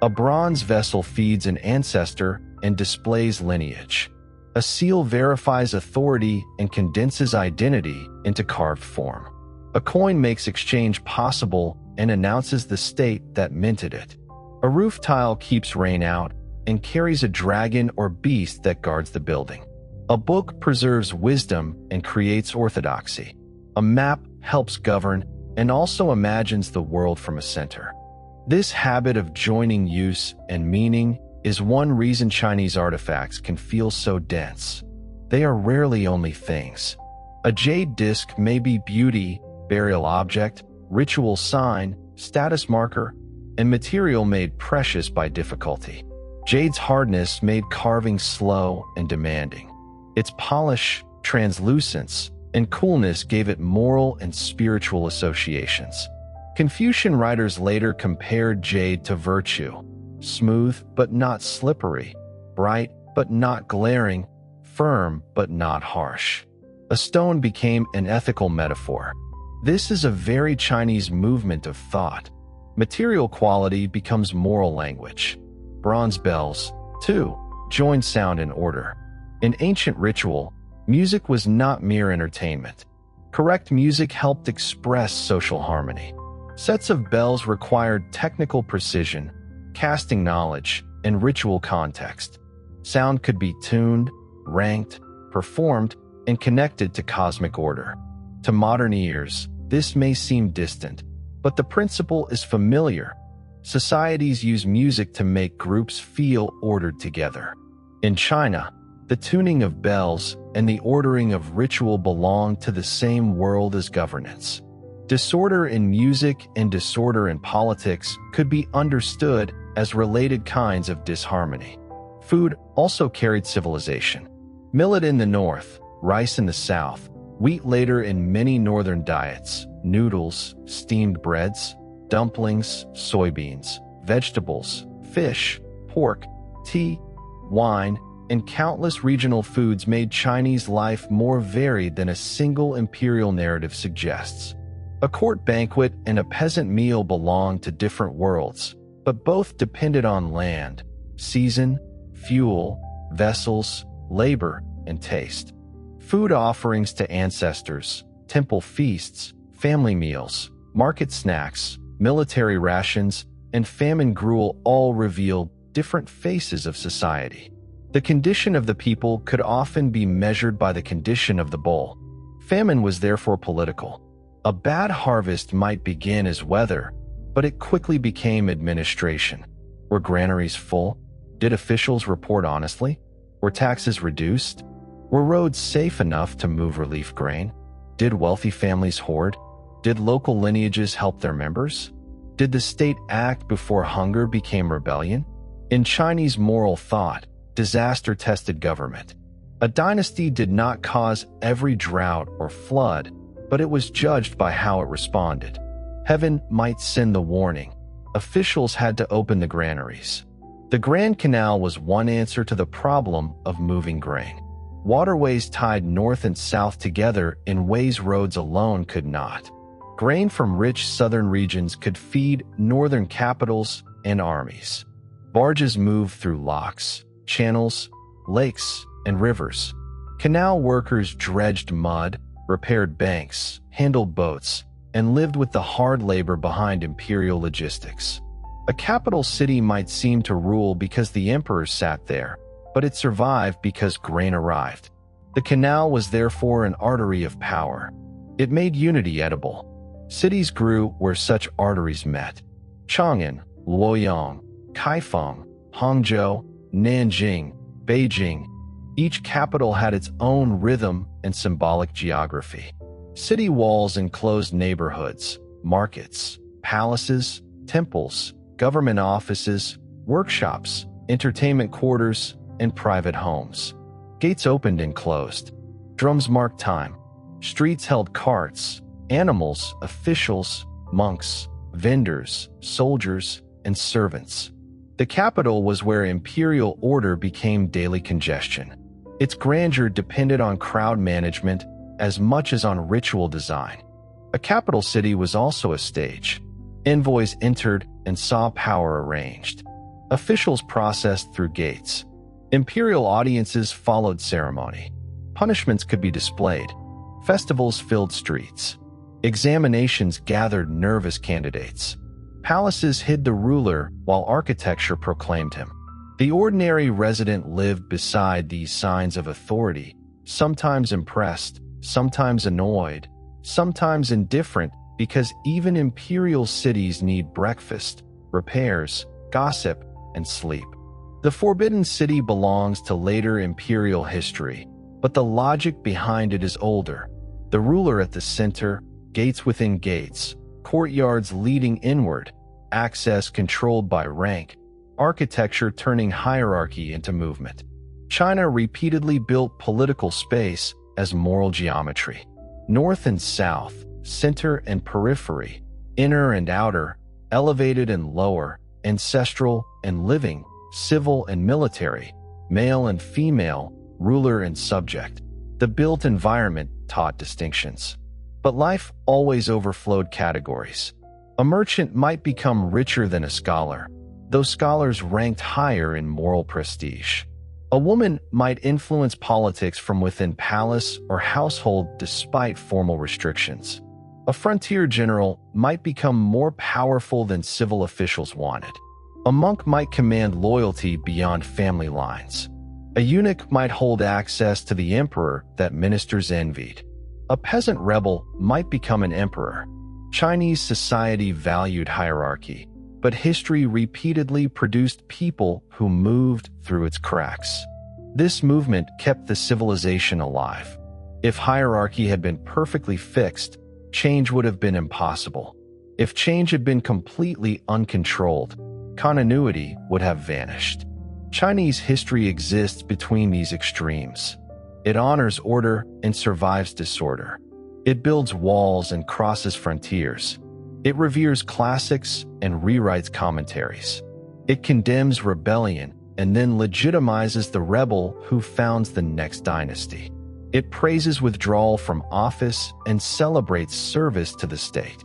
A bronze vessel feeds an ancestor and displays lineage. A seal verifies authority and condenses identity into carved form. A coin makes exchange possible and announces the state that minted it. A roof tile keeps rain out and carries a dragon or beast that guards the building. A book preserves wisdom and creates orthodoxy. A map helps govern and also imagines the world from a center. This habit of joining use and meaning is one reason Chinese artifacts can feel so dense. They are rarely only things. A jade disc may be beauty, burial object, ritual sign, status marker, and material made precious by difficulty. Jade's hardness made carving slow and demanding. Its polish, translucence, and coolness gave it moral and spiritual associations. Confucian writers later compared jade to virtue: smooth but not slippery, bright but not glaring, firm but not harsh. A stone became an ethical metaphor. This is a very Chinese movement of thought. Material quality becomes moral language. Bronze bells, too, join sound and order. In ancient ritual, music was not mere entertainment. Correct music helped express social harmony. Sets of bells required technical precision, casting knowledge, and ritual context. Sound could be tuned, ranked, performed, and connected to cosmic order. To modern ears, this may seem distant, but the principle is familiar. Societies use music to make groups feel ordered together. In China, the tuning of bells and the ordering of ritual belong to the same world as governance. Disorder in music and disorder in politics could be understood as related kinds of disharmony. Food also carried civilization. Millet in the north, rice in the south, wheat later in many northern diets, noodles, steamed breads, dumplings, soybeans, vegetables, fish, pork, tea, wine, and countless regional foods made Chinese life more varied than a single imperial narrative suggests. A court banquet and a peasant meal belonged to different worlds, but both depended on land, season, fuel, vessels, labor, and taste. Food offerings to ancestors, temple feasts, family meals, market snacks, military rations, and famine gruel all revealed different faces of society. The condition of the people could often be measured by the condition of the bowl. Famine was therefore political. A bad harvest might begin as weather, but it quickly became administration. Were granaries full? Did officials report honestly? Were taxes reduced? Were roads safe enough to move relief grain? Did wealthy families hoard? Did local lineages help their members? Did the state act before hunger became rebellion? In Chinese moral thought, disaster tested government. A dynasty did not cause every drought or flood, but it was judged by how it responded. Heaven might send the warning. Officials had to open the granaries. The Grand Canal was one answer to the problem of moving grain. Waterways tied north and south together in ways roads alone could not. Grain from rich southern regions could feed northern capitals and armies. Barges moved through locks, channels, lakes, and rivers. Canal workers dredged mud, repaired banks, handled boats, and lived with the hard labor behind imperial logistics. A capital city might seem to rule because the emperor sat there, but it survived because grain arrived. The canal was therefore an artery of power. It made unity edible. Cities grew where such arteries met. Chang'an, Luoyang, Kaifeng, Hangzhou, Nanjing, Beijing. Each capital had its own rhythm and symbolic geography. City walls enclosed neighborhoods, markets, palaces, temples, government offices, workshops, entertainment quarters, and private homes. Gates opened and closed. Drums marked time. Streets held carts, animals, officials, monks, vendors, soldiers, and servants. The capital was where imperial order became daily congestion. Its grandeur depended on crowd management as much as on ritual design. A capital city was also a stage. Envoys entered and saw power arranged. Officials processed through gates. Imperial audiences followed ceremony. Punishments could be displayed. Festivals filled streets. Examinations gathered nervous candidates. Palaces hid the ruler while architecture proclaimed him. The ordinary resident lived beside these signs of authority, sometimes impressed, sometimes annoyed, sometimes indifferent, because even imperial cities need breakfast, repairs, gossip, and sleep. The Forbidden City belongs to later imperial history. but the logic behind it is older. The ruler at the center, gates within gates, courtyards leading inward, access controlled by rank, architecture turning hierarchy into movement. China repeatedly built political space as moral geometry. North and south, center and periphery, inner and outer, elevated and lower, ancestral and living, civil and military, male and female, ruler and subject. The built environment taught distinctions. But life always overflowed categories. A merchant might become richer than a scholar, though scholars ranked higher in moral prestige. A woman might influence politics from within palace or household despite formal restrictions. A frontier general might become more powerful than civil officials wanted. A monk might command loyalty beyond family lines. A eunuch might hold access to the emperor that ministers envied. A peasant rebel might become an emperor. Chinese society valued hierarchy, but history repeatedly produced people who moved through its cracks. This movement kept the civilization alive. If hierarchy had been perfectly fixed, change would have been impossible. If change had been completely uncontrolled, continuity would have vanished. Chinese history exists between these extremes. It honors order and survives disorder. It builds walls and crosses frontiers. It reveres classics and rewrites commentaries. It condemns rebellion and then legitimizes the rebel who founds the next dynasty. It praises withdrawal from office and celebrates service to the state.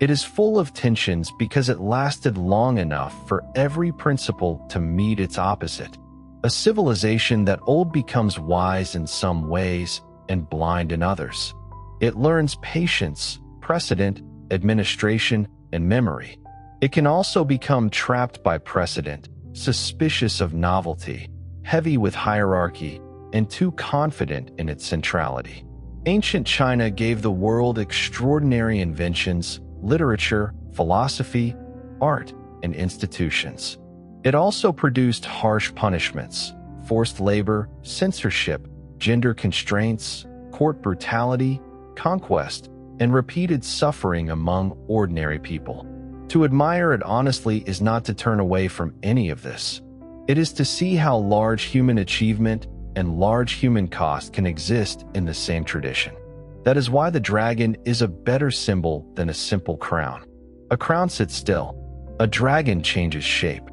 It is full of tensions because it lasted long enough for every principle to meet its opposite. A civilization that old becomes wise in some ways and blind in others. It learns patience, precedent, administration, and memory. It can also become trapped by precedent, suspicious of novelty, heavy with hierarchy, and too confident in its centrality. Ancient China gave the world extraordinary inventions, literature, philosophy, art, and institutions. It also produced harsh punishments, forced labor, censorship, gender constraints, court brutality, conquest, and repeated suffering among ordinary people. To admire it honestly is not to turn away from any of this. It is to see how large human achievement and large human cost can exist in the same tradition. That is why the dragon is a better symbol than a simple crown. A crown sits still. A dragon changes shape.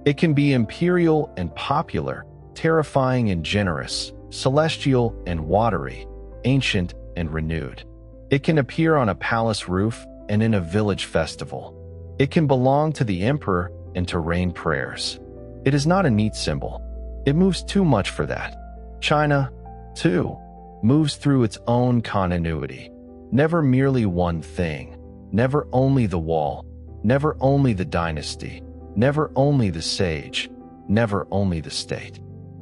It can be imperial and popular, terrifying and generous, celestial and watery, ancient and renewed. It can appear on a palace roof and in a village festival. It can belong to the emperor and to rain prayers. It is not a neat symbol. It moves too much for that. China, too, moves through its own continuity. Never merely one thing. Never only the wall. Never only the dynasty. Never only the sage. Never only the state.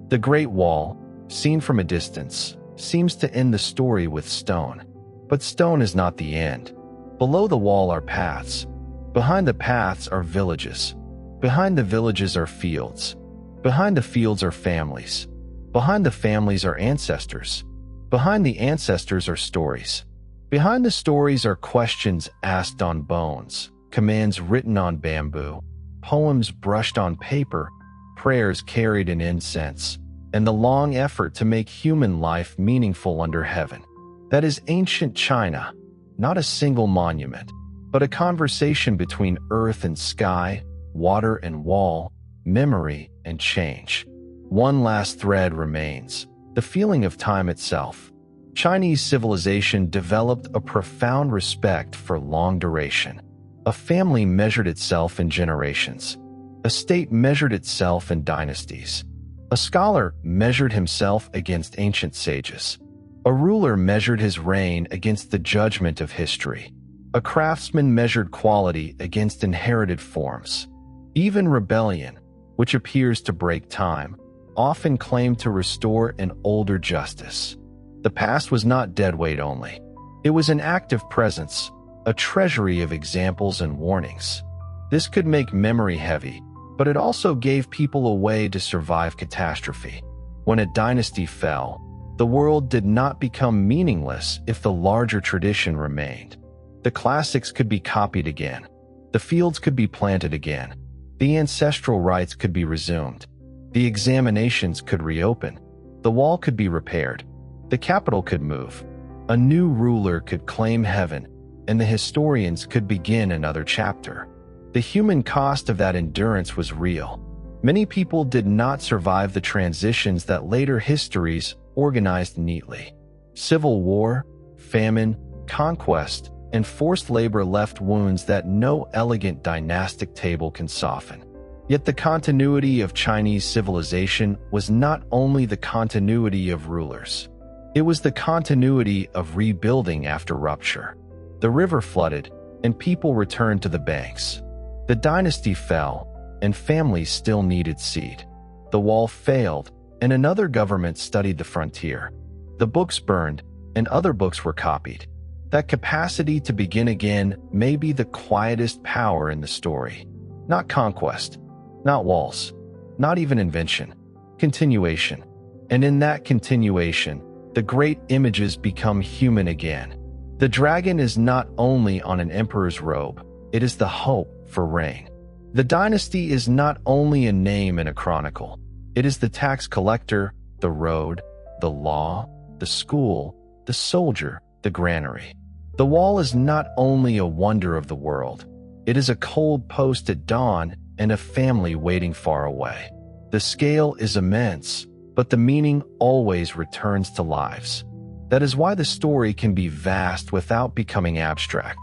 The Great Wall, seen from a distance, seems to end the story with stone. But stone is not the end. Below the wall are paths. Behind the paths are villages. Behind the villages are fields. Behind the fields are families. Behind the families are ancestors. Behind the ancestors are stories. Behind the stories are questions asked on bones, commands written on bamboo, poems brushed on paper, prayers carried in incense, and the long effort to make human life meaningful under heaven. That is ancient China, not a single monument, but a conversation between earth and sky, water and wall, memory and change. One last thread remains, the feeling of time itself. Chinese civilization developed a profound respect for long duration. A family measured itself in generations. A state measured itself in dynasties. A scholar measured himself against ancient sages. A ruler measured his reign against the judgment of history. A craftsman measured quality against inherited forms. Even rebellion, which appears to break time, often claimed to restore an older justice. The past was not deadweight only. It was an active presence, a treasury of examples and warnings. This could make memory heavy, but it also gave people a way to survive catastrophe. When a dynasty fell, The world did not become meaningless if the larger tradition remained. The classics could be copied again. The fields could be planted again. The ancestral rites could be resumed. The examinations could reopen. The wall could be repaired. The capital could move. A new ruler could claim heaven, and the historians could begin another chapter. The human cost of that endurance was real. Many people did not survive the transitions that later histories organized neatly. Civil war, famine, conquest, and forced labor left wounds that no elegant dynastic table can soften. Yet the continuity of Chinese civilization was not only the continuity of rulers. It was the continuity of rebuilding after rupture. The river flooded, and people returned to the banks. The dynasty fell, and families still needed seed. The wall failed, and another government studied the frontier. The books burned, and other books were copied. That capacity to begin again may be the quietest power in the story. Not conquest, not walls, not even invention. Continuation. And in that continuation, the great images become human again. The dragon is not only on an emperor's robe, it is the hope for reign. The dynasty is not only a name in a chronicle. It is the tax collector, the road, the law, the school, the soldier, the granary. The wall is not only a wonder of the world. It is a cold post at dawn and a family waiting far away. The scale is immense, but the meaning always returns to lives. That is why the story can be vast without becoming abstract.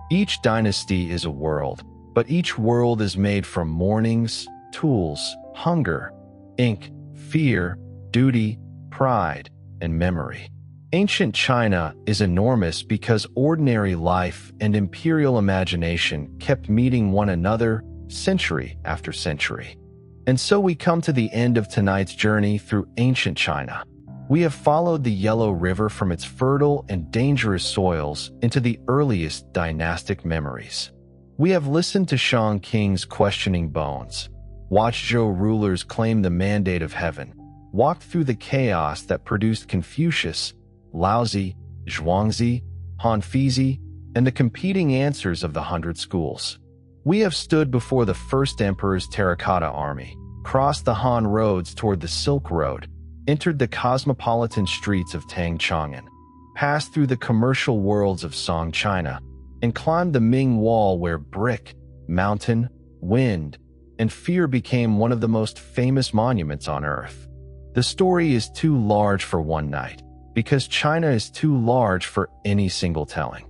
Each dynasty is a world, but each world is made from mornings, tools, hunger, ink, fear, duty, pride, and memory. Ancient China is enormous because ordinary life and imperial imagination kept meeting one another century after century. And so we come to the end of tonight's journey through ancient China. We have followed the Yellow River from its fertile and dangerous soils into the earliest dynastic memories. We have listened to Shang kings questioning bones, watched Zhou rulers claim the mandate of heaven, walked through the chaos that produced Confucius, Laozi, Zhuangzi, Hanfizi, and the competing answers of the 100 schools. We have stood before the first emperor's Terracotta Army, crossed the Han roads toward the Silk Road, entered the cosmopolitan streets of Tang, passed through the commercial worlds of Song China, and climbed the Ming Wall where brick, mountain, wind, and fear became one of the most famous monuments on Earth. The story is too large for one night, because China is too large for any single telling.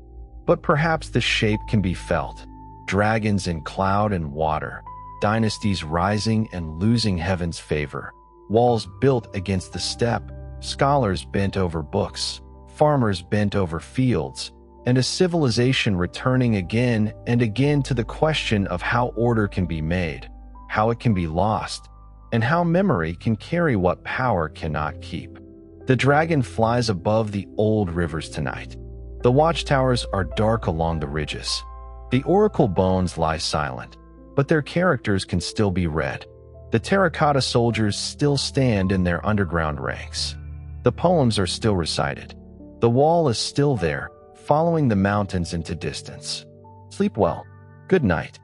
But perhaps the shape can be felt. Dragons in cloud and water, dynasties rising and losing heaven's favor, walls built against the steppe, scholars bent over books, farmers bent over fields, and a civilization returning again and again to the question of how order can be made, how it can be lost, and how memory can carry what power cannot keep. The dragon flies above the old rivers tonight. The watchtowers are dark along the ridges. The oracle bones lie silent, but their characters can still be read. The terracotta soldiers still stand in their underground ranks. The poems are still recited. The wall is still there, following the mountains into distance. Sleep well. Good night.